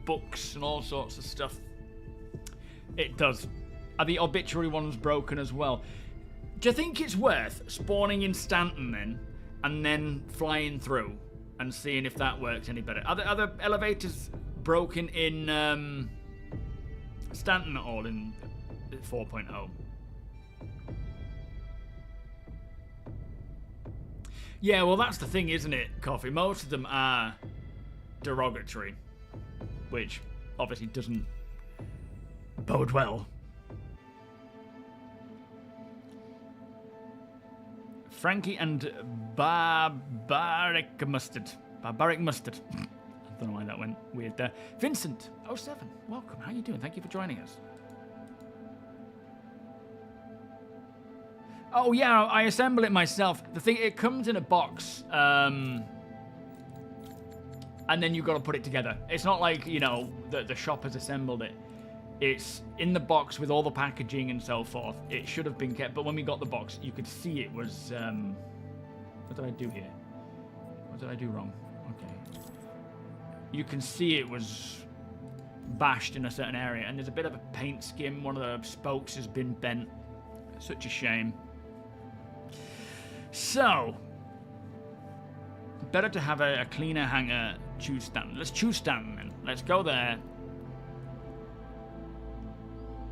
books and all sorts of stuff. It does. Are the obituary ones broken as well? Do you think it's worth spawning in Stanton then, and then flying through and seeing if that works any better? Are the elevators broken in Stanton at all in 4.0? Yeah, well, that's the thing, isn't it, Coffee? Most of them are derogatory, which obviously doesn't bode well. Frankie and Barbaric Mustard. Barbaric Mustard. I don't know why that went weird there. Vincent, 07, welcome. How you doing? Thank you for joining us. Oh yeah, I assemble it myself. The thing, it comes in a box. and then you've got to put it together. It's not like, you know, the shop has assembled it. It's in the box with all the packaging and so forth. It should have been kept, but when we got the box, you could see it was... what did I do here? What did I do wrong? Okay. You can see it was bashed in a certain area, and there's a bit of a paint skim. One of the spokes has been bent. Such a shame. So, better to have a cleaner hanger choose stand. Let's choose stand then. Let's go there.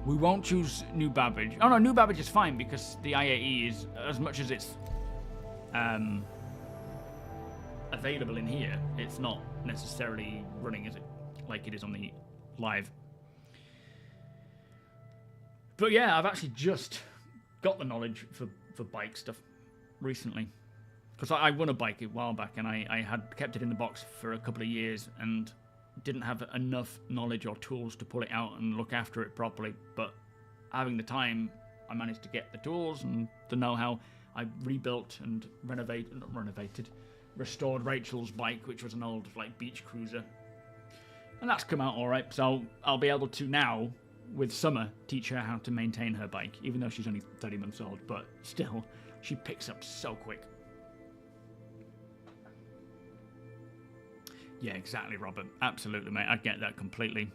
We won't choose New Babbage. Oh no, New Babbage is fine because the IAE is, as much as it's available in here, it's not necessarily running as it like it is on the live. But yeah, I've actually just got the knowledge for bike stuff recently. Because I won a bike a while back and I had kept it in the box for a couple of years and didn't have enough knowledge or tools to pull it out and look after it properly. But having the time, I managed to get the tools and the know-how. I rebuilt and restored Rachel's bike, which was an old like beach cruiser. And that's come out all right. So I'll be able to now, with Summer, teach her how to maintain her bike, even though she's only 30 months old. But still, she picks up so quick. Yeah, exactly, Robert. Absolutely, mate. I get that completely.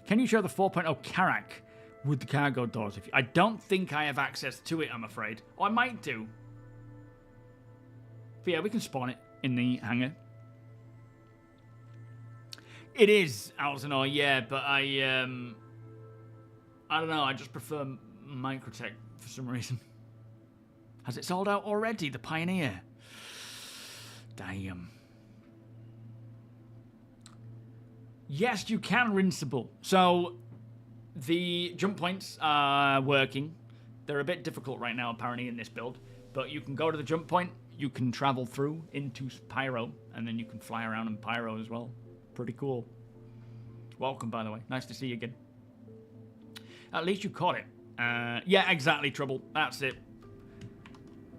Can you show the 4.0 Karak with the cargo doors? I don't think I have access to it, I'm afraid. Or I might do. But yeah, we can spawn it in the hangar. It is, Alzanor, yeah, but I don't know, I just prefer Microtech for some reason. Has it sold out already, the Pioneer? Damn. Yes, you can rinseable. So, the jump points are working. They're a bit difficult right now, apparently, in this build. But you can go to the jump point, you can travel through into Pyro, and then you can fly around in Pyro as well. Pretty cool. Welcome, by the way. Nice to see you again. At least you caught it. Yeah, exactly, Trouble. That's it.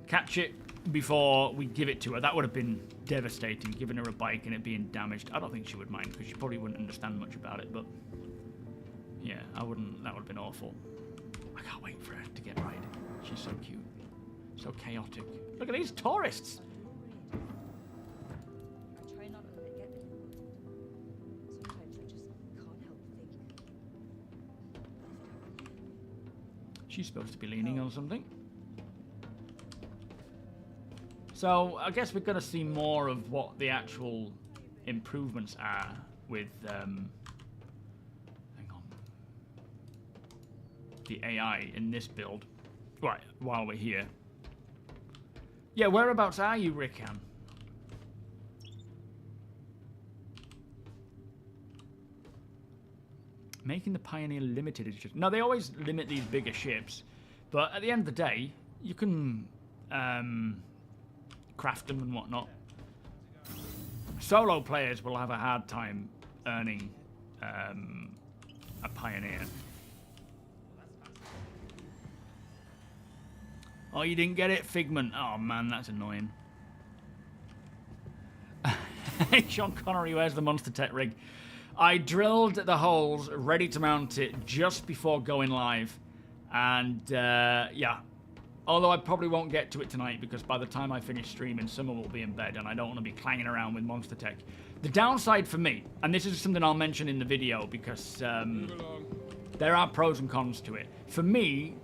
Catch it before we give it to her. That would have been devastating, giving her a bike and it being damaged. I don't think she would mind, because she probably wouldn't understand much about it, but yeah, I wouldn't. That would have been awful. I can't wait for her to get riding. She's so cute. So chaotic. Look at these tourists! I try not to let it get me. Sometimes I just can't help thinking. She's supposed to be leaning on something. So, I guess we're going to see more of what the actual improvements are with, hang on, the AI in this build. Right, while we're here. Yeah, whereabouts are you, Rickan? Making the Pioneer limited is just... No, they always limit these bigger ships. But at the end of the day, you can... craft them and whatnot. Solo players will have a hard time earning a Pioneer. Oh, you didn't get it, Figment? Oh man, that's annoying. Hey, Sean Connery, where's the Monster Tech rig? I drilled the holes ready to mount it just before going live, and yeah. Although I probably won't get to it tonight because by the time I finish streaming, Summer will be in bed and I don't want to be clanging around with Monster Tech. The downside for me, and this is something I'll mention in the video because there are pros and cons to it. For me,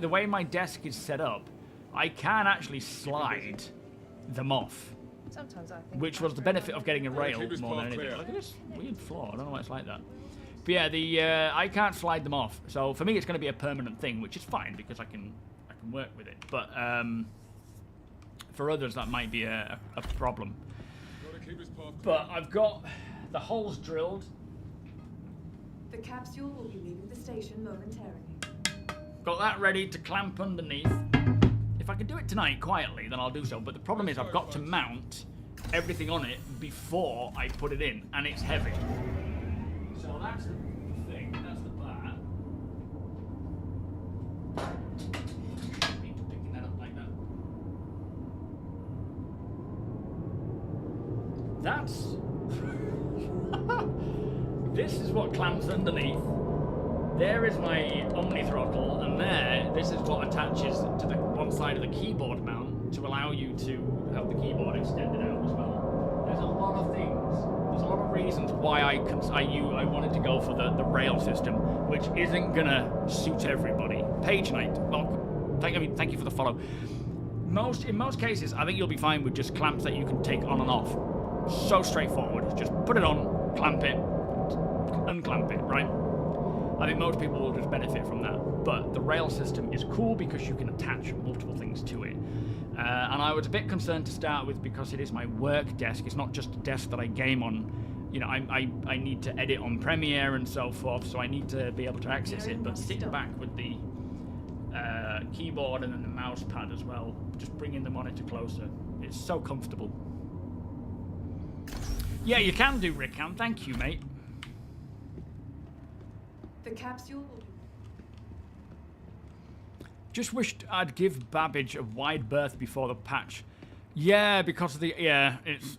the way my desk is set up, I can actually slide them off. Sometimes I think which was the benefit of getting a rail more than anything. Look at this weird floor. I don't know why it's like that. But yeah, I can't slide them off. So for me, it's going to be a permanent thing, which is fine because I can work with it. But for others, that might be a problem. But I've got the holes drilled. The capsule will be leaving the station momentarily. Got that ready to clamp underneath. If I can do it tonight quietly, then I'll do so. But the problem is I've got to mount everything on it before I put it in, and it's heavy. So that's the thing. That's the bar. Picking that up like that. That's this is what clamps underneath. There is my Omni throttle, and this is what attaches to the one side of the keyboard mount to allow you to have the keyboard extended out as well. There's a lot of things. There's a lot of reasons why I wanted to go for the rail system, which isn't gonna suit everybody. Page Knight, welcome. Thank you for the follow. In most cases, I think you'll be fine with just clamps that you can take on and off. So straightforward. Just put it on, clamp it, unclamp it, right? I think most people will just benefit from that. But the rail system is cool because you can attach multiple things to it. And I was a bit concerned to start with because it is my work desk. It's not just a desk that I game on. You know, I need to edit on Premiere and so forth, so I need to be able to access it. But sitting back with the keyboard and then the mouse pad as well, just bringing the monitor closer, it's so comfortable. Yeah, you can do, Rickham. Thank you, mate. The capsule will be... Just wished I'd give Babbage a wide berth before the patch. Yeah, because of it's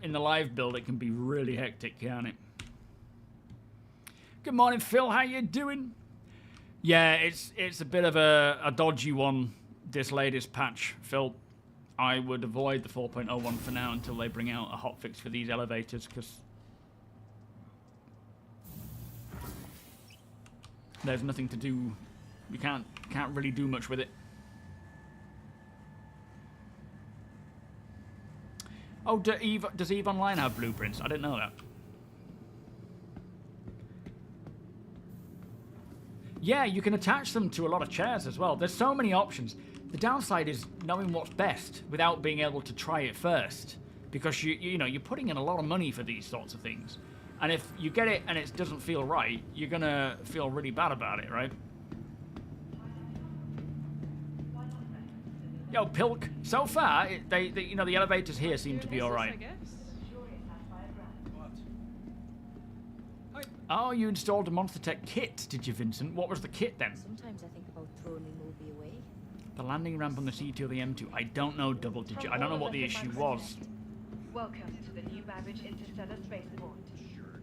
in the live build, it can be really hectic, can't it? Good morning, Phil. How you doing? Yeah, it's a bit of a dodgy one, this latest patch, Phil. I would avoid the 4.01 for now until they bring out a hotfix for these elevators, because there's nothing to do. You can't really do much with it. Oh, does EVE Online have blueprints? I didn't know that. Yeah, you can attach them to a lot of chairs as well. There's so many options. The downside is knowing what's best without being able to try it first, because you know you're putting in a lot of money for these sorts of things, and if you get it and it doesn't feel right, you're gonna feel really bad about it, right? Yo, Pilk. So far, they you know the elevators here seem to be all right. Oh, you installed a Monster Tech kit, did you, Vincent? What was the kit then? Sometimes I think about throwing my movie away. The landing ramp on the C2 or the M2. I don't know, Double Digit. I don't know what the issue was. Welcome to the new Babbage Interstellar Spaceport. Sure,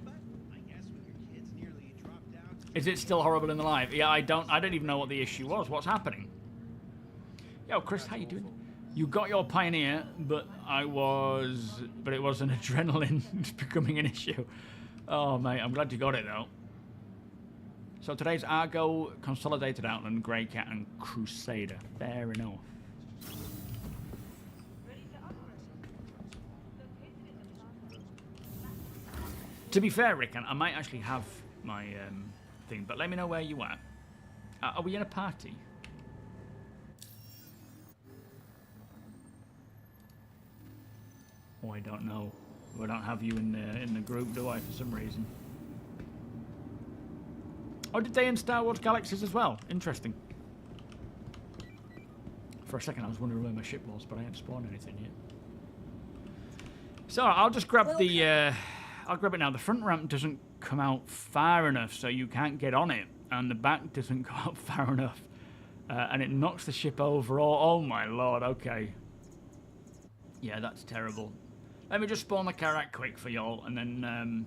but I guess when your kids nearly dropped out. Is it still horrible in the live? Yeah, I don't even know what the issue was. What's happening? Yo, Chris, how you doing? You got your Pioneer, but it was an adrenaline becoming an issue. Oh, mate, I'm glad you got it, though. So today's Argo, Consolidated Outland, Grey Cat, and Crusader. Fair enough. To be fair, Rick, I might actually have my thing, but let me know where you are. Are we in a party? Oh, I don't know. I don't have you in the group, do I, for some reason? Oh, did they in Star Wars Galaxies as well? Interesting. For a second, I was wondering where my ship was, but I haven't spawned anything yet. So I'll just grab the. I'll grab it now. The front ramp doesn't come out far enough, so you can't get on it, and the back doesn't go out far enough, and it knocks the ship over. Oh my lord! Okay. Yeah, that's terrible. Let me just spawn the Karak quick for y'all, and then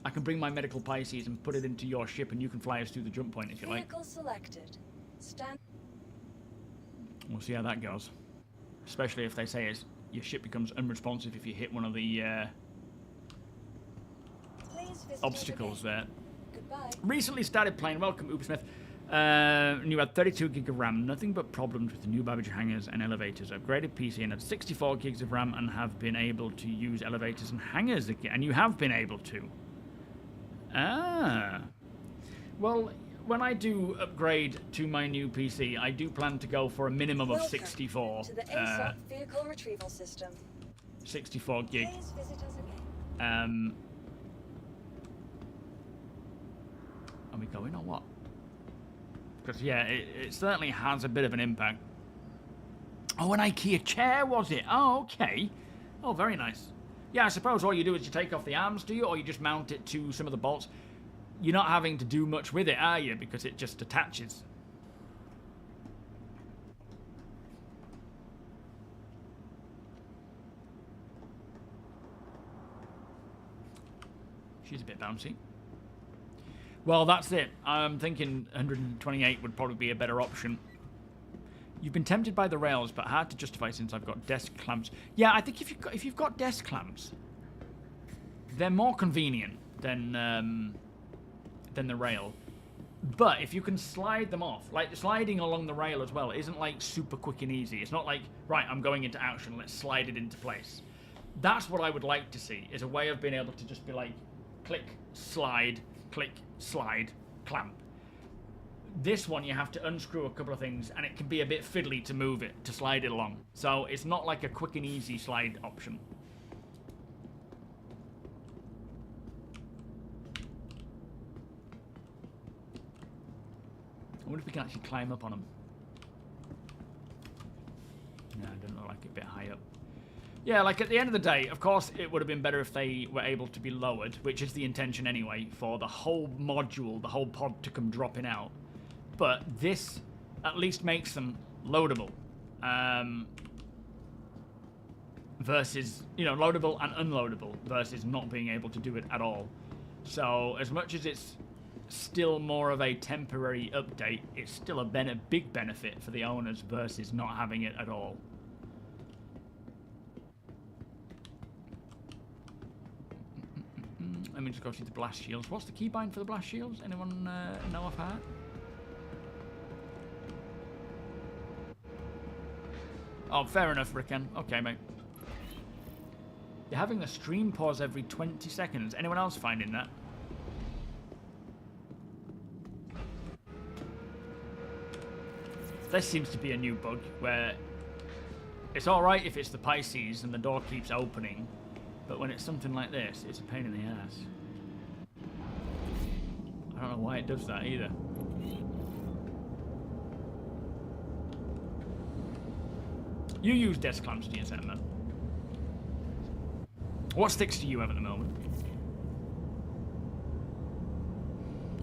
I can bring my medical Pisces and put it into your ship, and you can fly us through the jump point if you like. Vehicle selected. Stand. We'll see how that goes. Especially if they say your ship becomes unresponsive if you hit one of the obstacles there. Goodbye. Recently started playing. Welcome, Ubersmith. And you had 32 gig of RAM, nothing but problems with the new Babbage hangars and elevators. Upgraded PC and had 64 gigs of RAM and have been able to use elevators and hangars again. And you have been able to. Ah. Well, when I do upgrade to my new PC, I do plan to go for a minimum of 64. To the ASOP vehicle retrieval system. 64 gig. Please visit us again. Are we going or what? Because, yeah, it certainly has a bit of an impact. Oh, an IKEA chair, was it? Oh, okay. Oh, very nice. Yeah, I suppose all you do is you take off the arms, do you? Or you just mount it to some of the bolts. You're not having to do much with it, are you? Because it just attaches. She's a bit bouncy. Well, that's it. I'm thinking 128 would probably be a better option. You've been tempted by the rails, but hard to justify since I've got desk clamps. Yeah, I think if you've got desk clamps, they're more convenient than the rail. But if you can slide them off, like sliding along the rail as well, isn't like super quick and easy. It's not like, right, I'm going into action, let's slide it into place. That's what I would like to see, is a way of being able to just be like, click, slide, clamp. This one, you have to unscrew a couple of things, and it can be a bit fiddly to move it, to slide it along. So it's not like a quick and easy slide option. I wonder if we can actually climb up on them. No, it doesn't look like it, a bit high up. Yeah, like at the end of the day, of course, it would have been better if they were able to be lowered, which is the intention anyway, for the whole module, the whole pod to come dropping out. But this at least makes them loadable. Versus, you know, loadable and unloadable versus not being able to do it at all. So, as much as it's still more of a temporary update, it's still a big benefit for the owners versus not having it at all. Let me just go see the blast shields. What's the keybind for the blast shields? Anyone know off heart? Oh, fair enough, Ricken. Okay, mate. You're having a stream pause every 20 seconds. Anyone else finding that? This seems to be a new bug where it's alright if it's the Pisces and the door keeps opening, but when it's something like this, it's a pain in the ass. I don't know why it does that either. You use desk clamps, do you, man? What sticks do you have at the moment?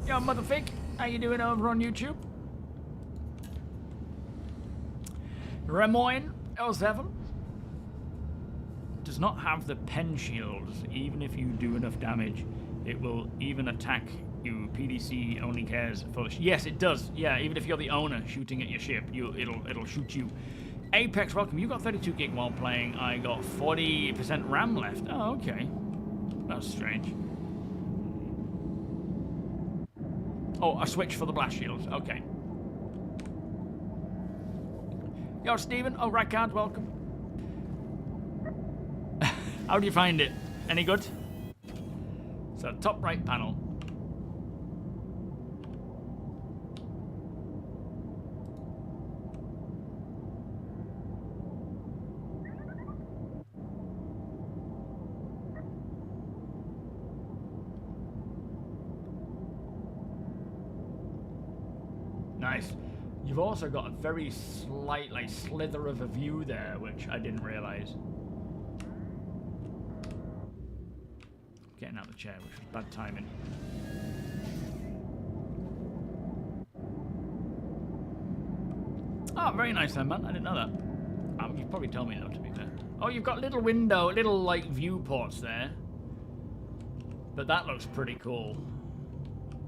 Yo, Motherfig, how you doing over on YouTube? Remoyne L7 does not have the pen shields. Even if you do enough damage, it will even attack you. PDC only cares for the yes, it does. Yeah, even if you're the owner shooting at your ship, it'll shoot you. Apex, welcome. You got 32 gig while playing. I got 40% RAM left. Oh, okay. That's strange. Oh, a switch for the blast shields. Okay. Yo, Stephen. Oh, Rackard, welcome. How do you find it? Any good? So, top right panel. Nice. You've also got a very slight, like, slither of a view there, which I didn't realise. Getting out of the chair, which was bad timing. Oh, very nice then, man. I didn't know that. You've probably told me though, to be fair. Oh, you've got little like viewports there. But that looks pretty cool.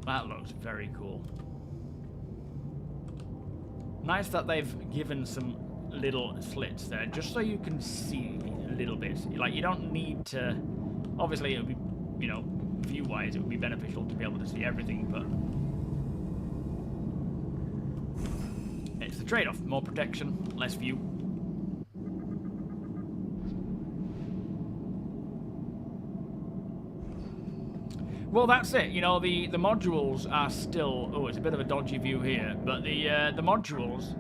That looks very cool. Nice that they've given some little slits there, just so you can see little bits. Like, you don't need to... Obviously, it would be, you know, view-wise, it would be beneficial to be able to see everything, but... It's the trade-off. More protection, less view. Well, that's it. You know, the modules are still... Oh, it's a bit of a dodgy view here. But the modules,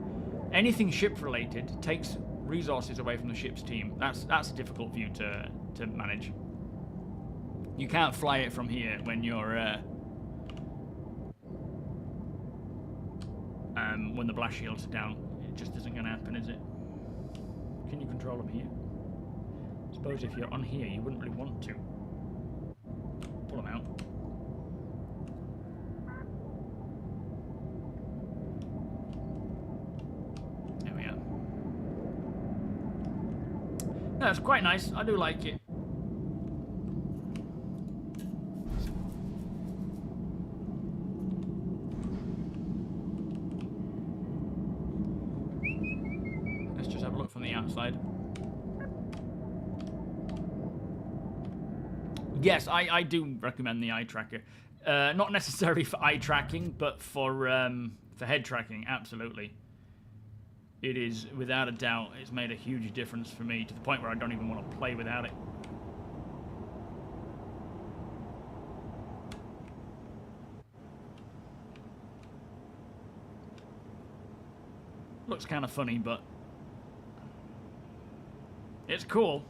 anything ship-related, takes resources away from the ship's team. That's a difficult view to manage. You can't fly it from here when you're... when the blast shields are down. It just isn't going to happen, is it? Can you control them here? I suppose if you're on here, you wouldn't really want to. Pull them out. There we are. No, it's quite nice. I do like it. from the outside. Yes, I do recommend the eye tracker. Not necessarily for eye tracking, but for head tracking, absolutely. It is, without a doubt, it's made a huge difference for me to the point where I don't even want to play without it. Looks kind of funny, but it's cool.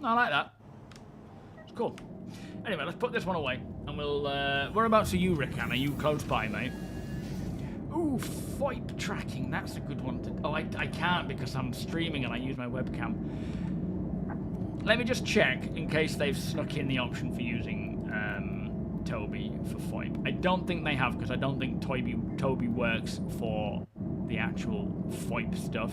I like that. It's cool. Anyway, let's put this one away, and we'll. Whereabouts are you, Rickan? Are you close by, mate? Ooh, VoIP tracking. That's a good one to. Oh, I can't because I'm streaming and I use my webcam. Let me just check in case they've snuck in the option for using Toby for VoIP. I don't think they have because I don't think Toby works for the actual VoIP stuff.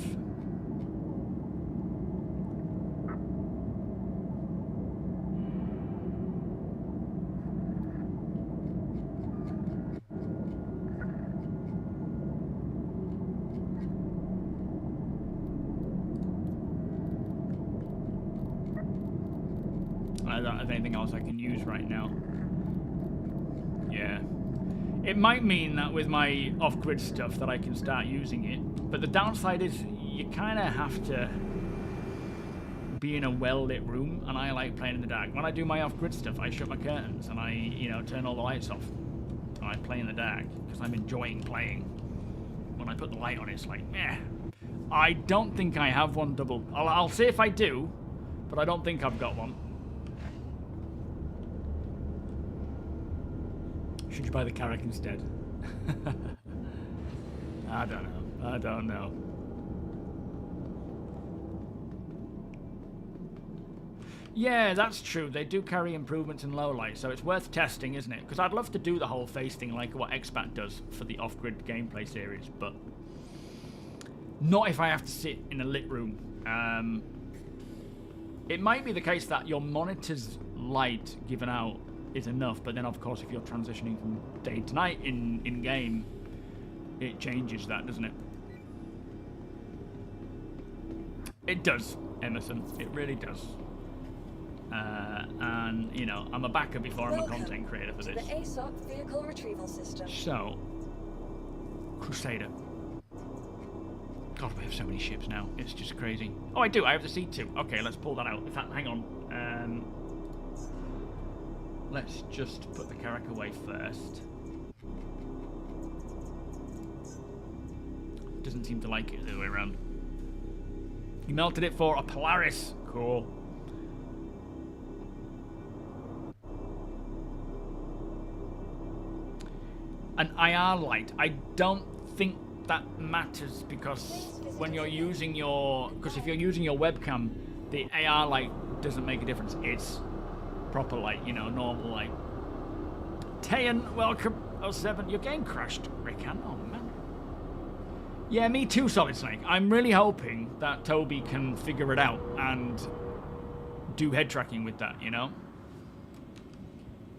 I don't have anything else I can use right now. Yeah. It might mean that with my off-grid stuff that I can start using it, but the downside is you kind of have to be in a well-lit room, and I like playing in the dark. When I do my off-grid stuff, I shut my curtains and I, you know, turn all the lights off, and I play in the dark because I'm enjoying playing. When I put the light on, it's like, meh. I don't think I have one double. I'll see if I do, but I don't think I've got one. Should you buy the Carrack instead? I don't know. I don't know. Yeah, that's true. They do carry improvements in low light, so it's worth testing, isn't it? Because I'd love to do the whole face thing like what Expat does for the off-grid gameplay series, but not if I have to sit in a lit room. It might be the case that your monitor's light given out is enough, but then of course if you're transitioning from day to night in game, it changes that, doesn't it? It does, Emerson. It really does. And you know, I'm a backer before I'm a content creator for this. The ASOC vehicle retrieval system. So, Crusader. God, we have so many ships now. It's just crazy. Oh, I do. I have the C2. Okay, let's pull that out. In fact, hang on. Let's just put the Carrack away first. Doesn't seem to like it the other way around. He melted it for a Polaris. Cool. An IR light. I don't think that matters because when you're using your... Because if you're using your webcam, the AR light doesn't make a difference. It's proper light, you know, normal light. Tayan, welcome. 07, your game crashed, Rickan. Oh, man. Yeah, me too, Solid Snake. I'm really hoping that Toby can figure it out and do head tracking with that, you know?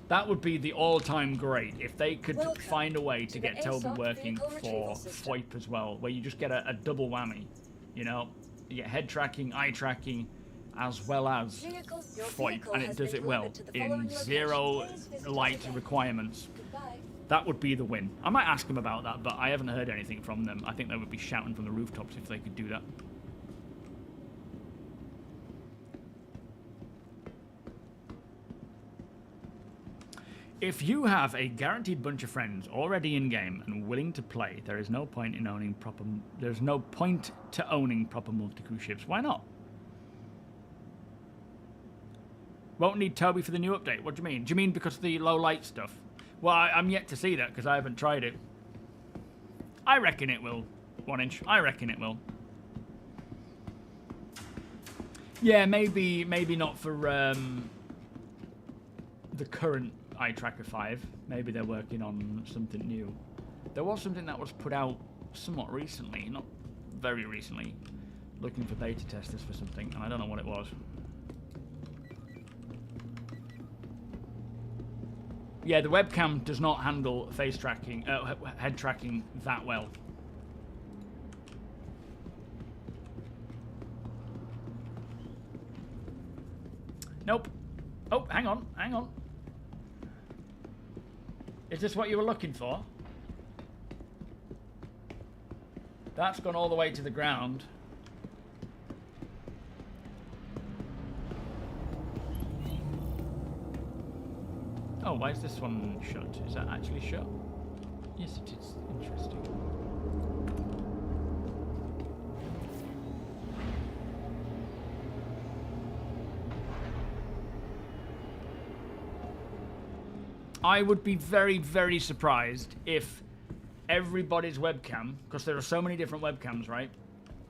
That would be the all-time great if they could find a way to get Toby working for VoIP as well, where you just get a double whammy, you know? You get head tracking, eye tracking, as well as VoIP, and it does it well in zero light requirements. That would be the win. I might ask them about that, but I haven't heard anything from them. I think they would be shouting from the rooftops if they could do that. If you have a guaranteed bunch of friends already in game and willing to play, there is no point in owning proper. There's no point to owning proper multi-crew ships. Why not? Won't need Toby for the new update. What do you mean? Do you mean because of the low light stuff? Well, I'm yet to see that because I haven't tried it. I reckon it will. 1 inch. I reckon it will. Yeah, maybe not for the current Eye Tracker 5. Maybe they're working on something new. There was something that was put out somewhat recently, not very recently, looking for beta testers for something, and I don't know what it was. Yeah, the webcam does not handle face tracking, head tracking that well. Nope. Oh, hang on, hang on. Is this what you were looking for? That's gone all the way to the ground. Oh, why is this one shut? Is that actually shut? Yes, it is. Interesting. I would be very, very surprised if everybody's webcam, because there are so many different webcams, right,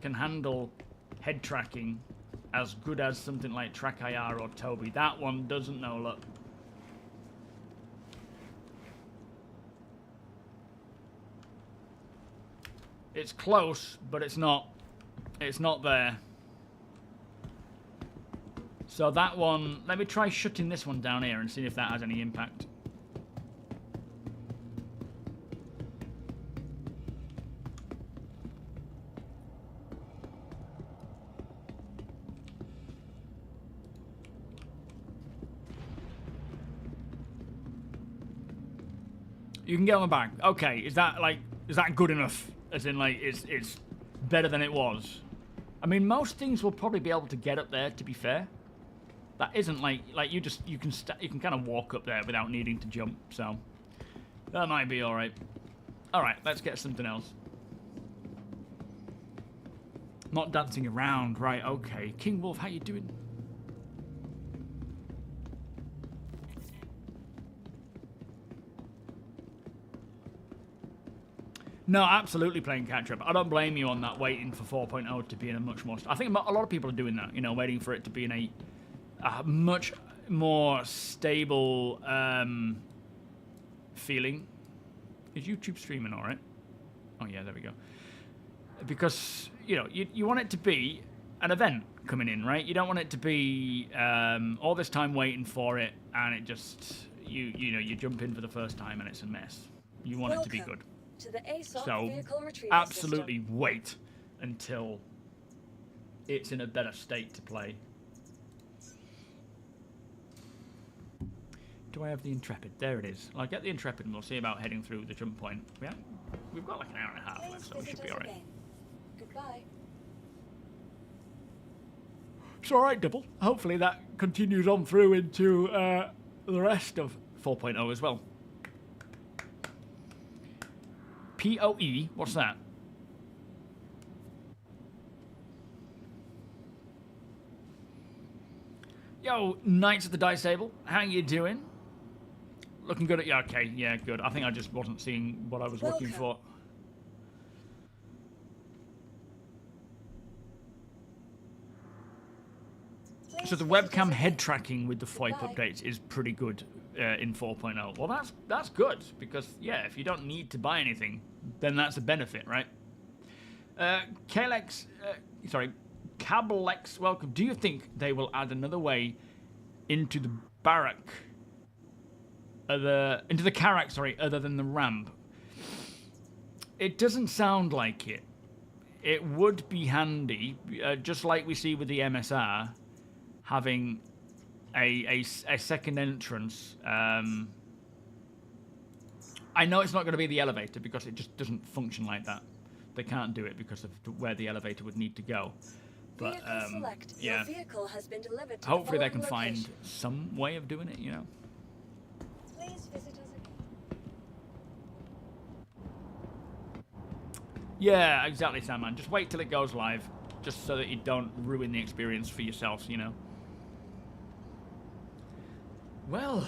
can handle head tracking as good as something like TrackIR or Toby. That one doesn't know, look. It's close, but it's not there. So that one, let me try shutting this one down here and see if that has any impact. You can get on the back. Okay, is that good enough? As in, like, it's better than it was. I mean, most things will probably be able to get up there. To be fair, that isn't like you can kind of walk up there without needing to jump. So that might be all right. All right, let's get something else. Not dancing around, right? Okay, King Wolf, how you doing? No, absolutely playing catch-up. I don't blame you on that, waiting for 4.0 to be in a much more... I think a lot of people are doing that, you know, waiting for it to be in a much more stable feeling. Is YouTube streaming all right? Oh, yeah, there we go. Because, you know, you want it to be an event coming in, right? You don't want it to be all this time waiting for it, and it just, you know, you jump in for the first time and it's a mess. You want it to be good. To the ASOC So, vehicle retrieval absolutely system. wait until it's in a better state to play. Do I have the Intrepid? There it is. I'll get the Intrepid and we'll see about heading through the jump point. We've got like an hour and a half left, so we should be alright. Goodbye. It's alright, Double. Hopefully that continues on through into the rest of 4.0 as well. POE? What's that? Yo, Knights of the Dice Table. How you doing? Looking good at you. Okay, yeah, good. I think I just wasn't seeing what I was looking for. So the webcam head tracking with the FOIP updates is pretty good in 4.0. Well, that's good, because, yeah, if you don't need to buy anything, then that's a benefit, right? Cablex, welcome. Do you think they will add another way into the barrack, into the Carrack, other than the ramp? It doesn't sound like it. It would be handy, just like we see with the MSR, having a second entrance. I know it's not going to be the elevator because it just doesn't function like that. They can't do it because of where the elevator would need to go. But yeah, hopefully they can find some way of doing it, you know. Please visit us again. Yeah, exactly, Sandman. Just wait till it goes live, just so that you don't ruin the experience for yourselves, you know. Well,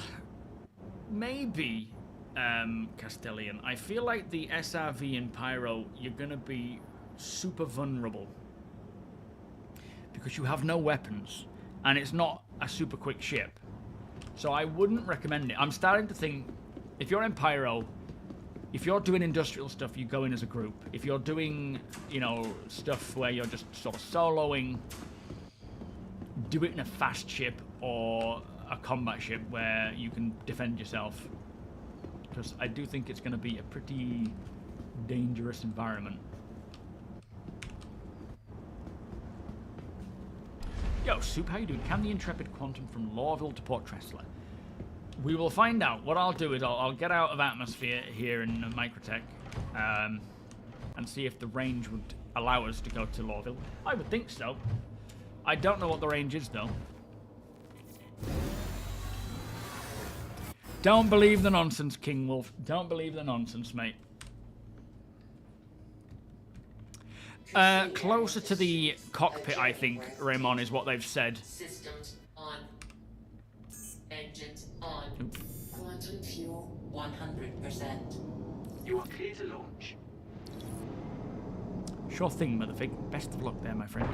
maybe, Castellian. I feel like the SRV and Pyro, you're going to be super vulnerable. Because you have no weapons, and it's not a super quick ship. So I wouldn't recommend it. I'm starting to think, if you're in Pyro, If you're doing industrial stuff, you go in as a group. If you're doing, you know, stuff where you're just sort of soloing, do it in a fast ship or a combat ship where you can defend yourself. Because I do think it's going to be a pretty dangerous environment. Yo, Soup, how you doing? Can the Intrepid Quantum from Lawville to Port Tressler? We will find out. What I'll do is I'll get out of atmosphere here in Microtech and see if the range would allow us to go to Lawville. I would think so. I don't know what the range is, though. Don't believe the nonsense, King Wolf. Don't believe the nonsense, mate. Closer to the cockpit, I think, Raymond, is what they've said. Systems on. Engines on. Quantum fuel 100%. You are clear to launch. Sure thing, Motherfig. Best of luck there, my friend.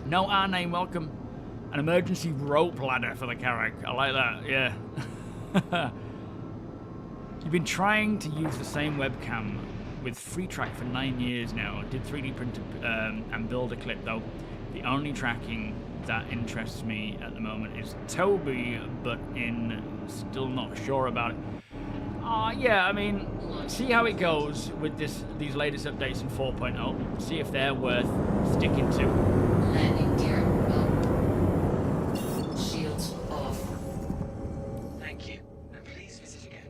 No R name, welcome. An emergency rope ladder for the Carrack. I like that, yeah. You've been trying to use the same webcam with FreeTrack for 9 years now. Did 3D print and build a clip, though. The only tracking that interests me at the moment is Toby, but still not sure about it. Yeah, I mean, see how it goes with these latest updates in 4.0. See if they're worth sticking to. Landing gear up. Shields off. Thank you. And please visit again.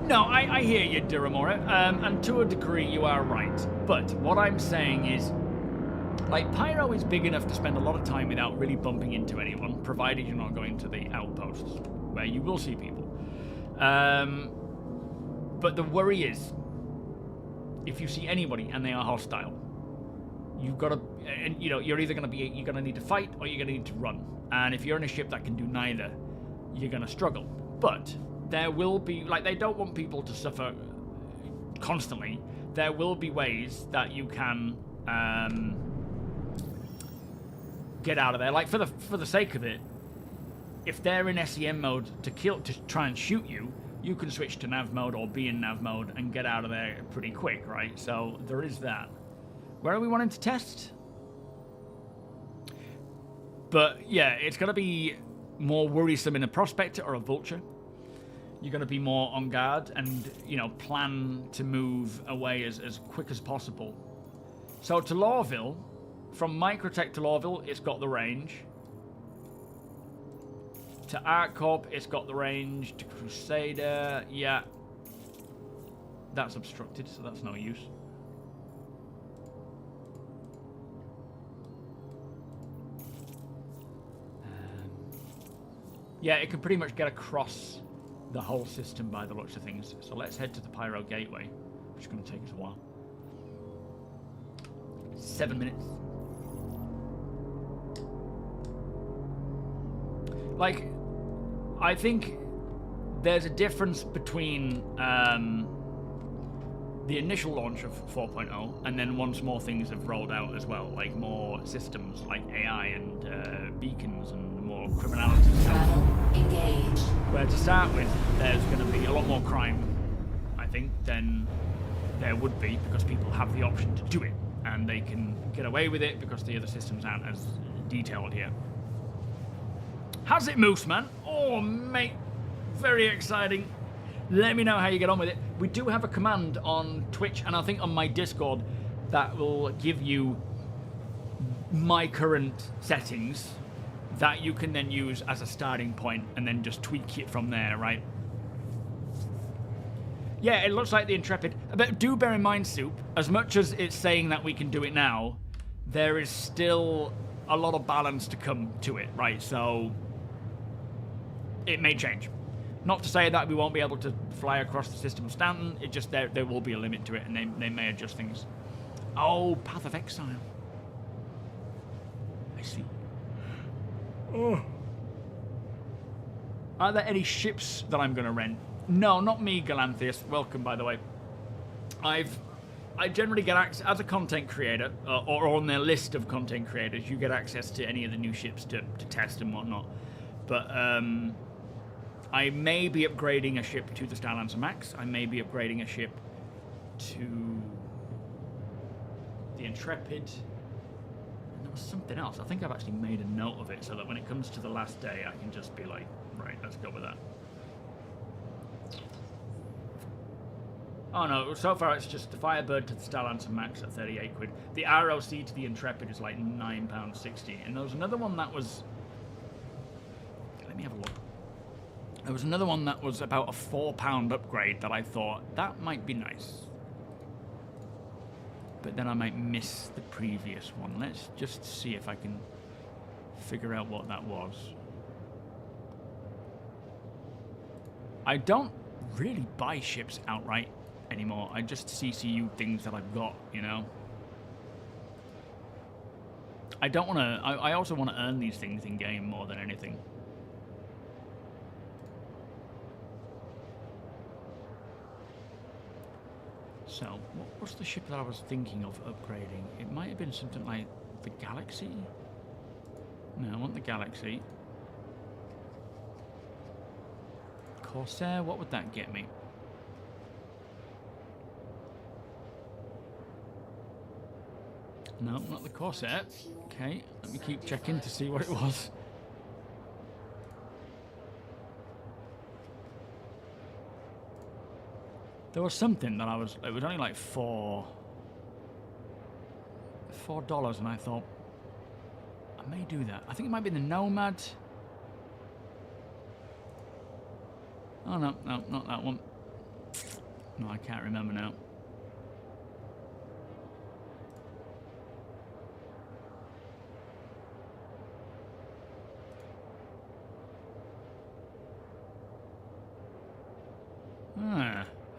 No, I hear you, Diramora, and to a degree you are right. But what I'm saying is, like, Pyro is big enough to spend a lot of time without really bumping into anyone, provided you're not going to the outposts, where you will see people. But the worry is, if you see anybody and they are hostile, you've got to, and you know, you're gonna need to fight or you're gonna need to run. And if you're in a ship that can do neither, you're gonna struggle. But there will be, like, they don't want people to suffer constantly. There will be ways that you can get out of there. Like, for the sake of it, if they're in SEM mode to try and shoot you, you can switch to nav mode or be in nav mode and get out of there pretty quick, right? So there is that. Where are we wanting to test? But yeah, it's going to be more worrisome in a Prospector or a Vulture. You're going to be more on guard and, you know, plan to move away as quick as possible. So to Lawville, from Microtech to Lawville, it's got the range. To ArcCorp, it's got the range. To Crusader, yeah. That's obstructed, so that's no use. Yeah, it can pretty much get across the whole system by the looks of things. So let's head to the Pyro Gateway, which is going to take us a while. 7 minutes. Like, I think there's a difference between the initial launch of 4.0 and then once more things have rolled out as well, like more systems like AI and beacons and more criminality stuff. Engaged. Where to start with, there's going to be a lot more crime, I think, than there would be because people have the option to do it and they can get away with it because the other systems aren't as detailed here. How's it, Moose, man? Oh, mate. Very exciting. Let me know how you get on with it. We do have a command on Twitch and I think on my Discord that will give you my current settings that you can then use as a starting point and then just tweak it from there, right? Yeah, it looks like the Intrepid. But do bear in mind, Soup, as much as it's saying that we can do it now, there is still a lot of balance to come to it, right? So it may change. Not to say that we won't be able to fly across the system of Stanton, it just there will be a limit to it and they may adjust things. Oh, Path of Exile. I see. Oh. Are there any ships that I'm going to rent? No, not me, Galanthius. Welcome, by the way. I generally get access, as a content creator, or on their list of content creators, you get access to any of the new ships to test and whatnot. But I may be upgrading a ship to the Starlancer Max. I may be upgrading a ship to the Intrepid. And there was something else. I think I've actually made a note of it so that when it comes to the last day, I can just be like, right, let's go with that. Oh no, so far it's just the Firebird to the Starlancer Max at 38 quid. The ROC to the Intrepid is like £9.60. And there was another one that was... Let me have a look. There was another one that was about a £4 upgrade that I thought, that might be nice. But then I might miss the previous one. Let's just see if I can figure out what that was. I don't really buy ships outright anymore. I just CCU things that I've got, you know. I don't want to... I also want to earn these things in game more than anything. So, what's the ship that I was thinking of upgrading? It might have been something like the Galaxy? No, I want the Galaxy. Corsair, what would that get me? No, not the Corsair. Okay, let me keep checking to see what it was. There was something that it was only like $4, and I thought, I may do that. I think it might be the Nomad. Oh, no, not that one. No, I can't remember now.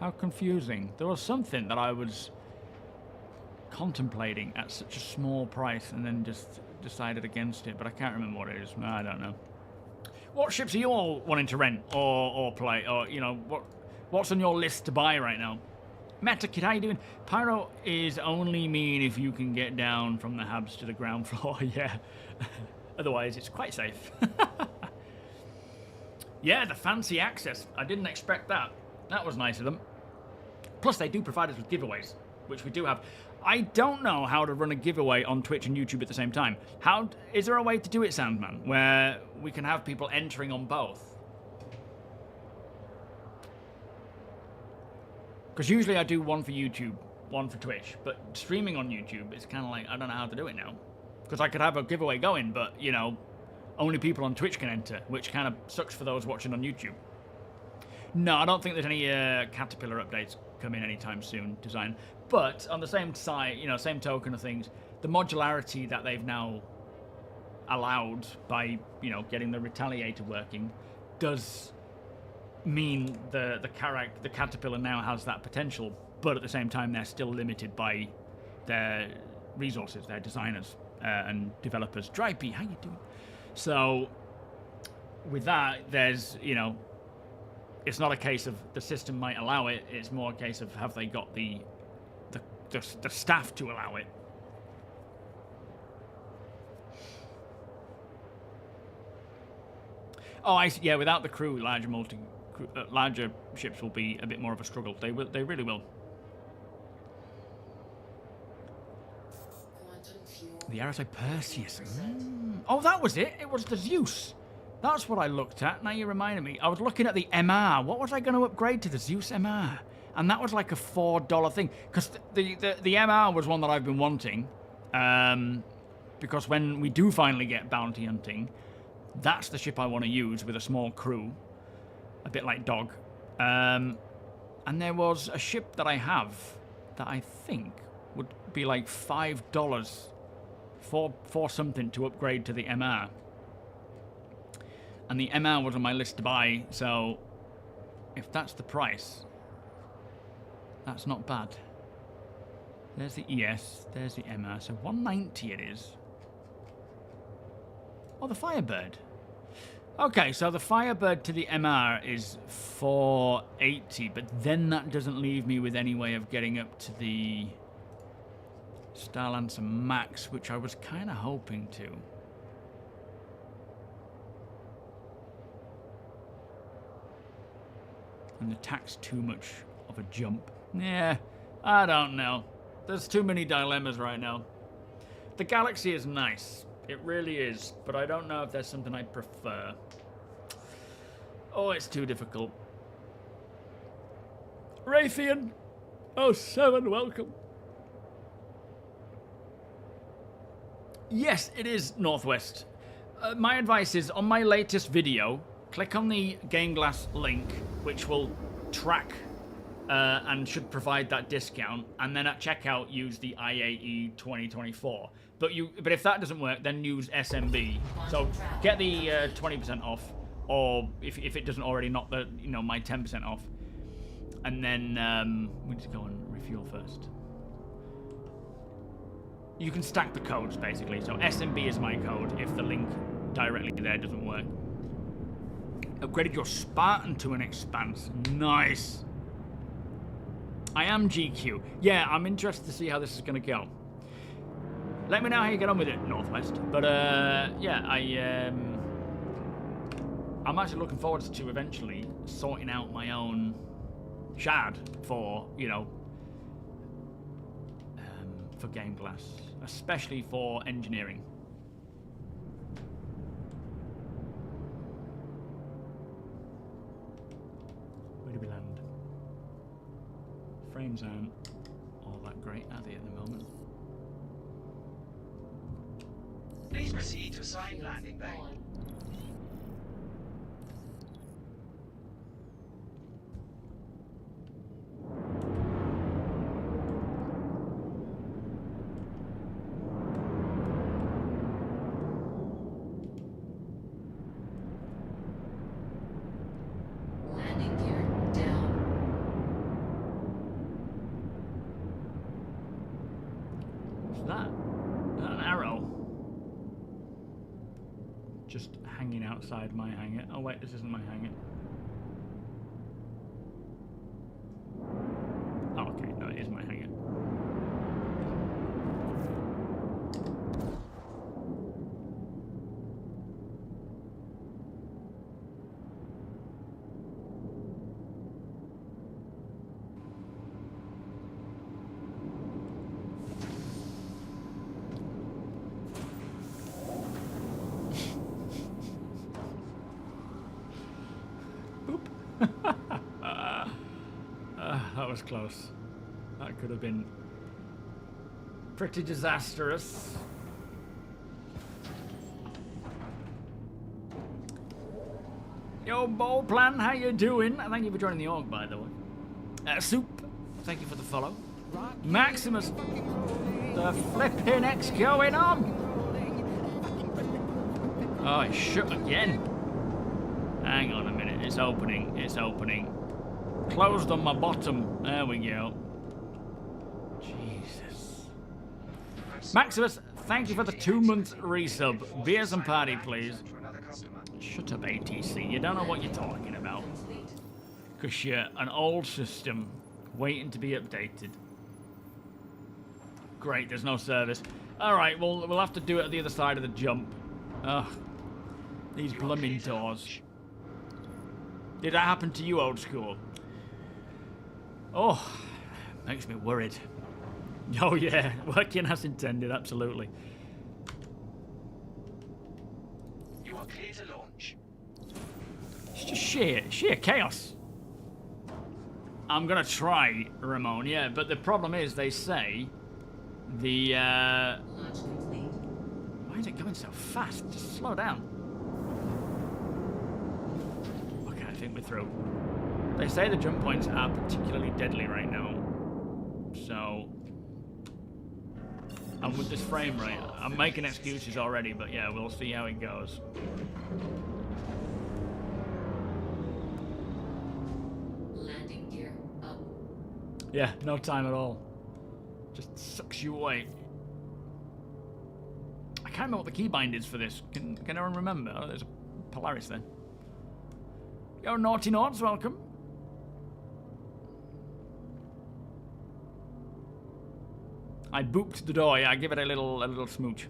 How confusing. There was something that I was contemplating at such a small price and then just decided against it, but I can't remember what it is. I don't know. What ships are you all wanting to rent or play? Or, you know, what's on your list to buy right now? Metakid, how you doing? Pyro is only mean if you can get down from the habs to the ground floor, yeah. Otherwise, it's quite safe. Yeah, the fancy access. I didn't expect that. That was nice of them. Plus, they do provide us with giveaways, which we do have. I don't know how to run a giveaway on Twitch and YouTube at the same time. Is there a way to do it, Sandman, where we can have people entering on both? Because usually I do one for YouTube, one for Twitch, but streaming on YouTube, it's kind of like, I don't know how to do it now. Because I could have a giveaway going, but, you know, only people on Twitch can enter, which kind of sucks for those watching on YouTube. No, I don't think there's any Caterpillar updates coming anytime soon, design. But on the same side, you know, same token of things, the modularity that they've now allowed by, you know, getting the Retaliator working does mean the Caterpillar now has that potential, but at the same time they're still limited by their resources, their designers and developers. Drypy, how you doing? So with that, there's, you know, it's not a case of the system might allow it, it's more a case of have they got the staff to allow it. Oh, yeah, without the crew, larger ships will be a bit more of a struggle. They really will. The RSI Perseus. Oh, that was it. It was the Zeus. That's what I looked at. Now you reminded me. I was looking at the MR. What was I going to upgrade to? The Zeus MR. And that was like a $4 thing. Because the MR was one that I've been wanting. Because when we do finally get bounty hunting, that's the ship I want to use with a small crew. A bit like Dog. And there was a ship that I have that I think would be like $5 for something to upgrade to the MR. And the MR was on my list to buy, so if that's the price, that's not bad. There's the ES, there's the MR, so 190 it is. Oh, the Firebird. Okay, so the Firebird to the MR is 480, but then that doesn't leave me with any way of getting up to the Starlancer Max, which I was kind of hoping to. And the tack's too much of a jump. Yeah, I don't know. There's too many dilemmas right now. The Galaxy is nice. It really is. But I don't know if there's something I prefer. Oh, it's too difficult. Raytheon! Oh, 7, welcome. Yes, it is Northwest. My advice is, on my latest video, click on the Game Glass link, which will track and should provide that discount, and then at checkout use the IAE 2024. But if that doesn't work, then use SMB. So get the 20% off, or if it doesn't already, not the my 10% off. And then we need to go and refuel first. You can stack the codes basically. So SMB is my code if the link directly there doesn't work. Upgraded your Spartan to an Expanse. Nice. I am GQ. Yeah, I'm interested to see how this is going to go. Let me know how you get on with it, Northwest. But yeah, I'm actually looking forward to eventually sorting out my own shard for, for Game Glass, especially for engineering. Where do we land? Frames aren't all that great, are they, at the moment? Please proceed to assigned landing bay. Landing gear down. What's that? Is that an arrow? Just hanging outside my hangar. Oh wait, this isn't my hangar. Oh, okay, no, it is my hangar. That was close. That could have been pretty disastrous. Yo, Ball Plan, how you doing? Thank you for joining the org, by the way. Soup, thank you for the follow. Maximus, the flipping X going on. Oh, it shut again. Hang on a minute, it's opening, it's opening. Closed on my bottom. There we go. Jesus. Maximus, thank you for the 2-month resub. Beers and party, please. Shut up, ATC. You don't know what you're talking about. Because you're an old system waiting to be updated. Great, there's no service. Alright, well, we'll have to do it at the other side of the jump. Ugh. These blooming doors. Did that happen to you, old school? Oh, makes me worried. Oh yeah, working as intended, absolutely. You are clear to launch. It's just sheer chaos. I'm gonna try, Ramon, yeah, but the problem is they say the Launch complete. why is it going so fast? Just slow down. Okay, I think we're through. They say the jump points are particularly deadly right now. So and with this frame rate, I'm making excuses already, but yeah, we'll see how it goes. Landing gear up. Yeah, no time at all. Just sucks you away. I can't remember what the keybind is for this. Can anyone remember? Oh, there's a Polaris there. Yo, Naughty Naughts, welcome. I booped the door. Yeah, I give it a little smooch.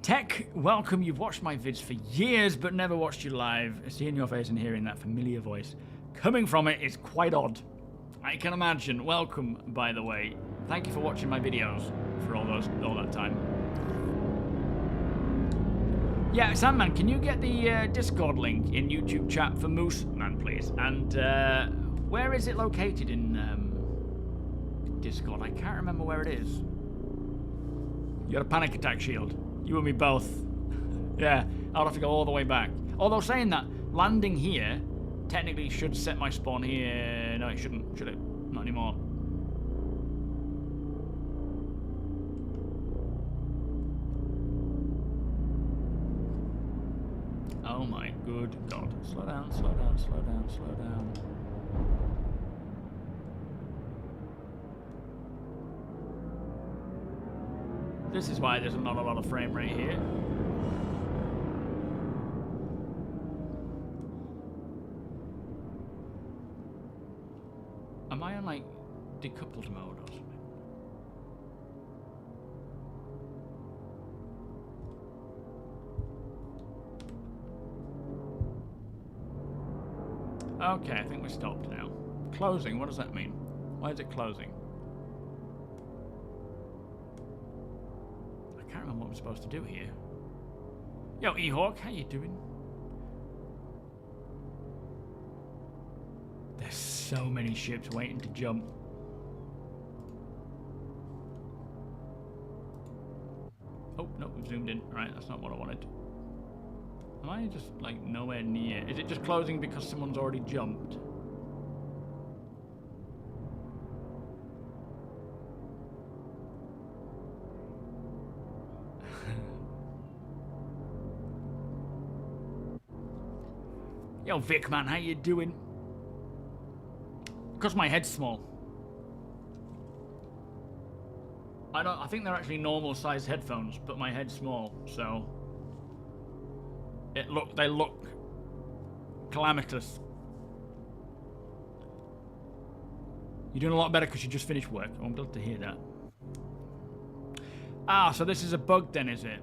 Tech, welcome. You've watched my vids for years, but never watched you live. Seeing your face and hearing that familiar voice coming from it is quite odd. I can imagine. Welcome, by the way. Thank you for watching my videos for all that time. Yeah, Sandman, can you get the Discord link in YouTube chat for Moose Man, please? And where is it located in Discord? I can't remember where it is. You got a panic attack shield. You and me both. Yeah, I'll have to go all the way back. Although saying that, landing here technically should set my spawn here. No, it shouldn't, should it? Not anymore. Oh my good God. Slow down, slow down, slow down, slow down. This is why there's not a lot of frame rate here. Am I on like decoupled mode or something? Okay, I think we're stopped now. Closing, what does that mean? Why is it closing? I can't remember what I'm supposed to do here. Yo, E-Hawk, how you doing? There's so many ships waiting to jump. Oh, no, we've zoomed in. Alright, that's not what I wanted. Am I just, like, nowhere near? Is it just closing because someone's already jumped? Yo, Vic, man, how you doing? Because my head's small. I think they're actually normal sized headphones, but my head's small, so they look calamitous. You're doing a lot better because you just finished work. I'm glad to hear that. Ah, so this is a bug then, is it?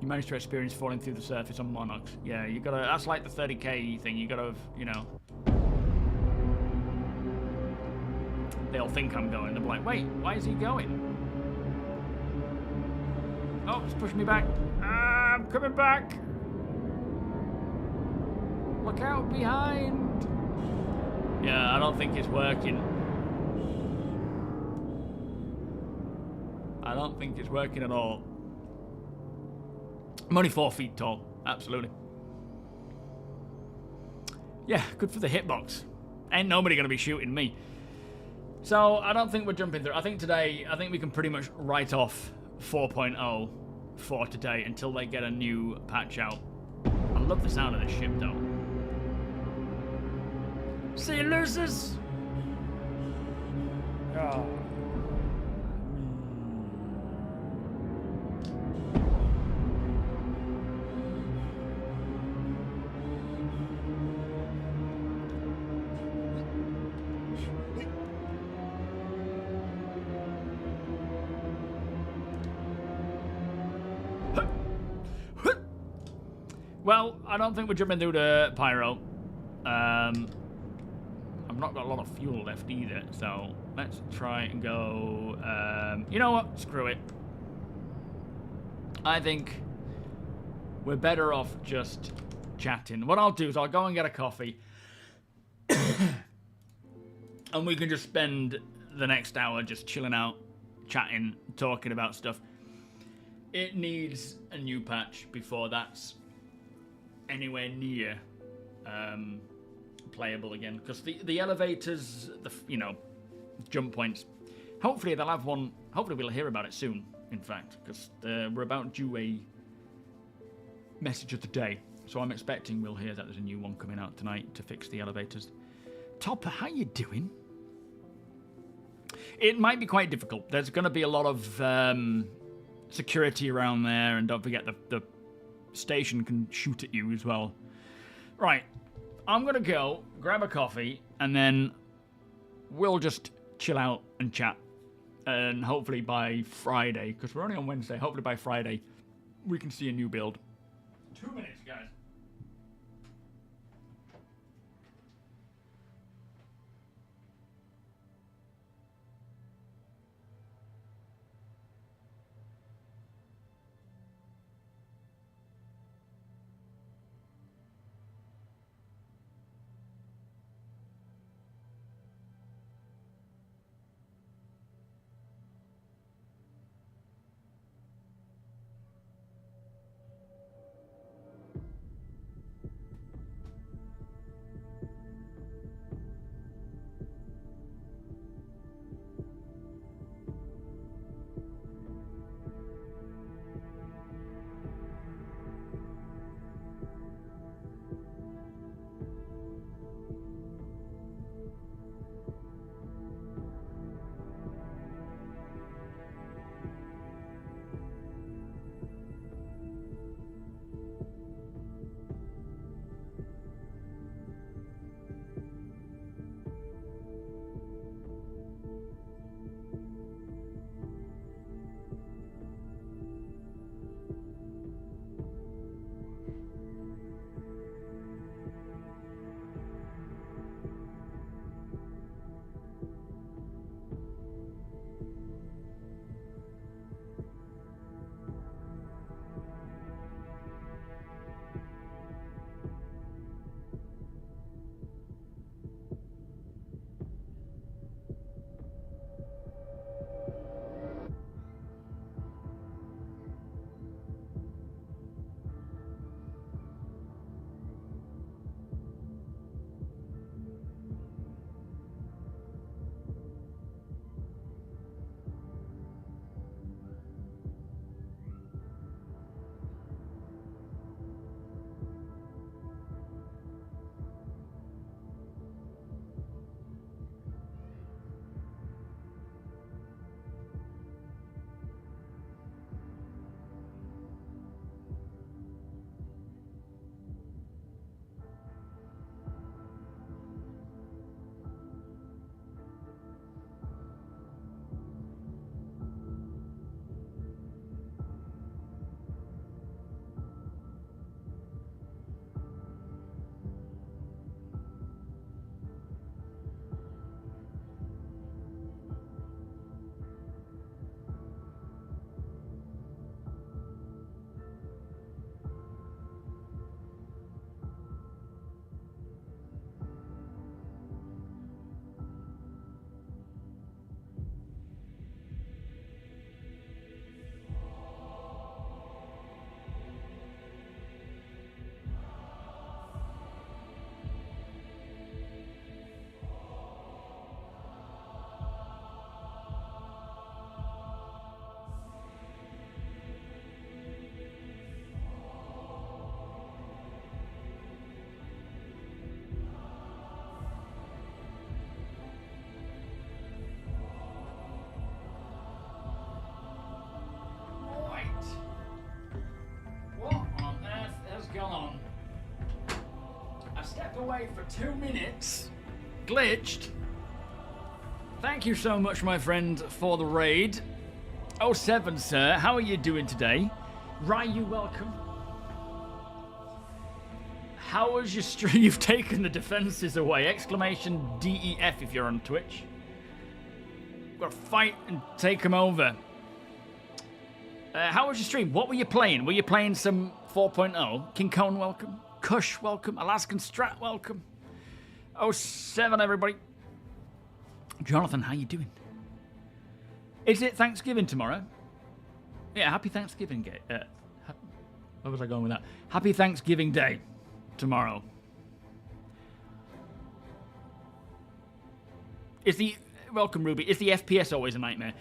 You managed to experience falling through the surface on Monarchs. Yeah, you gotta. That's like the 30k thing. You gotta, you know. They'll think I'm going. They'll be like, wait, why is he going? Oh, it's pushing me back. Ah, I'm coming back. Look out behind. Yeah, I don't think it's working. I don't think it's working at all. I'm only 4 feet tall. Absolutely. Yeah, good for the hitbox. Ain't nobody gonna be shooting me. So, I don't think we're jumping through. I think we can pretty much write off 4.0 for today until they get a new patch out. I love the sound of this ship, though. See you, losers! Oh. Well, I don't think we're jumping through to Pyro. I've not got a lot of fuel left either, so let's try and go... you know what? Screw it. I think we're better off just chatting. What I'll do is I'll go and get a coffee. And we can just spend the next hour just chilling out, chatting, talking about stuff. It needs a new patch before that's anywhere near playable again, because the elevators, you know, jump points, hopefully they'll have one. Hopefully we'll hear about it soon, in fact, because we're about due a message of the day, so I'm expecting we'll hear that there's a new one coming out tonight to fix the elevators. Topper, how you doing? It might be quite difficult. There's going to be a lot of security around there, and don't forget the station can shoot at you as well. Right, I'm gonna go grab a coffee and then we'll just chill out and chat And hopefully by Friday, because we're only on Wednesday, hopefully by Friday, we can see a new build. 2 minutes, guys. Away for 2 minutes. Glitched. Thank you so much, my friend, for the raid. 07, sir. How are you doing today? Ryu, welcome. How was your stream? You've taken the defenses away. Exclamation DEF if you're on Twitch. Got to fight and take them over. How was your stream? What were you playing? Were you playing some 4.0? King Cone, welcome. Kush, welcome. Alaskan Strat, welcome. 07, everybody. Jonathan, how you doing? Is it Thanksgiving tomorrow? Yeah, happy Thanksgiving. Where was I going with that? Happy Thanksgiving Day tomorrow. Welcome, Ruby. Is the FPS always a nightmare?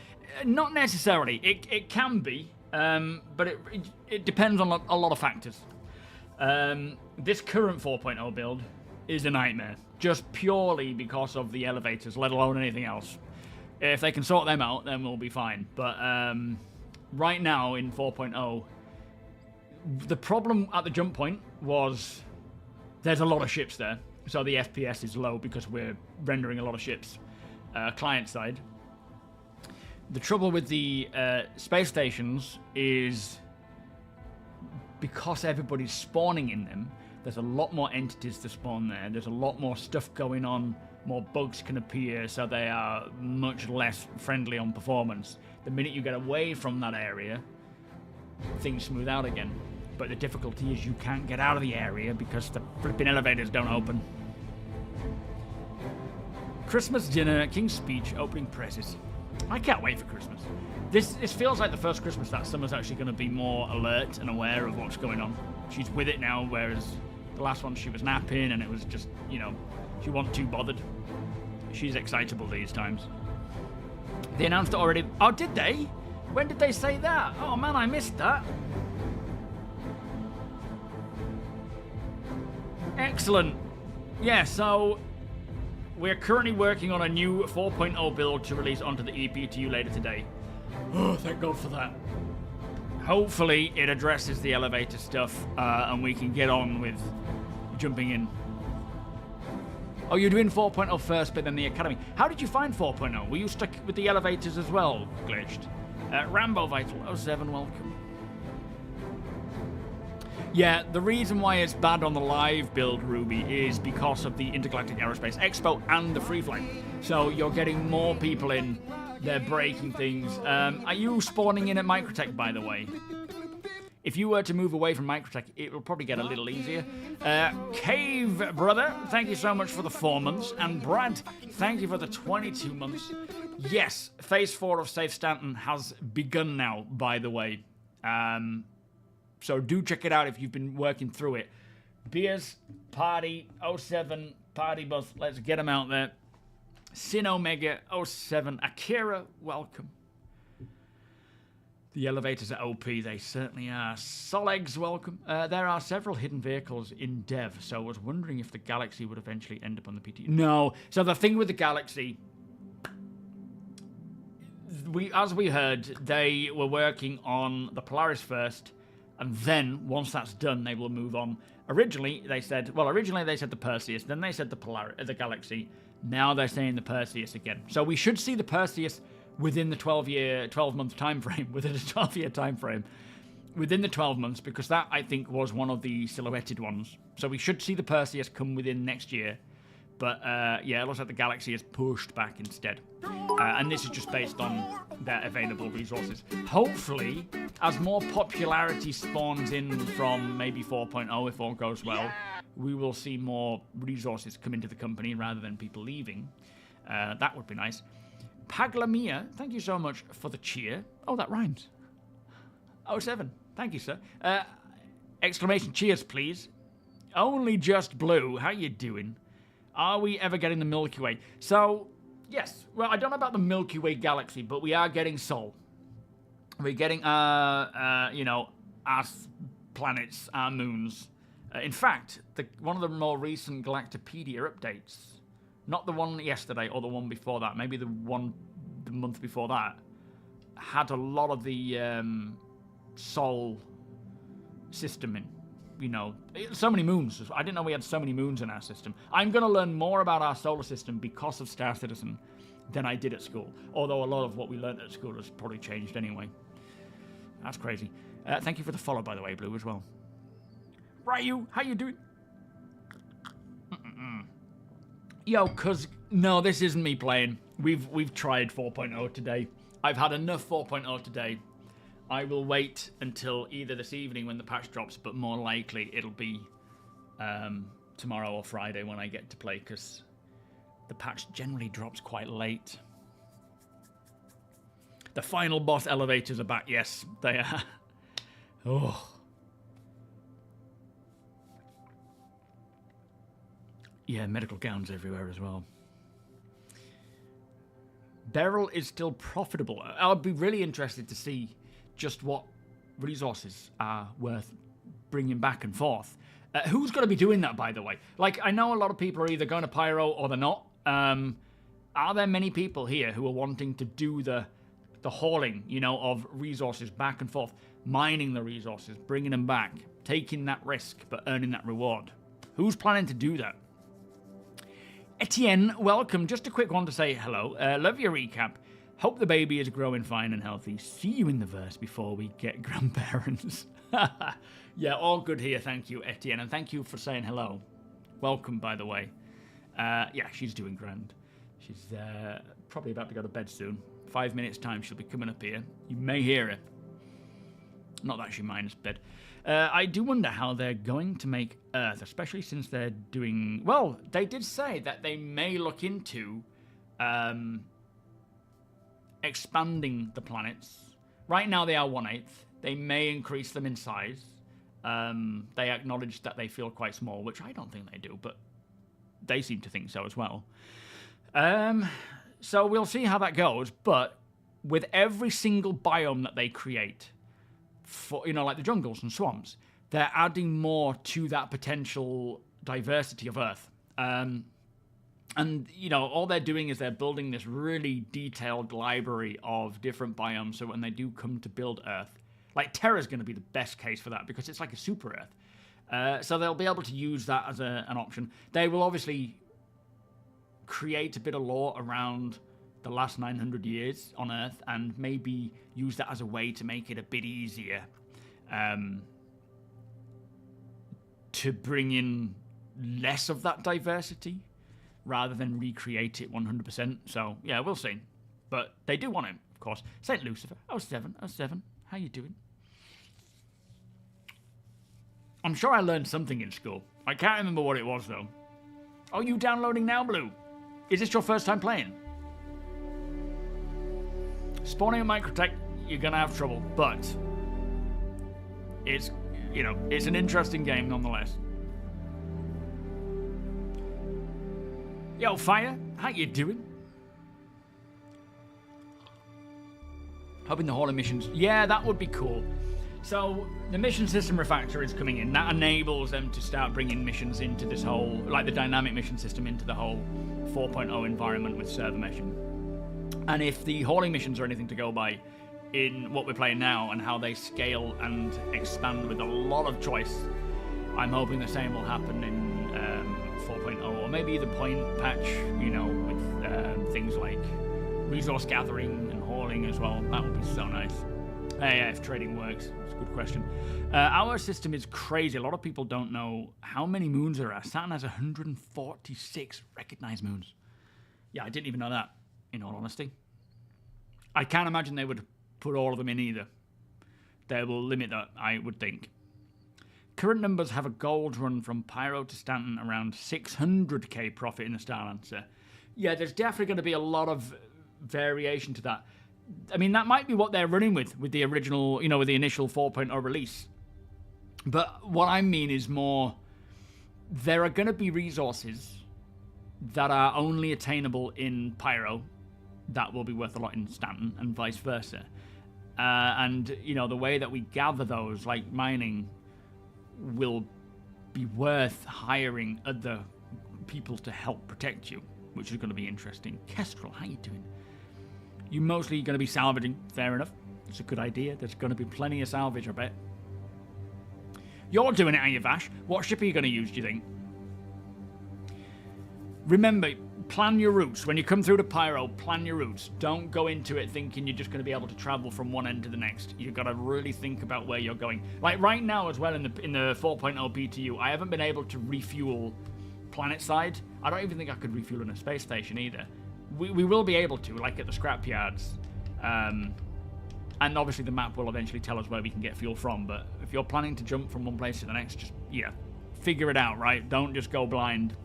Not necessarily. It can be, but it depends on a lot of factors. This current 4.0 build is a nightmare, just purely because of the elevators, let alone anything else. If they can sort them out, then we'll be fine. But right now in 4.0, the problem at the jump point was there's a lot of ships there, so the FPS is low because we're rendering a lot of ships client side. The trouble with the space stations is because everybody's spawning in them, there's a lot more entities to spawn there. There's a lot more stuff going on. More bugs can appear, so they are much less friendly on performance. The minute you get away from that area, things smooth out again. But the difficulty is you can't get out of the area because the flipping elevators don't open. Christmas dinner, King's Speech, opening presses. I can't wait for Christmas. This feels like the first Christmas that Summer's actually going to be more alert and aware of what's going on. She's with it now, whereas the last one she was napping and it was just, you know, she wasn't too bothered. She's excitable these times. They announced it already. Oh, did they? When did they say that? Oh man, I missed that. Excellent. Yeah, so we're currently working on a new 4.0 build to release onto the EPTU later today. Oh, thank God for that. Hopefully it addresses the elevator stuff and we can get on with jumping in. Oh, you're doing 4.0 first, but then the Academy. How did you find 4.0? Were you stuck with the elevators as well, Glitched? Rambo Vital 07, welcome. Yeah, the reason why it's bad on the live build, Ruby, is because of the Intergalactic Aerospace Expo and the free flight. So you're getting more people in, they're breaking things. Are you spawning in at Microtech, by the way? If you were to move away from Microtech, it will probably get a little easier. Cave Brother, thank you so much for the 4 months. And Brad, thank you for the 22 months. Yes, Phase 4 of Safe Stanton has begun now, by the way. So do check it out if you've been working through it. Beers, Party, 07, Party Bus, let's get them out there. Sin Omega, 07, Akira, welcome. The elevators are OP, they certainly are. Solegs, welcome. There are several hidden vehicles in dev, so I was wondering if the Galaxy would eventually end up on the PT. No, so the thing with the Galaxy, as we heard, they were working on the Polaris first, and then, once that's done, they will move on. Originally, they said the Perseus, then they said the Galaxy. Now they're saying the Perseus again. So we should see the Perseus within the 12-month time frame, within a 12-year time frame, within the 12 months, because that, I think, was one of the silhouetted ones. So we should see the Perseus come within next year. But, yeah, it looks like the Galaxy is pushed back instead. And this is just based on their available resources. Hopefully, as more popularity spawns in from maybe 4.0, if all goes well, we will see more resources come into the company rather than people leaving. That would be nice. Paglamia, thank you so much for the cheer. Oh, that rhymes. 07, thank you, sir. Exclamation cheers, please. Only Just Blue, how you doing? Are we ever getting the Milky Way? So, yes. Well, I don't know about the Milky Way galaxy, but we are getting Sol. We're getting, our planets, our moons. In fact, one of the more recent Galactopedia updates, not the one yesterday or the one before that, maybe the one the month before that, had a lot of the Sol system in. You know, so many moons. I didn't know we had so many moons in our system. I'm going to learn more about our solar system because of Star Citizen than I did at school. Although a lot of what we learned at school has probably changed anyway. That's crazy. Thank you for the follow, by the way, Blue, as well. Ryu, how you doing? Yo, cuz... No, this isn't me playing. We've tried 4.0 today. I've had enough 4.0 today. I will wait until either this evening when the patch drops, but more likely it'll be tomorrow or Friday when I get to play, because the patch generally drops quite late. The final boss elevators are back. Yes, they are. Oh. Yeah, medical gowns everywhere as well. Beryl is still profitable. I'll be really interested to see just what resources are worth bringing back and forth. Who's going to be doing that, by the way? Like, I know a lot of people are either going to Pyro or they're not. Are there many people here who are wanting to do the hauling, you know, of resources back and forth, mining the resources, bringing them back, taking that risk, but earning that reward? Who's planning to do that? Etienne, welcome. Just a quick one to say hello. Love your recap. Hope the baby is growing fine and healthy. See you in the verse before we get grandparents. Yeah, all good here. Thank you, Etienne. And thank you for saying hello. Welcome, by the way. Yeah, she's doing grand. She's probably about to go to bed soon. 5 minutes time, she'll be coming up here. You may hear her. Not that she minds bed. I do wonder how they're going to make Earth, especially since they're doing... Well, they did say that they may look into expanding the planets. Right now they are 1/8. They may increase them in size. They acknowledge that they feel quite small, which I don't think they do, but they seem to think so as well. So we'll see how that goes, but with every single biome that they create, for, you know, like the jungles and swamps, they're adding more to that potential diversity of Earth. And, you know, all they're doing is they're building this really detailed library of different biomes, so when they do come to build Earth, like Terra's going to be the best case for that, because it's like a super Earth. So they'll be able to use that as an option. They will obviously create a bit of lore around the last 900 years on Earth, and maybe use that as a way to make it a bit easier to bring in less of that diversity rather than recreate it 100%. So yeah, we'll see. But they do want it, of course. St. Lucifer, 07, how you doing? I'm sure I learned something in school. I can't remember what it was though. Oh, you downloading now, Blue? Is this your first time playing? Spawning a Microtech, you're gonna have trouble, but it's, you know, it's an interesting game nonetheless. Yo, Fire, how you doing? Hoping the hauling missions, yeah, that would be cool. So the mission system refactor is coming in. That enables them to start bringing missions into this whole, like the dynamic mission system, into the whole 4.0 environment with server meshing. And if the hauling missions are anything to go by in what we're playing now and how they scale and expand with a lot of choice, I'm hoping the same will happen in 4.0, or maybe the point patch, you know, with things like resource gathering and hauling as well. That would be so nice. Yeah, if trading works. It's a good question. Our system is crazy. A lot of people don't know how many moons there are. Saturn has 146 recognized moons. Yeah, I didn't even know that, in all honesty. I can't imagine they would put all of them in either. They will limit that, I would think. Current numbers have a gold run from Pyro to Stanton around 600k profit in the Starlancer. Yeah, there's definitely going to be a lot of variation to that. I mean, that might be what they're running with the original, you know, with the initial 4.0 release. But what I mean is more, there are going to be resources that are only attainable in Pyro that will be worth a lot in Stanton, and vice versa. And, you know, the way that we gather those, like mining, will be worth hiring other people to help protect you, which is going to be interesting. Kestrel, how you doing? You're mostly going to be salvaging. Fair enough. It's a good idea. There's going to be plenty of salvage, I bet. You're doing it, are you, Vash? What ship are you going to use, do you think? Remember, plan your routes. When you come through to Pyro, plan your routes. Don't go into it thinking you're just going to be able to travel from one end to the next. You've got to really think about where you're going. Like right now as well in the 4.0 BTU, I haven't been able to refuel planet side. I don't even think I could refuel in a space station either. We will be able to, like at the scrap yards. And obviously the map will eventually tell us where we can get fuel from. But if you're planning to jump from one place to the next, just, yeah, figure it out, right? Don't just go blind.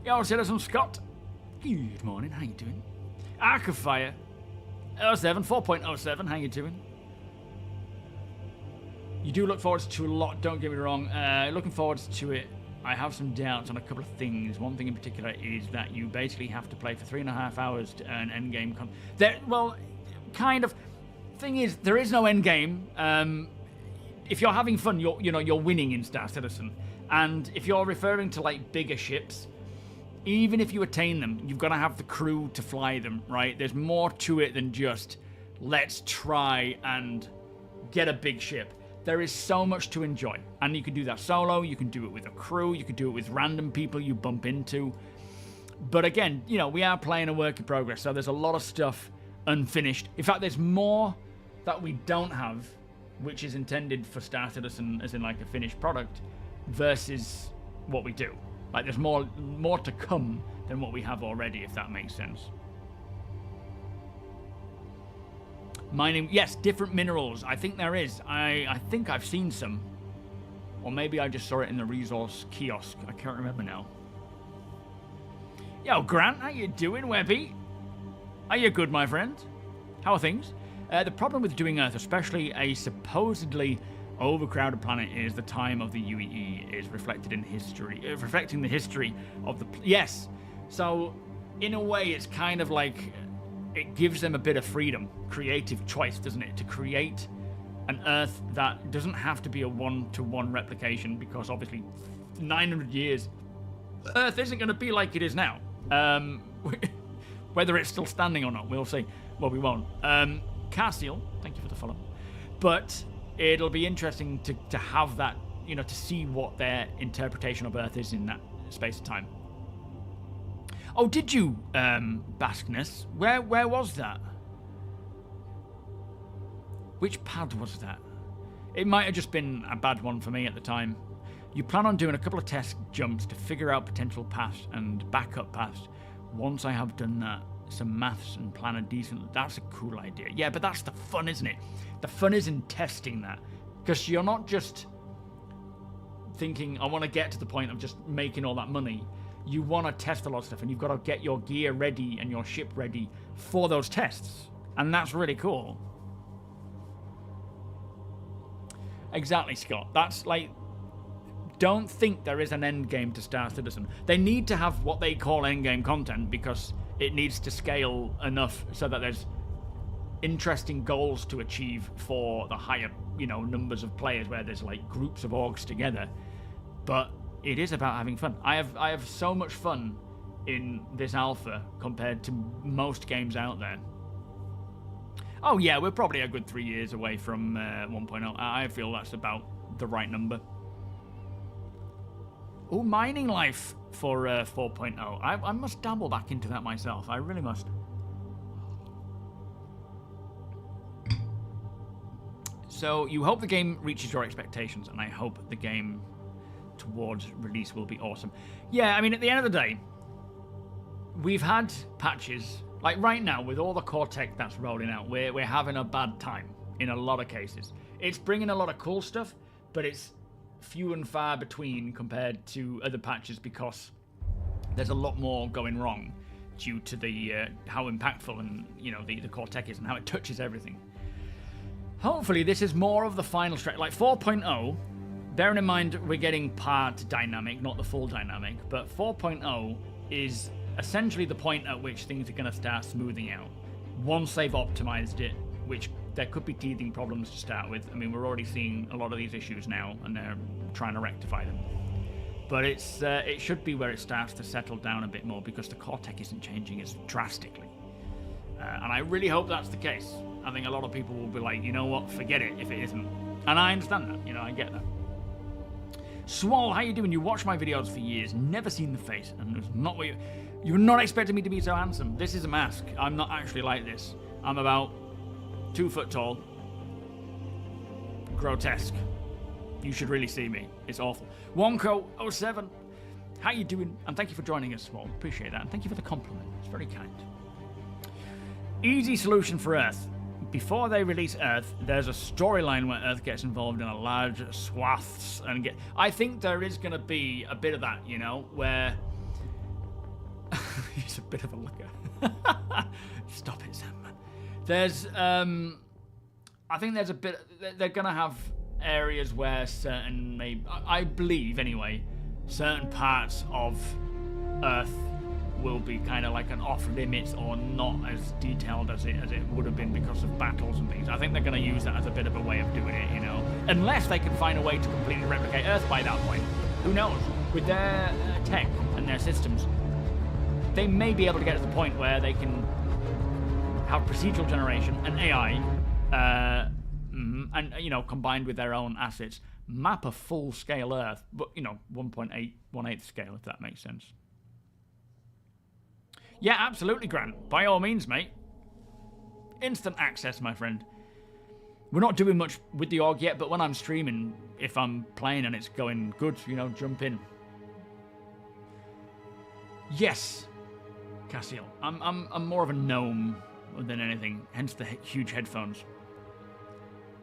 Yo, Citizen Scott. Good morning, how you doing? Arc of Fire. 07, 4.07, how you doing? You do look forward to a lot, don't get me wrong. Looking forward to it. I have some doubts on a couple of things. One thing in particular is that you basically have to play for 3.5 hours to earn endgame well, kind of. Thing is, there is no endgame. If you're having fun, you're winning in Star Citizen. And if you're referring to like bigger ships, even if you attain them, you've got to have the crew to fly them, right? There's more to it than just let's try and get a big ship. There is so much to enjoy, and you can do that solo, you can do it with a crew, you can do it with random people you bump into. But again, you know, we are playing a work in progress, so there's a lot of stuff unfinished. In fact, there's more that we don't have, which is intended for Star Citizen as in like a finished product, versus what we do. Like there's more to come than what we have already, if that makes sense. Mining, yes, different minerals. I think there is. I think I've seen some. Or maybe I just saw it in the resource kiosk. I can't remember now. Yo, Grant, how you doing, Webby? Are you good, my friend? How are things? The problem with doing Earth, especially a supposedly overcrowded planet, is the time of the UEE is reflected in history, reflecting the history of the... Yes. So, in a way, it's kind of like... It gives them a bit of freedom, creative choice, doesn't it? To create an Earth that doesn't have to be a one-to-one replication, because obviously 900 years, Earth isn't going to be like it is now. Whether it's still standing or not, we'll see. Well, we won't. Cassiel, thank you for the follow. But it'll be interesting to have that, you know, to see what their interpretation of Earth is in that space of time. Oh, did you, Baskness? Where was that? Which pad was that? It might have just been a bad one for me at the time. You plan on doing a couple of test jumps to figure out potential paths and backup paths. Once I have done that, some maths and plan a decent... That's a cool idea. Yeah, but that's the fun, isn't it? The fun is in testing that. Because you're not just thinking, I want to get to the point of just making all that money. You want to test a lot of stuff, and you've got to get your gear ready and your ship ready for those tests. And that's really cool. Exactly, Scott. That's like... Don't think there is an end game to Star Citizen. They need to have what they call end game content, because it needs to scale enough so that there's interesting goals to achieve for the higher, you know, numbers of players, where there's like groups of orgs together. But it is about having fun. I have so much fun in this alpha compared to most games out there. Oh yeah, we're probably a good 3 years away from 1.0. I feel that's about the right number. Oh, mining life for 4.0. I must dabble back into that myself. I really must. So you hope the game reaches your expectations, and I hope the game towards release will be awesome. Yeah, I mean, at the end of the day, we've had patches. Like right now, with all the core tech that's rolling out, we're having a bad time in a lot of cases. It's bringing a lot of cool stuff, but it's few and far between compared to other patches, because there's a lot more going wrong due to the how impactful and, you know, the core tech is and how it touches everything. Hopefully this is more of the final stretch. Like 4.0, bearing in mind we're getting part dynamic, not the full dynamic, but 4.0 is essentially the point at which things are going to start smoothing out once they've optimized it, which there could be teething problems to start with. I mean, we're already seeing a lot of these issues now, and they're trying to rectify them. But it's it should be where it starts to settle down a bit more, because the core tech isn't changing as drastically. And I really hope that's the case. I think a lot of people will be like, you know what, forget it if it isn't. And I understand that, you know, I get that. Swall, how you doing? You watch my videos for years, never seen the face, and it's not what you're not expecting me to be so handsome. This is a mask. I'm not actually like this. I'm about 2 foot tall. Grotesque. You should really see me. It's awful. Wonko07, how you doing? And thank you for joining us, Swall. Appreciate that. And thank you for the compliment. It's very kind. Easy solution for Earth. Before they release Earth, there's a storyline where Earth gets involved in a large swaths and get... I think there is going to be a bit of that, you know, where... He's a bit of a looker. Stop it, Sam, man. There's, I think there's a bit... They're going to have areas where certain... I believe, anyway, certain parts of Earth will be kind of like an off-limits or not as detailed as it would have been because of battles and things. I think they're going to use that as a bit of a way of doing it, you know. Unless they can find a way to completely replicate Earth by that point. Who knows? With their tech and their systems, they may be able to get to the point where they can have procedural generation and AI, and, you know, combined with their own assets, map a full-scale Earth, but, you know, 1.8 scale, if that makes sense. Yeah, absolutely, Grant. By all means, mate. Instant access, my friend. We're not doing much with the org yet, but when I'm streaming, if I'm playing and it's going good, you know, jump in. Yes, Cassiel. I'm more of a gnome than anything, hence the huge headphones.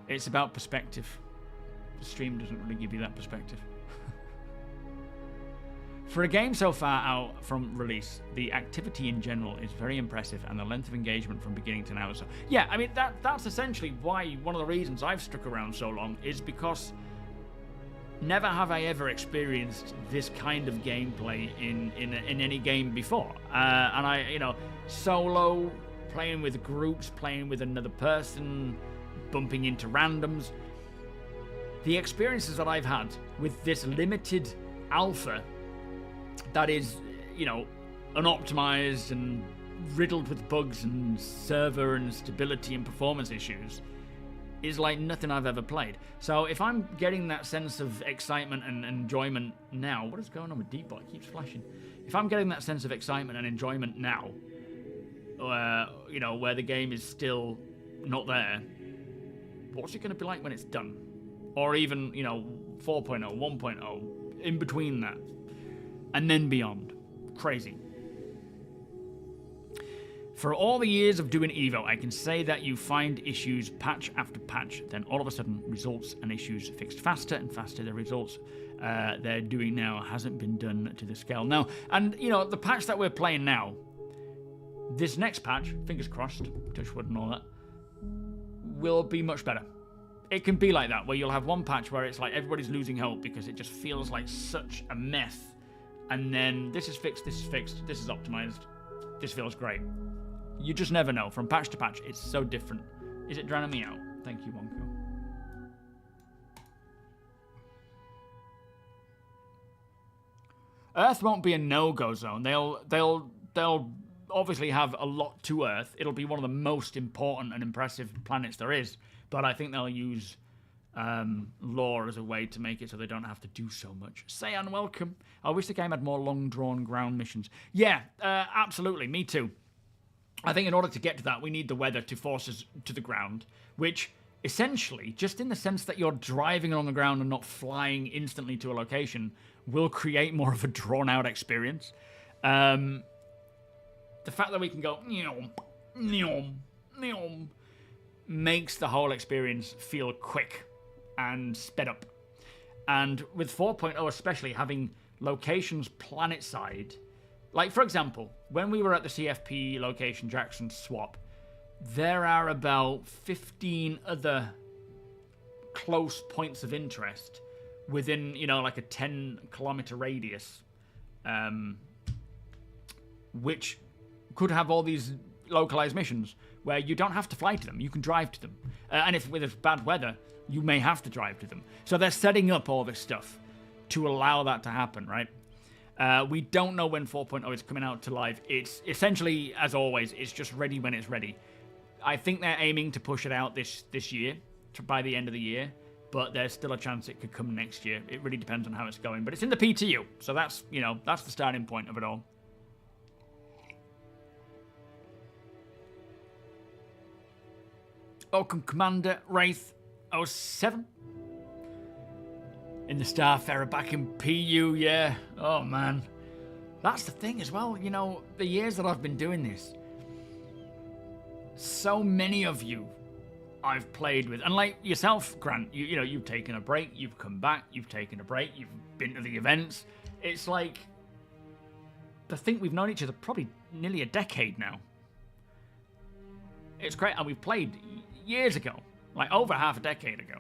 It's about perspective. The stream doesn't really give you that perspective. For a game so far out from release, the activity in general is very impressive, and the length of engagement from beginning to now is so... Yeah, I mean, that's essentially why one of the reasons I've stuck around so long is because never have I ever experienced this kind of gameplay in any game before. And I, you know, solo, playing with groups, playing with another person, bumping into randoms. The experiences that I've had with this limited alpha that is, you know, unoptimized and riddled with bugs and server and stability and performance issues is like nothing I've ever played. So if I'm getting that sense of excitement and enjoyment now, what is going on with Deepbot? It keeps flashing. If I'm getting that sense of excitement and enjoyment now, you know, where the game is still not there, what's it going to be like when it's done? Or even, you know, 4.0, 1.0, in between that. And then beyond. Crazy. For all the years of doing Evo, I can say that you find issues patch after patch, then all of a sudden results and issues fixed faster and faster. The results they're doing now hasn't been done to the scale. Now, and you know, the patch that we're playing now, this next patch, fingers crossed, touch wood and all that, will be much better. It can be like that, where you'll have one patch where it's like everybody's losing hope because it just feels like such a mess. And then this is fixed, this is fixed, this is optimized, this feels great. You just never know. From patch to patch, it's so different. Is it drowning me out? Thank you, Wonko. Earth won't be a no-go zone. They'll obviously have a lot to Earth. It'll be one of the most important and impressive planets there is. But I think they'll use lore as a way to make it so they don't have to do so much. Sayan, welcome. I wish the game had more long-drawn ground missions. Yeah, absolutely. Me too. I think in order to get to that, we need the weather to force us to the ground, which essentially, just in the sense that you're driving on the ground and not flying instantly to a location, will create more of a drawn-out experience. The fact that we can go neom, neom, neom, makes the whole experience feel quick and sped up. And with 4.0 especially, having locations planet-side, like for example, when we were at the CFP location Jackson Swap, there are about 15 other close points of interest within, you know, like a 10-kilometer radius, which could have all these localized missions where you don't have to fly to them, you can drive to them. And if with bad weather, you may have to drive to them. So they're setting up all this stuff to allow that to happen, right? We don't know when 4.0 is coming out to live. It's essentially, as always, it's just ready when it's ready. I think they're aiming to push it out this year, by the end of the year, but there's still a chance it could come next year. It really depends on how it's going, but it's in the PTU, so that's, you know, that's the starting point of it all. Welcome, Commander Wraith 07. In the Starfarer back in PU, yeah. Oh, man. That's the thing as well, you know, the years that I've been doing this, so many of you I've played with, and like yourself, Grant, you know, you've taken a break, you've come back, you've taken a break, you've been to the events. It's like, I think we've known each other probably nearly a decade now. It's great, and we've played years ago, like over half a decade ago.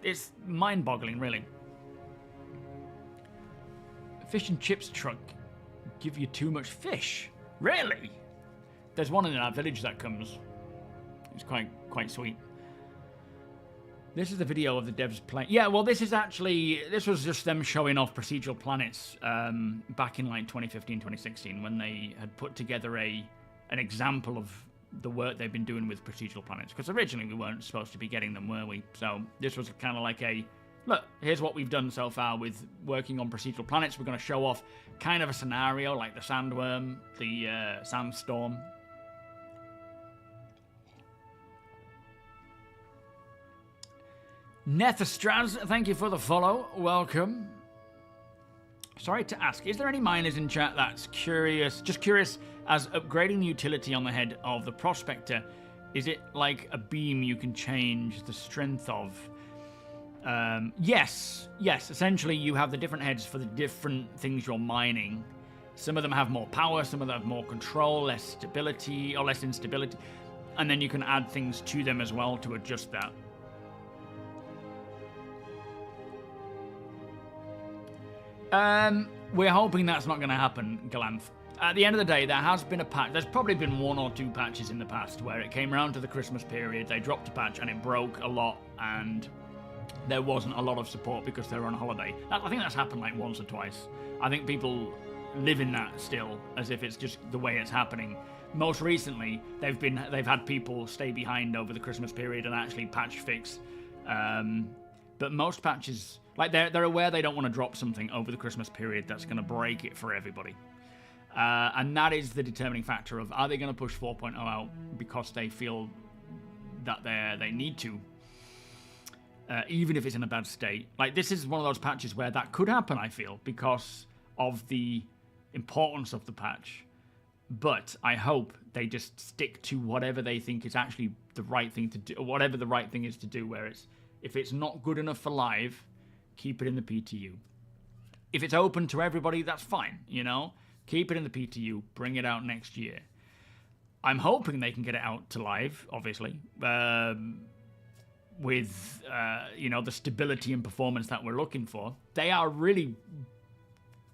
It's mind-boggling, really. Fish and chips truck give you too much fish. Really? There's one in our village that comes. It's quite sweet. This is the video of the devs playing. Yeah, well, this was just them showing off procedural planets back in like 2015, 2016, when they had put together an example of the work they've been doing with procedural planets, because originally we weren't supposed to be getting them, were we? So this was kind of like a look, here's what we've done so far with working on procedural planets. We're going to show off kind of a scenario like the sandworm, the sandstorm. Nethastraz, thank you for the follow. Welcome. Sorry to ask, is there any miners in chat that's curious, just curious, as upgrading the utility on the head of the Prospector, is it like a beam you can change the strength of? Yes, essentially you have the different heads for the different things you're mining. Some of them have more power, some of them have more control, less stability, or less instability, and then you can add things to them as well to adjust that. We're hoping that's not going to happen, Galanth. At the end of the day, there has been a patch. There's probably been 1 or 2 patches in the past where it came around to the Christmas period, they dropped a patch and it broke a lot, and there wasn't a lot of support because they were on holiday. I think that's happened like once or twice. I think people live in that still, as if it's just the way it's happening. Most recently, they've had people stay behind over the Christmas period and actually patch fix. But most patches, like they're aware they don't want to drop something over the Christmas period that's going to break it for everybody. And that is the determining factor of, are they going to push 4.0 out because they feel that they need to, even if it's in a bad state. Like, this is one of those patches where that could happen, I feel, because of the importance of the patch. But I hope they just stick to whatever they think is actually the right thing to do, or whatever the right thing is to do, where it's, if it's not good enough for live, keep it in the PTU. If it's open to everybody, that's fine, you know? Keep it in the PTU, bring it out next year. I'm hoping they can get it out to live, obviously, with, you know, the stability and performance that we're looking for. They are really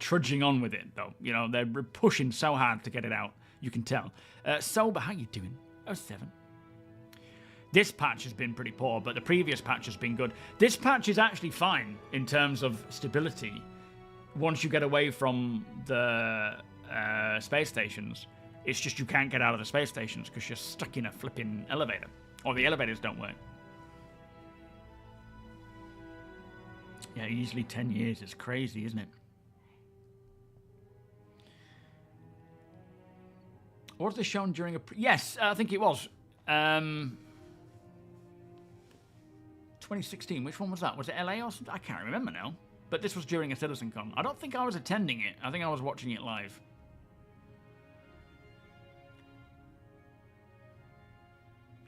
trudging on with it, though. You know, they're pushing so hard to get it out. You can tell. Sober, how you doing? 07. This patch has been pretty poor, but the previous patch has been good. This patch is actually fine in terms of stability. Once you get away from the space stations, it's just you can't get out of the space stations because you're stuck in a flipping elevator. Or the elevators don't work. Yeah, easily 10 years. It's crazy, isn't it? Was this shown during a... Yes, I think it was. 2016. Which one was that? Was it LA or something? I can't remember now. But this was during a CitizenCon. I don't think I was attending it. I think I was watching it live.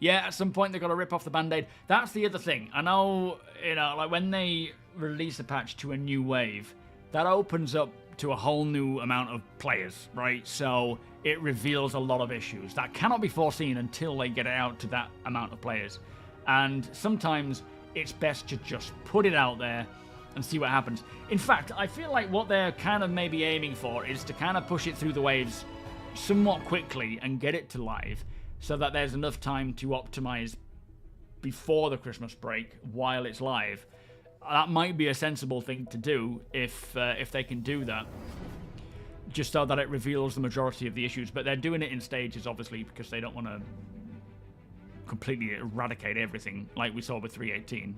Yeah, at some point they've got to rip off the Band-Aid. That's the other thing. I know, you know, like when they release a patch to a new wave, that opens up to a whole new amount of players, right? So it reveals a lot of issues that cannot be foreseen until they get it out to that amount of players. And sometimes it's best to just put it out there and see what happens. In fact, I feel like what they're kind of maybe aiming for is to kind of push it through the waves somewhat quickly and get it to live so that there's enough time to optimize before the Christmas break while it's live. That might be a sensible thing to do if they can do that, just so that it reveals the majority of the issues. But they're doing it in stages, obviously, because they don't want to completely eradicate everything like we saw with 3.18.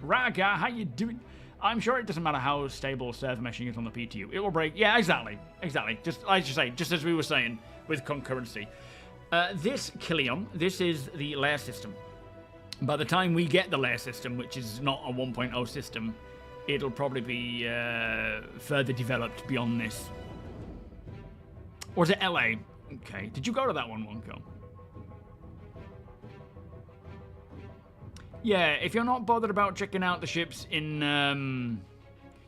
Raga, how you doing? I'm sure it doesn't matter how stable server meshing is on the PTU. It will break. Yeah, exactly. Just as you say, just as we were saying with concurrency. This Kilion, this is the layer system. By the time we get the layer system, which is not a 1.0 system, it'll probably be further developed beyond this. Or was it LA? Okay. Did you go to that one, Wonko? Yeah, if you're not bothered about checking out the ships in...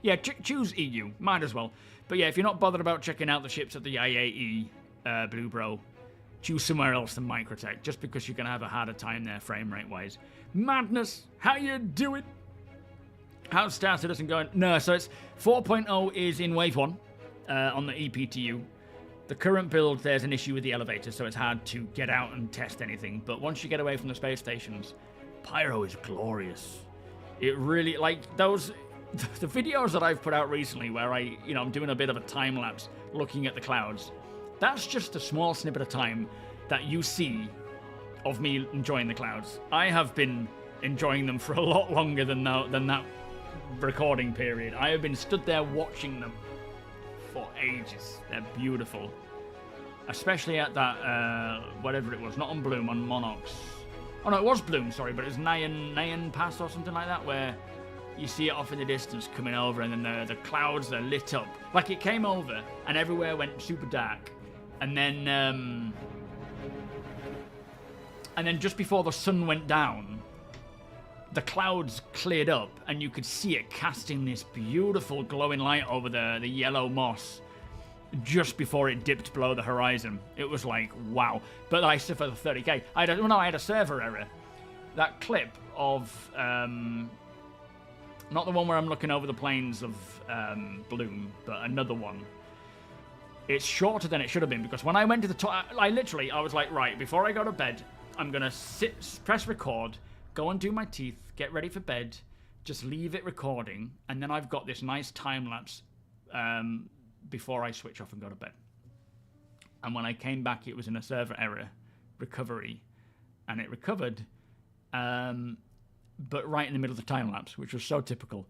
yeah, choose EU. Might as well. But yeah, if you're not bothered about checking out the ships at the IAE, Blue Bro, choose somewhere else than Microtech, just because you're going to have a harder time there frame rate-wise. Madness, how you doing? How's Star Citizen going? No, so it's 4.0 is in Wave 1 on the EPTU. The current build, there's an issue with the elevator, so it's hard to get out and test anything. But once you get away from the space stations... Pyro is glorious. It really, like, those, the videos that I've put out recently where I'm doing a bit of a time lapse looking at the clouds, that's just a small snippet of time that you see of me enjoying the clouds. I have been enjoying them for a lot longer than that recording period. I have been stood there watching them for ages. They're beautiful. Especially at that, whatever it was, not on Bloom, on Monarchs. Oh no, it was Bloom, sorry, but it was Nyan Pass or something like that, where you see it off in the distance coming over, and then the clouds are lit up. Like, it came over, and everywhere went super dark. And then just before the sun went down, the clouds cleared up, and you could see it casting this beautiful glowing light over the yellow moss just before it dipped below the horizon. It was like, wow. But I suffered a 30k. I had a server error. That clip of, not the one where I'm looking over the plains of Bloom, but another one. It's shorter than it should have been, because when I went to the top, I was like, right, before I go to bed, I'm going to press record, go and do my teeth, get ready for bed, just leave it recording, and then I've got this nice time lapse before I switch off and go to bed. And when I came back, it was in a server error recovery, and it recovered, but right in the middle of the time lapse, which was so typical.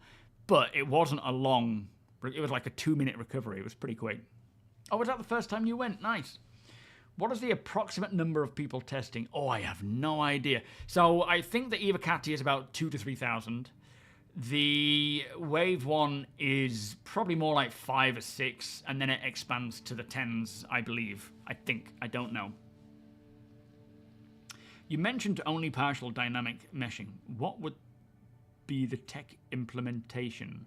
But it wasn't a long, it was like a 2-minute recovery. It was pretty quick. Oh, was that the first time you went? Nice. What is the approximate number of people testing? Oh, I have no idea. So I think the Evocati is about 2,000 to 3,000. The Wave 1 is probably more like 5 or 6, and then it expands to the 10s, I believe. I think. I don't know. You mentioned only partial dynamic meshing. What would be the tech implementation?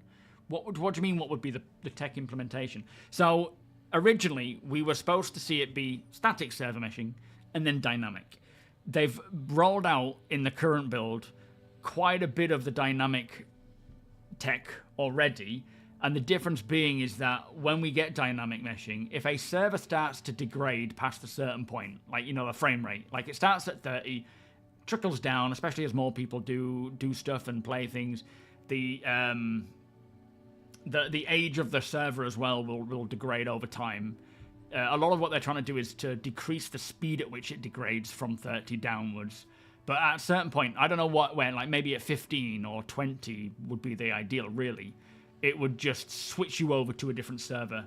What do you mean, what would be the tech implementation? So originally, we were supposed to see it be static server meshing and then dynamic. They've rolled out in the current build quite a bit of the dynamic tech already, and the difference being is that when we get dynamic meshing, if a server starts to degrade past a certain point, like, you know, the frame rate, like it starts at 30, trickles down, especially as more people do stuff and play things, the age of the server as well will degrade over time. A lot of what they're trying to do is to decrease the speed at which it degrades from 30 downwards. But at a certain point, I don't know when, like maybe at 15 or 20 would be the ideal, really. It would just switch you over to a different server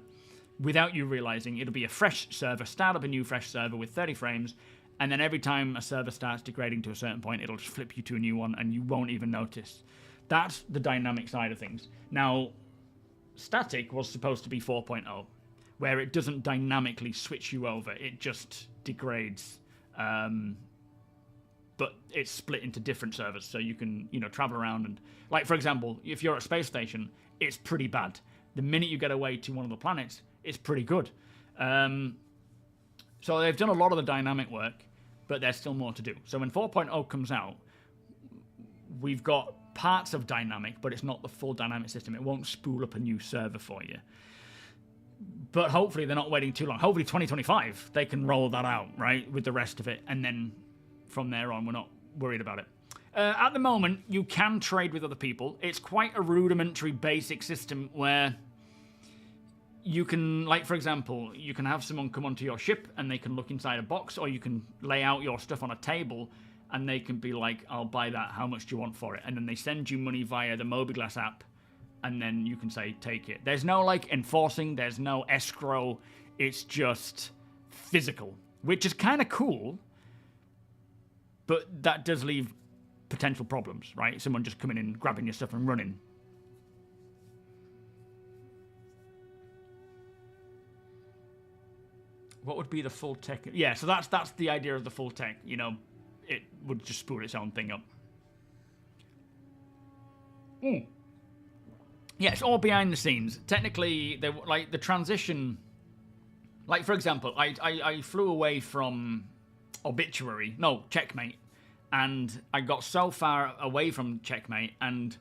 without you realizing. It'll be a fresh server, start up a new fresh server with 30 frames, and then every time a server starts degrading to a certain point, it'll just flip you to a new one, and you won't even notice. That's the dynamic side of things. Now, static was supposed to be 4.0, where it doesn't dynamically switch you over. It just degrades. But it's split into different servers, so you can, you know, travel around and, like, for example, if you're at a space station, it's pretty bad. The minute you get away to one of the planets, it's pretty good. So they've done a lot of the dynamic work, but there's still more to do. So when 4.0 comes out, we've got parts of dynamic, but it's not the full dynamic system. It won't spool up a new server for you. But hopefully they're not waiting too long. Hopefully 2025, they can roll that out, right, with the rest of it, and then from there on, we're not worried about it. At the moment, you can trade with other people. It's quite a rudimentary, basic system where you can, like, for example, you can have someone come onto your ship and they can look inside a box, or you can lay out your stuff on a table and they can be like, I'll buy that, how much do you want for it? And then they send you money via the Mobiglass app, and then you can say, take it. There's no, like, enforcing, there's no escrow, it's just physical, which is kind of cool. But that does leave potential problems, right? Someone just coming in, grabbing your stuff and running. What would be the full tech? Yeah, so that's the idea of the full tech. You know, it would just spool its own thing up. Yeah, it's all behind the scenes. Technically, they like the transition. Like, for example, I flew away from Checkmate, and I got so far away from Checkmate, and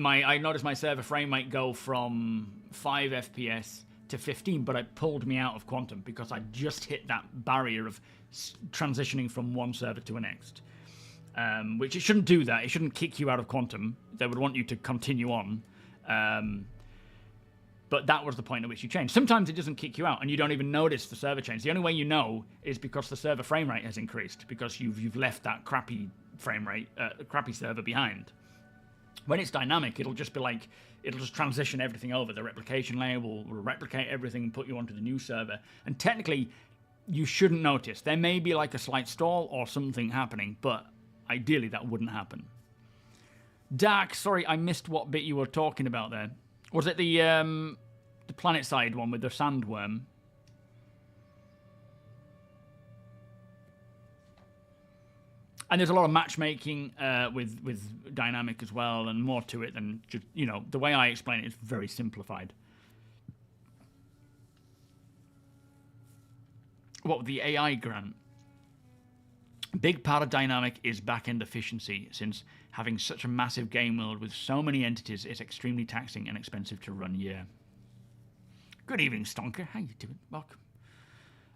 I noticed my server frame might go from 5 FPS to 15, but it pulled me out of Quantum because I just hit that barrier of transitioning from one server to the next. Which it shouldn't do that. It shouldn't kick you out of Quantum. They would want you to continue on. But that was the point at which you change. Sometimes it doesn't kick you out, and you don't even notice the server change. The only way you know is because the server frame rate has increased, because you've left that crappy frame rate, crappy server behind. When it's dynamic, it'll just be like, it'll just transition everything over. The replication layer will replicate everything and put you onto the new server. And technically, you shouldn't notice. There may be like a slight stall or something happening, but ideally that wouldn't happen. Dark, sorry, I missed what bit you were talking about there. Was it the planet side one with the sandworm? And there's a lot of matchmaking with dynamic as well, and more to it than just, you know, the way I explain it is very simplified. What with the AI grant? Big part of dynamic is back-end efficiency, since having such a massive game world with so many entities is extremely taxing and expensive to run. Yeah. Good evening, Stonker. How you doing? Welcome.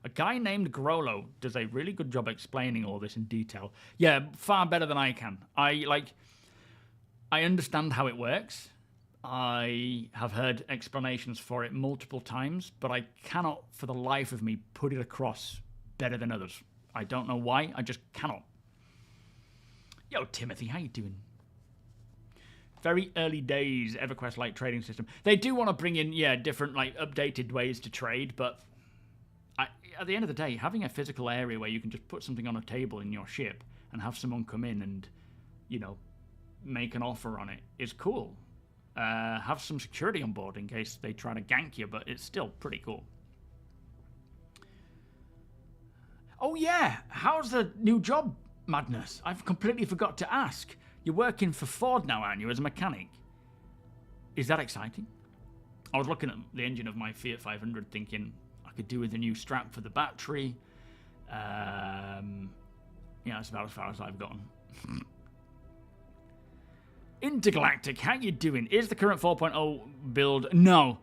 A guy named Grolo does a really good job explaining all this in detail. Yeah, far better than I can. I understand how it works. I have heard explanations for it multiple times, but I cannot, for the life of me, put it across better than others. I don't know why. I just cannot. Yo, Timothy, how you doing? Very early days EverQuest-like trading system. They do want to bring in, yeah, different, like, updated ways to trade, but at the end of the day, having a physical area where you can just put something on a table in your ship and have someone come in and, you know, make an offer on it is cool. Have some security on board in case they try to gank you, but it's still pretty cool. Oh yeah, how's the new job, Madness? I've completely forgot to ask. You're working for Ford now, aren't you, as a mechanic? Is that exciting? I was looking at the engine of my Fiat 500 thinking I could do with a new strap for the battery. Yeah, that's about as far as I've gotten. Intergalactic, how you doing? Is the current 4.0 build? No.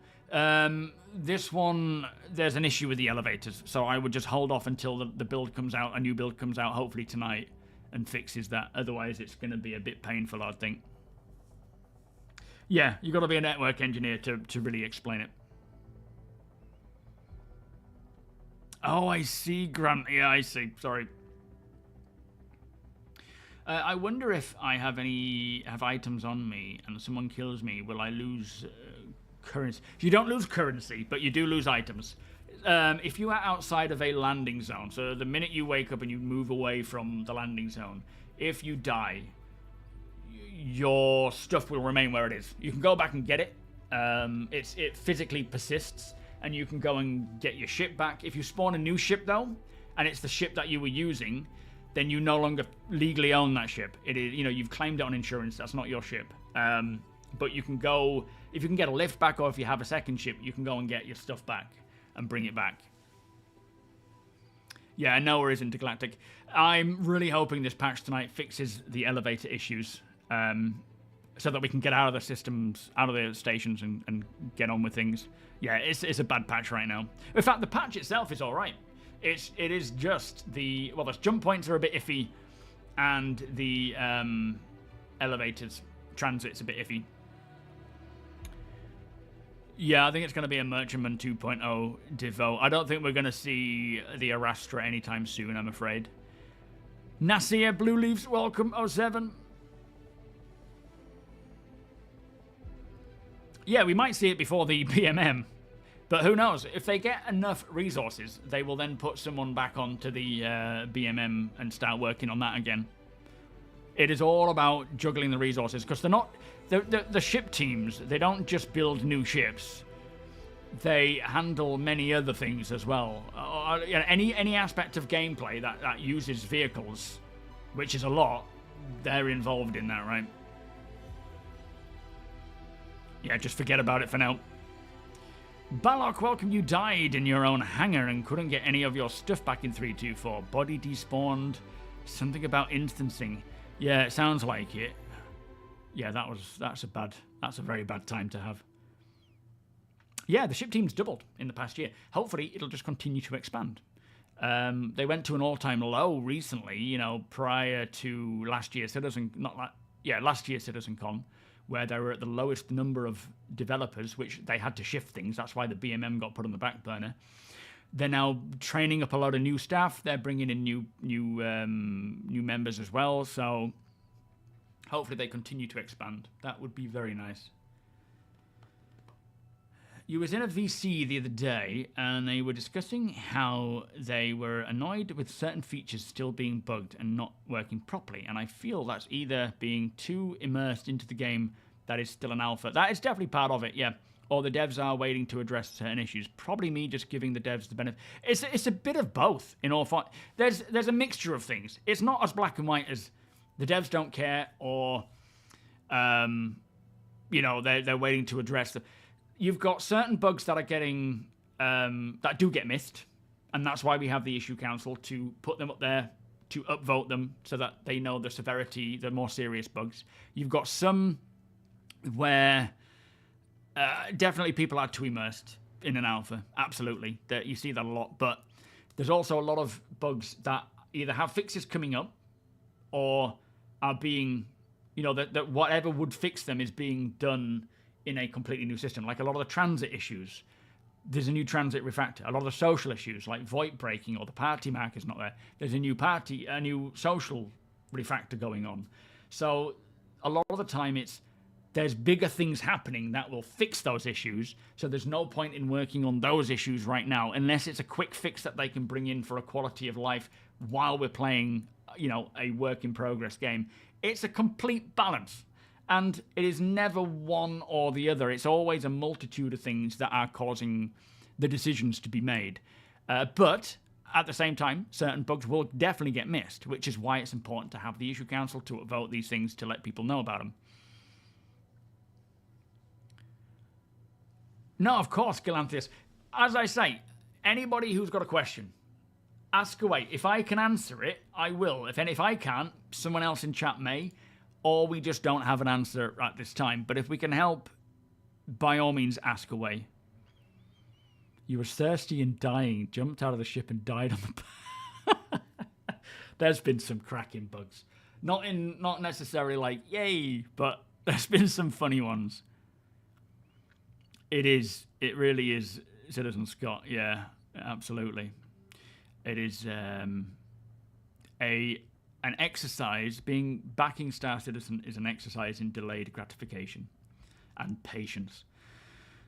This one, there's an issue with the elevators, so I would just hold off until the build comes out, a new build comes out, hopefully tonight, and fixes that. Otherwise, it's going to be a bit painful, I think. Yeah, you've got to be a network engineer to really explain it. Oh, I see, Grant. Yeah, I see. Sorry. I wonder if I have items on me and someone kills me, will I lose currency? You don't lose currency, but you do lose items. If you are outside of a landing zone, so the minute you wake up and you move away from the landing zone, if you die, your stuff will remain where it is. You can go back and get it. It physically persists, and you can go and get your ship back. If you spawn a new ship, though, and it's the ship that you were using, then you no longer legally own that ship. It is, you know, you've claimed it on insurance. That's not your ship. But you can go, if you can get a lift back, or if you have a second ship, you can go and get your stuff back and bring it back. Yeah, Noah is intergalactic. I'm really hoping this patch tonight fixes the elevator issues, so that we can get out of the systems, out of the stations, and get on with things. Yeah, it's a bad patch right now. In fact, the patch itself is all right. It is just the jump points are a bit iffy, and the elevators transit's a bit iffy. Yeah, I think it's going to be a Merchantman 2.0 Devo. I don't think we're going to see the Arastra anytime soon, I'm afraid. Nasir, Blue Leaves, welcome, 07. Yeah, we might see it before the BMM. But who knows? If they get enough resources, they will then put someone back onto the BMM and start working on that again. It is all about juggling the resources, because they're not... The ship teams, they don't just build new ships. They handle many other things as well. Any aspect of gameplay that uses vehicles, which is a lot, they're involved in that, right? Yeah, just forget about it for now. Balok, welcome. You died in your own hangar and couldn't get any of your stuff back in 324. Body despawned. Something about instancing. Yeah, it sounds like it. Yeah, that's a very bad time to have. Yeah, the ship team's doubled in the past year. Hopefully, it'll just continue to expand. They went to an all-time low recently, you know, prior to last year's CitizenCon, where they were at the lowest number of developers, which they had to shift things. That's why the BMM got put on the back burner. They're now training up a lot of new staff. They're bringing in new members as well. So Hopefully they continue to expand. That would be very nice. You was in a VC the other day, and they were discussing how they were annoyed with certain features still being bugged and not working properly. And I feel that's either being too immersed into the game that is still an alpha. That is definitely part of it, yeah. Or the devs are waiting to address certain issues. Probably me just giving the devs the benefit. It's a bit of both. In all fun, there's a mixture of things. It's not as black and white as the devs don't care, or you know, they're waiting to address them. You've got certain bugs that are getting that do get missed, and that's why we have the issue council to put them up there to upvote them so that they know the severity, the more serious bugs. You've got some where definitely people are too immersed in an alpha. Absolutely, that you see that a lot. But there's also a lot of bugs that either have fixes coming up or are being, you know, that whatever would fix them is being done in a completely new system. Like a lot of the transit issues, there's a new transit refactor. A lot of the social issues, like VoIP breaking or the party marker's not there, there's a new social refactor going on. So a lot of the time there's bigger things happening that will fix those issues, so there's no point in working on those issues right now unless it's a quick fix that they can bring in for a quality of life while we're playing, you know, a work in progress game. It's a complete balance. And it is never one or the other. It's always a multitude of things that are causing the decisions to be made. But at the same time, certain bugs will definitely get missed, which is why it's important to have the issue council to vote these things to let people know about them. No, of course, Galantheus. As I say, anybody who's got a question, ask away. If I can answer it, I will. If I can't, someone else in chat may. Or we just don't have an answer at this time. But if we can help, by all means, ask away. You were thirsty and dying, jumped out of the ship and died on the... There's been some cracking bugs. Not necessarily like, yay, but there's been some funny ones. It really is Citizen Scott, yeah, absolutely. It is an exercise. Backing Star Citizen is an exercise in delayed gratification and patience.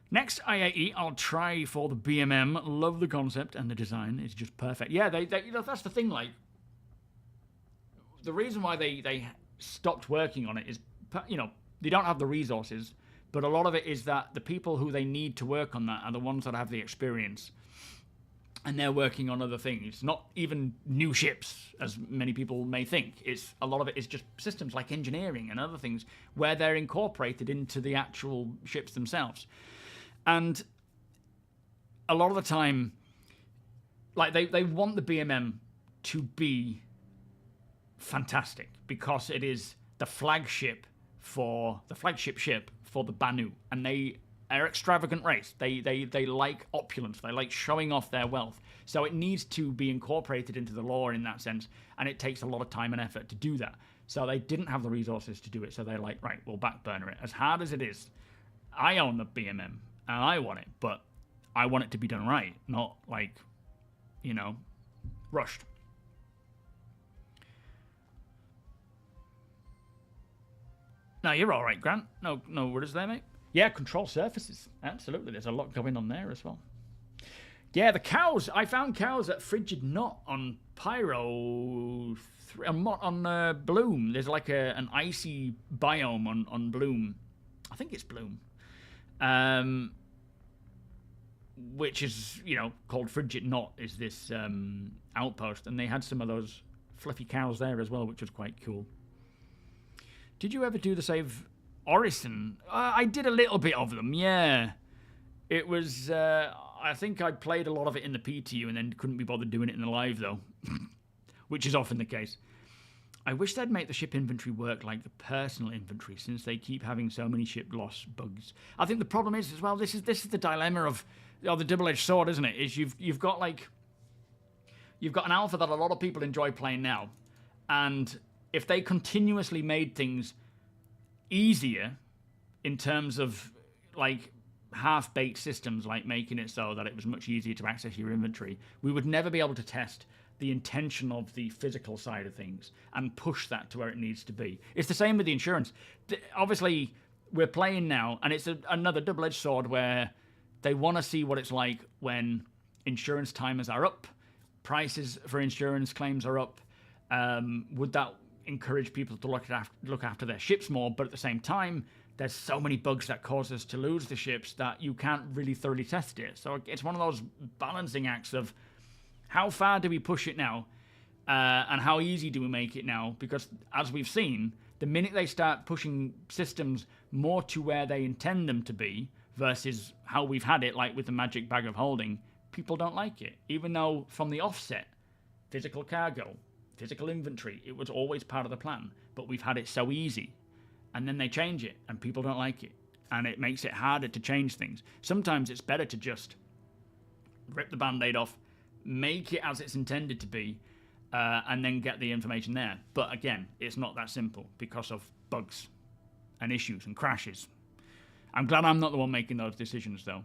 Next IAE, I'll try for the BMM. Love the concept and the design is just perfect. Yeah, they you know, that's the thing. Like, the reason why they stopped working on it is, you know, they don't have the resources. But a lot of it is that the people who they need to work on that are the ones that have the experience. And they're working on other things, not even new ships, as many people may think. A lot of it is just systems like engineering and other things where they're incorporated into the actual ships themselves. And a lot of the time, like they want the BMM to be fantastic because it is the flagship ship for the Banu, and they are extravagant race. They like opulence. They like showing off their wealth. So it needs to be incorporated into the lore in that sense, and it takes a lot of time and effort to do that. So they didn't have the resources to do it. So they're like, right, we'll backburner it. As hard as it is, I own the BMM and I want it, but I want it to be done right, not like, you know, rushed. No, you're all right, Grant. No worries there, mate. Yeah, control surfaces. Absolutely. There's a lot going on there as well. Yeah, the cows. I found cows at Frigid Knot on Pyro, on Bloom. There's like an icy biome on Bloom. I think it's Bloom. Which is, you know, called Frigid Knot, is this outpost. And they had some of those fluffy cows there as well, which was quite cool. Did you ever do the save Orison? I did a little bit of them, yeah. It was, I think I played a lot of it in the PTU and then couldn't be bothered doing it in the live, though. Which is often the case. I wish they'd make the ship inventory work like the personal inventory, since they keep having so many ship loss bugs. I think the problem is, as well, this is the dilemma of the double-edged sword, isn't it? Is you've got an alpha that a lot of people enjoy playing now, and if they continuously made things easier in terms of like half-baked systems, like making it so that it was much easier to access your inventory, we would never be able to test the intention of the physical side of things and push that to where it needs to be. It's the same with the insurance. Obviously, we're playing now, and it's another double-edged sword where they want to see what it's like when insurance timers are up, prices for insurance claims are up. Would that encourage people to look after their ships more? But at the same time, there's so many bugs that cause us to lose the ships that you can't really thoroughly test it. So it's one of those balancing acts of how far do we push it now, and how easy do we make it now? Because as we've seen, the minute they start pushing systems more to where they intend them to be versus how we've had it, like with the magic bag of holding, people don't like it. Even though from the offset, physical cargo, physical inventory, it was always part of the plan, but we've had it so easy. And then they change it, and people don't like it. And it makes it harder to change things. Sometimes it's better to just rip the Band-Aid off, make it as it's intended to be, and then get the information there. But again, it's not that simple because of bugs and issues and crashes. I'm glad I'm not the one making those decisions, though.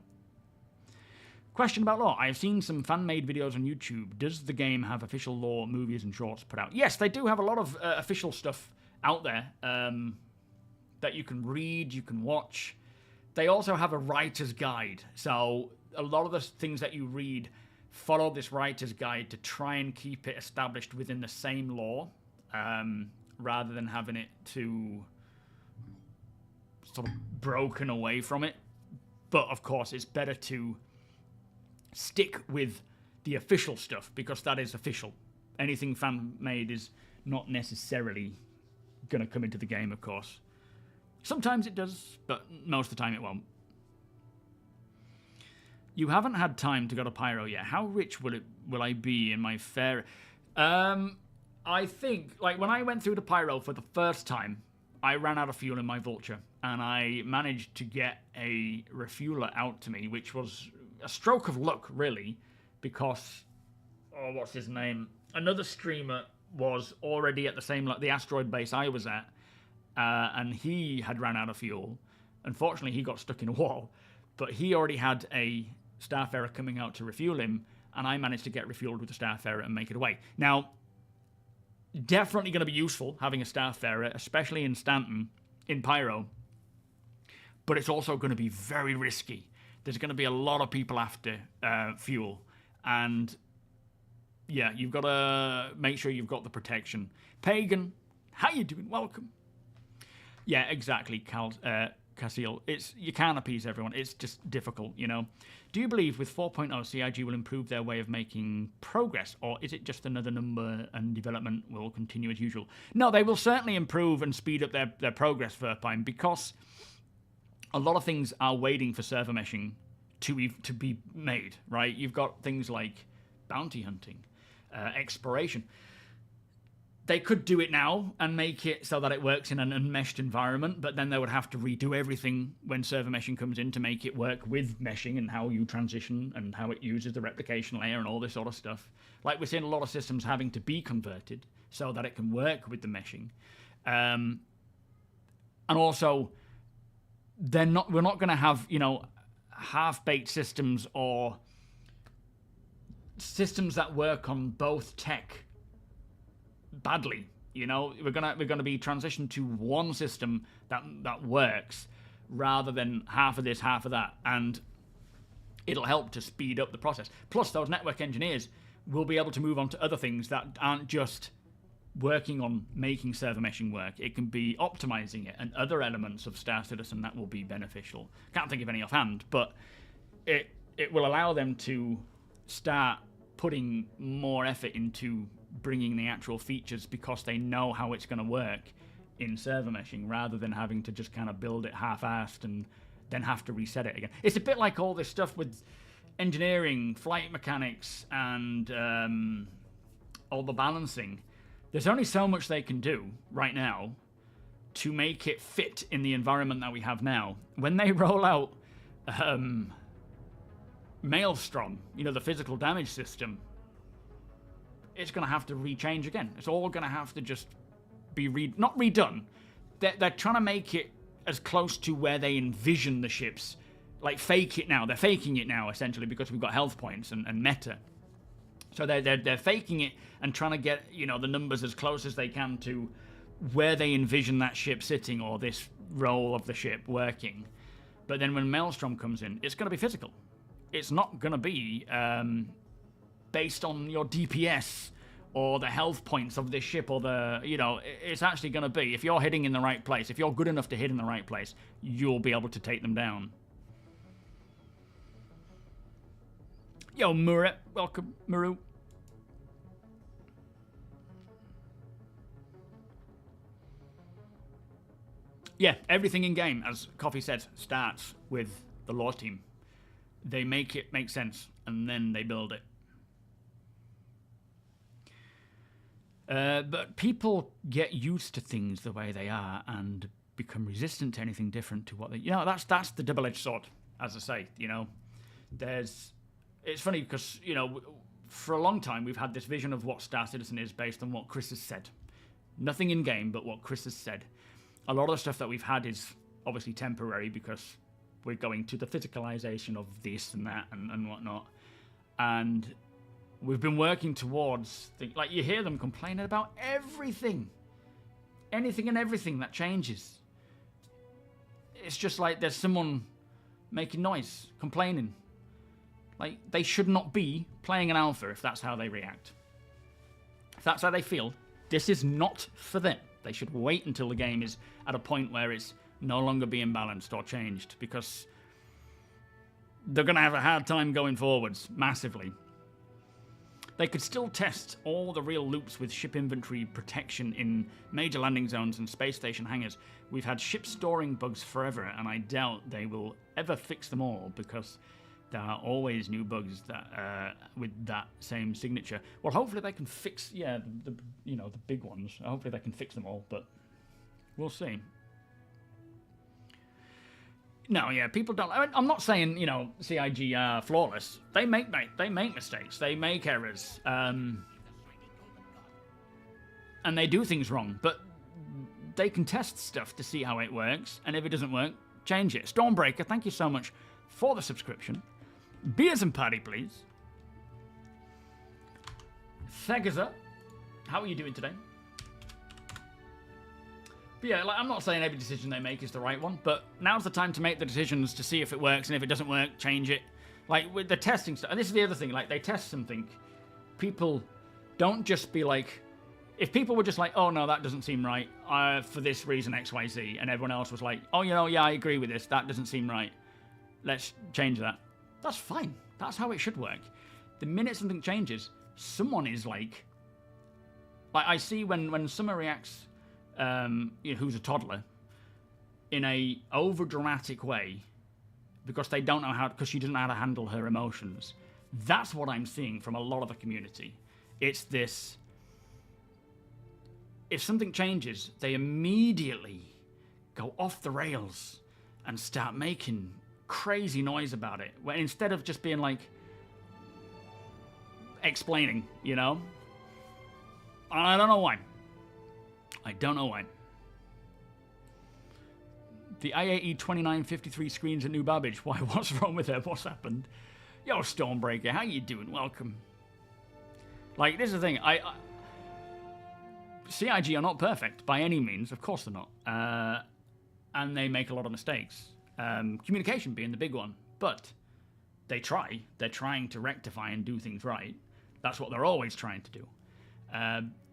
Question about lore. I have seen some fan-made videos on YouTube. Does the game have official lore, movies, and shorts put out? Yes, they do have a lot of official stuff out there. That you can read, you can watch. They also have a writer's guide. So a lot of the things that you read follow this writer's guide to try and keep it established within the same lore, rather than having it too sort of broken away from it. But of course, it's better to stick with the official stuff because that is official. Anything fan-made is not necessarily going to come into the game, of course. Sometimes it does, but most of the time it won't. You haven't had time to go to Pyro yet. How rich will I be in my fare? I think, like, when I went through the Pyro for the first time, I ran out of fuel in my Vulture, and I managed to get a refueler out to me, which was a stroke of luck, really, because, oh, what's his name? Another streamer was already at the asteroid base I was at, and he had ran out of fuel. Unfortunately, he got stuck in a wall, but he already had a Starfarer coming out to refuel him, and I managed to get refueled with the Starfarer and make it away. Now, definitely going to be useful having a Starfarer, especially in Stanton, in Pyro, but it's also going to be very risky. There's going to be a lot of people after fuel, and yeah, you've got to make sure you've got the protection. Pagan, how you doing? Welcome. Yeah, exactly, Cassiel. You can't appease everyone. It's just difficult, you know. Do you believe with 4.0 CIG will improve their way of making progress, or is it just another number and development will continue as usual? No, they will certainly improve and speed up their progress, Verpine, because a lot of things are waiting for server meshing to be made, right? You've got things like bounty hunting, exploration. They could do it now and make it so that it works in an unmeshed environment, but then they would have to redo everything when server meshing comes in to make it work with meshing and how you transition and how it uses the replication layer and all this sort of stuff. Like, we're seeing a lot of systems having to be converted so that it can work with the meshing. And also, we're not going to have, you know, half-baked systems or systems that work on both tech badly. You know, we're gonna be transitioned to one system that works rather than half of this, half of that, and it'll help to speed up the process. Plus, those network engineers will be able to move on to other things that aren't just working on making server meshing work. It can be optimizing it and other elements of Star Citizen that will be beneficial. Can't think of any offhand, but it will allow them to start putting more effort into bringing the actual features because they know how it's going to work in server meshing rather than having to just kind of build it half-assed and then have to reset it again. It's a bit like all this stuff with engineering, flight mechanics, and all the balancing. There's only so much they can do right now to make it fit in the environment that we have now. When they roll out Maelstrom, you know, the physical damage system, it's going to have to rechange again. It's all going to have to just be not redone. They're trying to make it as close to where they envision the ships. Like, fake it now. They're faking it now, essentially, because we've got health points and meta. So they're faking it and trying to get, you know, the numbers as close as they can to where they envision that ship sitting or this role of the ship working. But then when Maelstrom comes in, it's going to be physical. It's not going to be based on your DPS or the health points of this ship or the, you know, it's actually going to be, if you're hitting in the right place, if you're good enough to hit in the right place, you'll be able to take them down. Yo, Murat, welcome, Muru. Yeah, everything in game, as Coffee said, starts with the lore team. They make it make sense, and then they build it. But people get used to things the way they are and become resistant to anything different to what they... You know, that's the double-edged sword, as I say, you know. It's funny because, you know, for a long time we've had this vision of what Star Citizen is based on what Chris has said. Nothing in-game but what Chris has said. A lot of the stuff that we've had is obviously temporary because we're going to the physicalization of this and that and whatnot. And we've been working towards... Like, you hear them complaining about everything. Anything and everything that changes. It's just like there's someone making noise, complaining. Like, they should not be playing an alpha if that's how they react. If that's how they feel, this is not for them. They should wait until the game is at a point where it's no longer being balanced or changed, because they're going to have a hard time going forwards, massively. They could still test all the real loops with ship inventory protection in major landing zones and space station hangars. We've had ship storing bugs forever, and I doubt they will ever fix them all, because there are always new bugs that with that same signature. Well, hopefully they can fix, yeah, the you know, the big ones. Hopefully they can fix them all, but we'll see. No, yeah, people don't. I mean, I'm not saying, you know, CIG are flawless. They make mistakes. They make errors. And they do things wrong, but they can test stuff to see how it works, and if it doesn't work, change it. Stormbreaker, thank you so much for the subscription. Beers and party, please. Thegaza, how are you doing today? But yeah, like, I'm not saying every decision they make is the right one, but now's the time to make the decisions to see if it works, and if it doesn't work, change it. Like, with the testing stuff, and this is the other thing, like, they test something, people don't just be like, if people were just like, oh no, that doesn't seem right, for this reason XYZ, and everyone else was like, oh, you know, yeah, I agree with this, that doesn't seem right, let's change that. That's fine. That's how it should work. The minute something changes, someone is like I see when Summer reacts, you know, who's a toddler, in a over dramatic way, because they don't know how, because she doesn't know how to handle her emotions. That's what I'm seeing from a lot of the community. It's this, if something changes, they immediately go off the rails and start making crazy noise about it, when instead of just being like explaining, you know. I don't know why. I don't know why. The IAE 2953 screens at New Babbage. Why? What's wrong with her? What's happened? Yo, Stormbreaker, how you doing? Welcome. Like, this is the thing. CIG are not perfect by any means. Of course they're not. And they make a lot of mistakes. Communication being the big one, but they try. They're trying to rectify and do things right. That's what they're always trying to do.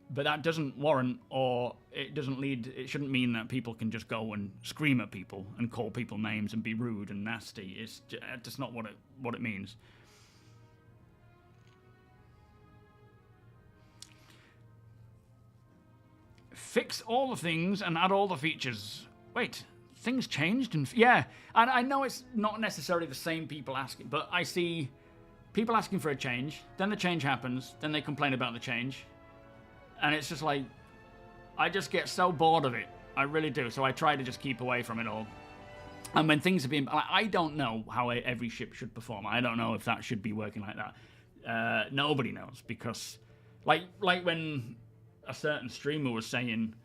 But that doesn't warrant, or it doesn't lead, it shouldn't mean that people can just go and scream at people and call people names and be rude and nasty. It's just not what it means. Fix all the things and add all the features. Wait. Things changed, and yeah, and I know it's not necessarily the same people asking, but I see people asking for a change, then the change happens, then they complain about the change, and it's just like, I just get so bored of it. I really do, so I try to just keep away from it all. And when things are being, I don't know how every ship should perform. I don't know if that should be working like that. Nobody knows, because like when a certain streamer was saying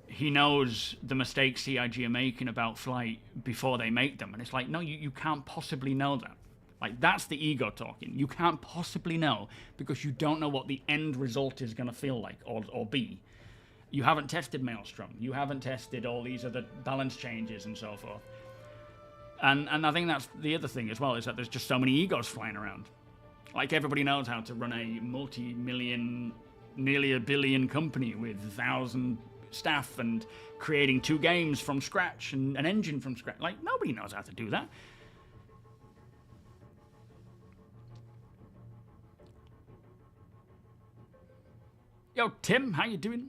he knows the mistakes CIG are making about flight before they make them. And it's like, no, you can't possibly know that. Like, that's the ego talking. You can't possibly know because you don't know what the end result is going to feel like or be. You haven't tested Maelstrom. You haven't tested all these other balance changes and so forth. And I think that's the other thing as well, is that there's just so many egos flying around. Like, everybody knows how to run a multi-million, nearly a billion company with 1,000 staff and creating 2 games from scratch and an engine from scratch. Like, nobody knows how to do that. Yo, Tim, how you doing?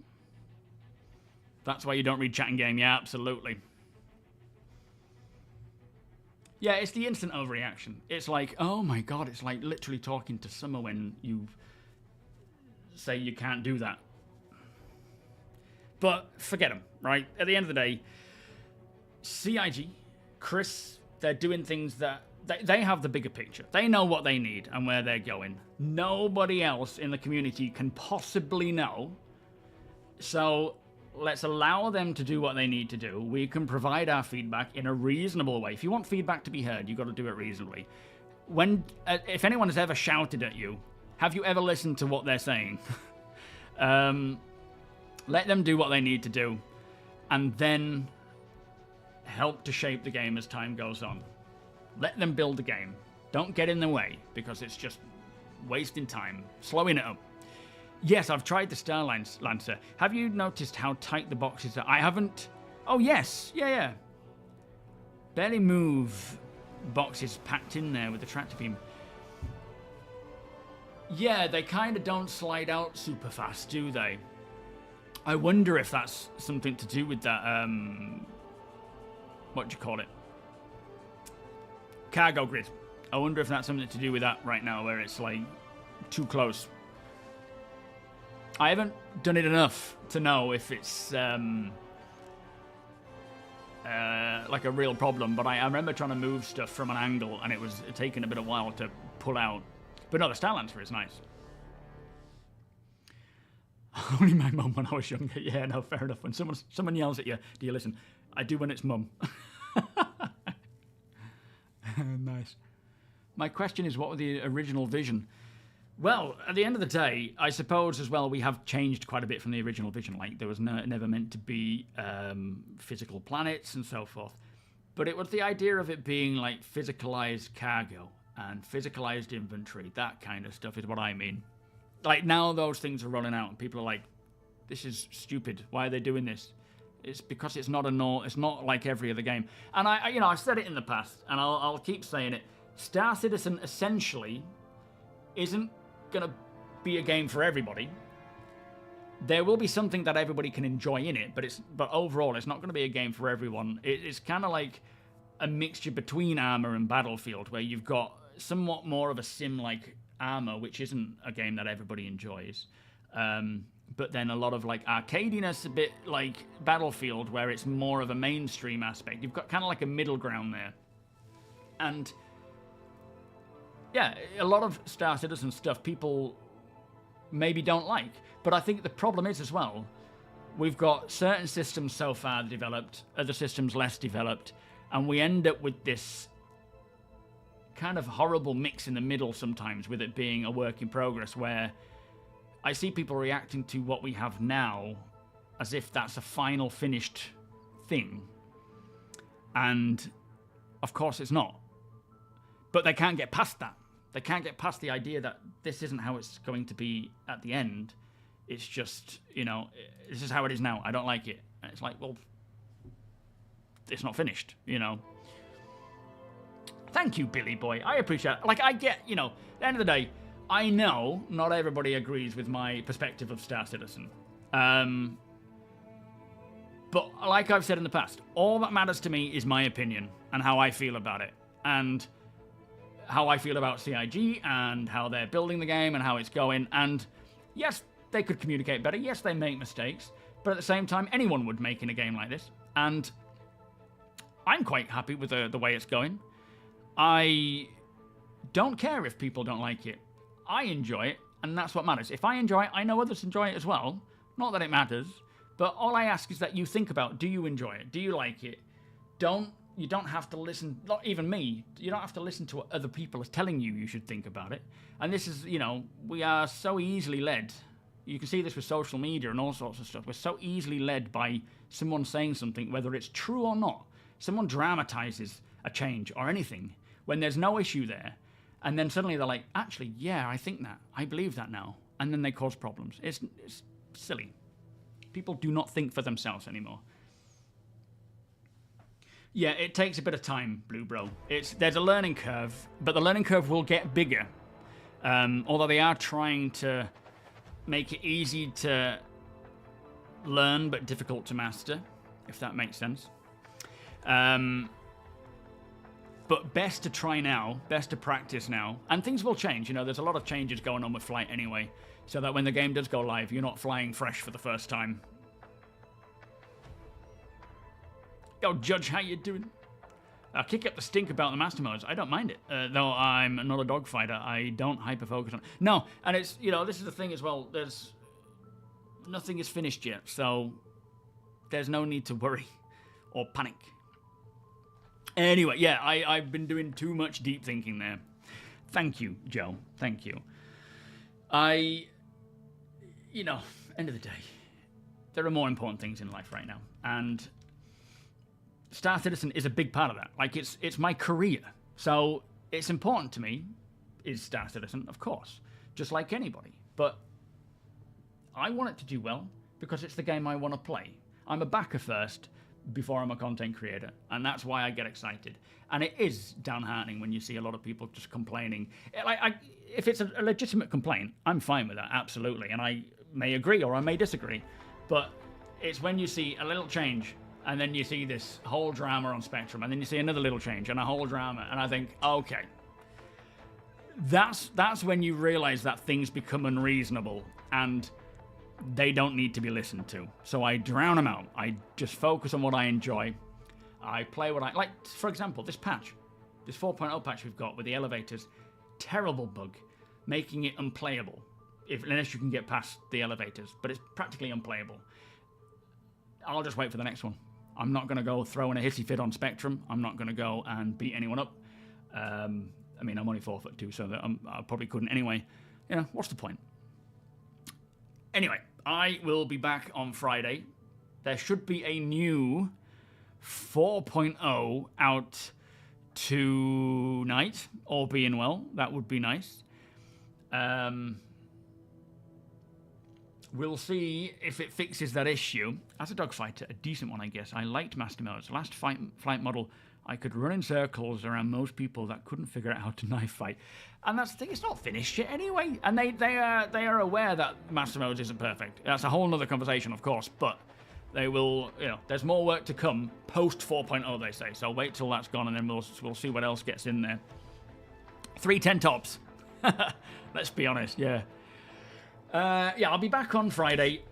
That's why you don't read chat in game. Yeah, absolutely. Yeah, it's the instant overreaction. It's like, oh my god, it's like literally talking to Summer when you say you can't do that. But forget them, right? At the end of the day, CIG, Chris, they're doing things that they have the bigger picture. They know what they need and where they're going. Nobody else in the community can possibly know. So let's allow them to do what they need to do. We can provide our feedback in a reasonable way. If you want feedback to be heard, you've got to do it reasonably. If anyone has ever shouted at you, have you ever listened to what they're saying? Let them do what they need to do, and then help to shape the game as time goes on. Let them build the game. Don't get in the way, because it's just wasting time, slowing it up. Yes, I've tried the Star Lancer. Have you noticed how tight the boxes are? I haven't. Oh, yes. Yeah. Barely move boxes packed in there with the tractor beam. Yeah, they kind of don't slide out super fast, do they? I wonder if that's something to do with that, what do you call it? Cargo grid. I wonder if that's something to do with that right now, where it's like too close. I haven't done it enough to know if it's like a real problem, but I remember trying to move stuff from an angle and it was taking a bit of while to pull out. But no, the Star Lancer is nice. Only my mum when I was younger. Yeah, no, fair enough. When someone yells at you, do you listen? I do when it's mum. Nice. My question is, what was the original vision? Well, at the end of the day, I suppose as well we have changed quite a bit from the original vision. Like, there was never meant to be physical planets and so forth. But it was the idea of it being like physicalized cargo and physicalized inventory. That kind of stuff is what I mean. Like, now those things are rolling out and people are like, this is stupid. Why are they doing this? It's because it's not it's not like every other game. And I've said it in the past and I'll keep saying it. Star Citizen essentially isn't going to be a game for everybody. There will be something that everybody can enjoy in it, but overall it's not going to be a game for everyone. It's kind of like a mixture between Armor and Battlefield, where you've got somewhat more of a sim-like Armor, which isn't a game that everybody enjoys, but then a lot of like arcadiness, a bit like Battlefield, where it's more of a mainstream aspect. You've got kind of like a middle ground there. And yeah, a lot of Star Citizen stuff people maybe don't like, but I think the problem is as well, we've got certain systems so far developed, other systems less developed, and we end up with this kind of horrible mix in the middle sometimes, with it being a work in progress, where I see people reacting to what we have now as if that's a final finished thing, and of course it's not. But they can't get past that. They can't get past the idea that this isn't how it's going to be at the end. It's just, this is how it is now. I don't like it. And it's like, well, it's not finished, Thank you, Billy Boy. I appreciate it. Like, I get, at the end of the day, I know not everybody agrees with my perspective of Star Citizen. But like I've said in the past, all that matters to me is my opinion and how I feel about it. And how I feel about CIG and how they're building the game and how it's going. And yes, they could communicate better. Yes, they make mistakes. But at the same time, anyone would make in a game like this. And I'm quite happy with the way it's going. I don't care if people don't like it. I enjoy it, and that's what matters. If I enjoy it, I know others enjoy it as well. Not that it matters, but all I ask is that you think about, do you enjoy it? Do you like it? Don't you don't have to listen, not even me, you don't have to listen to what other people are telling you you should think about it. And this is, you know, we are so easily led. You can see this with social media and all sorts of stuff. We're so easily led by someone saying something, whether it's true or not. Someone dramatizes a change or anything when there's no issue there. And then suddenly they're like, actually, yeah, I think that. I believe that now. And then they cause problems. It's silly. People do not think for themselves anymore. Yeah, it takes a bit of time, Blue Bro. There's a learning curve, but the learning curve will get bigger. Although they are trying to make it easy to learn but difficult to master, if that makes sense. But best to try now, best to practice now. And things will change, you know, there's a lot of changes going on with flight anyway, so that when the game does go live, you're not flying fresh for the first time. Yo, Judge, how you doing? I'll kick up the stink about the master modes. I don't mind it, though I'm not a dogfighter. I don't hyper-focus on it. No, and it's, you know, this is the thing as well. Nothing is finished yet, so there's no need to worry or panic. Anyway, yeah, I've been doing too much deep thinking there. Thank you, Joe. Thank you. You know, end of the day, there are more important things in life right now, and Star Citizen is a big part of that. Like, it's my career, so it's important to me, is Star Citizen, of course, just like anybody. But I want it to do well because it's the game I want to play. I'm a backer first before I'm a content creator, and that's why I get excited. And it is downheartening when you see a lot of people just complaining. If it's a legitimate complaint, I'm fine with that, absolutely, and I may agree or I may disagree. But it's when you see a little change, and then you see this whole drama on Spectrum, and then you see another little change and a whole drama, and I think, okay, that's when you realize that things become unreasonable and they don't need to be listened to. So I drown them out. I just focus on what I enjoy. I play what I like. For example, this patch, this 4.0 patch we've got with the elevators, terrible bug, making it unplayable, unless you can get past the elevators, but it's practically unplayable. I'll just wait for the next one. I'm not going to go throwing a hissy fit on Spectrum. I'm not going to go and beat anyone up. I mean, I'm only 4'2", so that I probably couldn't anyway. You know, what's the point? Anyway, I will be back on Friday. There should be a new 4.0 out tonight, all being well. That would be nice. We'll see if it fixes that issue. As a dogfighter, a decent one, I guess. I liked Master Modes. Last flight model, I could run in circles around most people that couldn't figure out how to knife fight. And that's the thing, it's not finished yet anyway. And they are aware that Master Modes isn't perfect. That's a whole nother conversation, of course, but they will, you know, there's more work to come post 4.0, they say. So wait till that's gone, and then we'll see what else gets in there. 310 tops. Let's be honest, yeah. Yeah, I'll be back on Friday.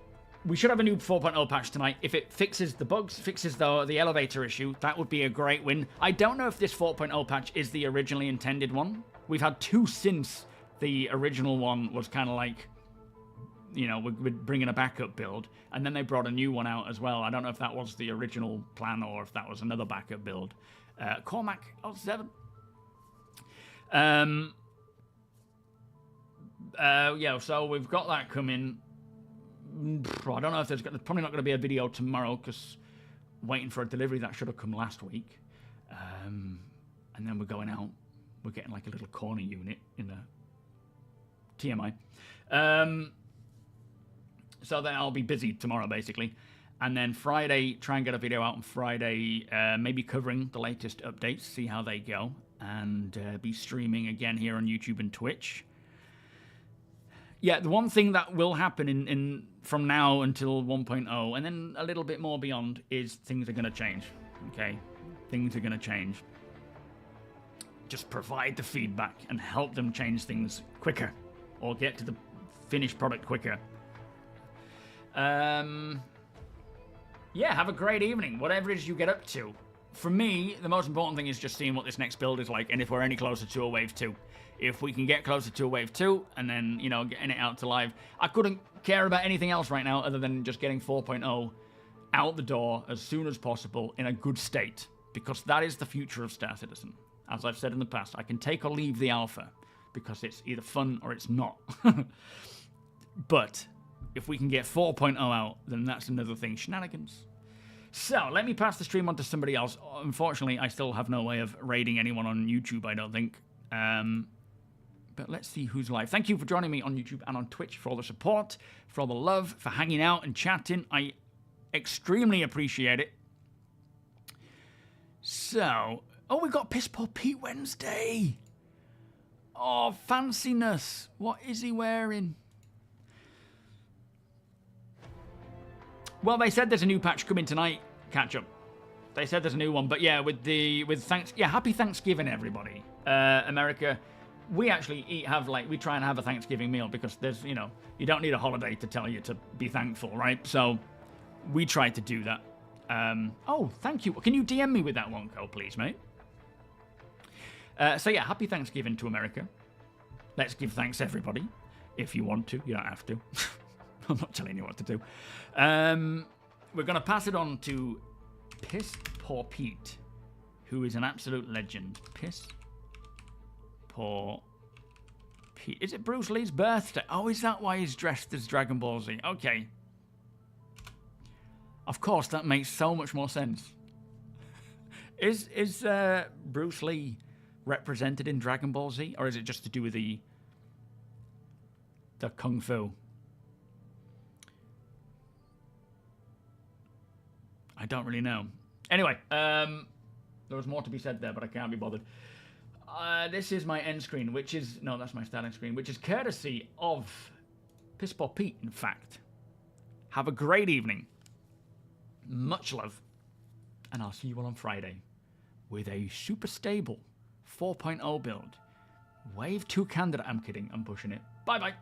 We should have a new 4.0 patch tonight. If it fixes the bugs, fixes the elevator issue, that would be a great win. I don't know if this 4.0 patch is the originally intended one. We've had two since the original one was kind of like, you know, we're bringing a backup build. And then they brought a new one out as well. I don't know if that was the original plan or if that was another backup build. Cormac 07. Yeah, so we've got that coming. I don't know if there's probably not going to be a video tomorrow because waiting for a delivery that should have come last week. And then we're going out. We're getting like a little corner unit in the TMI. So then I'll be busy tomorrow basically. And then Friday, try and get a video out on Friday, maybe covering the latest updates, see how they go, and be streaming again here on YouTube and Twitch. Yeah, the one thing that will happen in from now until 1.0, and then a little bit more beyond, is things are going to change. Okay? Things are going to change. Just provide the feedback and help them change things quicker, or get to the finished product quicker. Yeah, have a great evening, whatever it is you get up to. For me, the most important thing is just seeing what this next build is like, and if we're any closer to a Wave 2. If we can get closer to a Wave 2, and then, you know, getting it out to live. I couldn't care about anything else right now other than just getting 4.0 out the door as soon as possible in a good state. because that is the future of Star Citizen. As I've said in the past, I can take or leave the alpha because it's either fun or it's not. But if we can get 4.0 out, then that's another thing. Shenanigans. So, let me pass the stream on to somebody else. Unfortunately, I still have no way of raiding anyone on YouTube, I don't think. But let's see who's live. Thank you for joining me on YouTube and on Twitch, for all the support, for all the love, for hanging out and chatting. I extremely appreciate it. So, oh, we've got Piss Poor Pete Wednesday. Oh, fanciness. What is he wearing? Well, they said there's a new patch coming tonight. Catch up. They said there's a new one, but yeah, happy Thanksgiving, everybody. America, we actually we try and have a Thanksgiving meal because there's, you don't need a holiday to tell you to be thankful, right? So we try to do that. Oh, thank you. Can you DM me with that one, Cole, please, mate? So yeah, happy Thanksgiving to America. Let's give thanks, everybody, if you want to. You don't have to. I'm not telling you what to do. We're going to pass it on to Piss Poor Pete, who is an absolute legend. Piss Poor Pete. Is it Bruce Lee's birthday? Oh, is that why he's dressed as Dragon Ball Z? Okay. Of course, that makes so much more sense. Is Bruce Lee represented in Dragon Ball Z, or is it just to do with the kung fu? I don't really know. Anyway, there was more to be said there, but I can't be bothered. This is my end screen, which is... No, that's my starting screen, which is courtesy of Piss Poor Pete, in fact. Have a great evening. Much love. And I'll see you all on Friday with a super stable 4.0 build. Wave 2 candidate. I'm kidding. I'm pushing it. Bye-bye.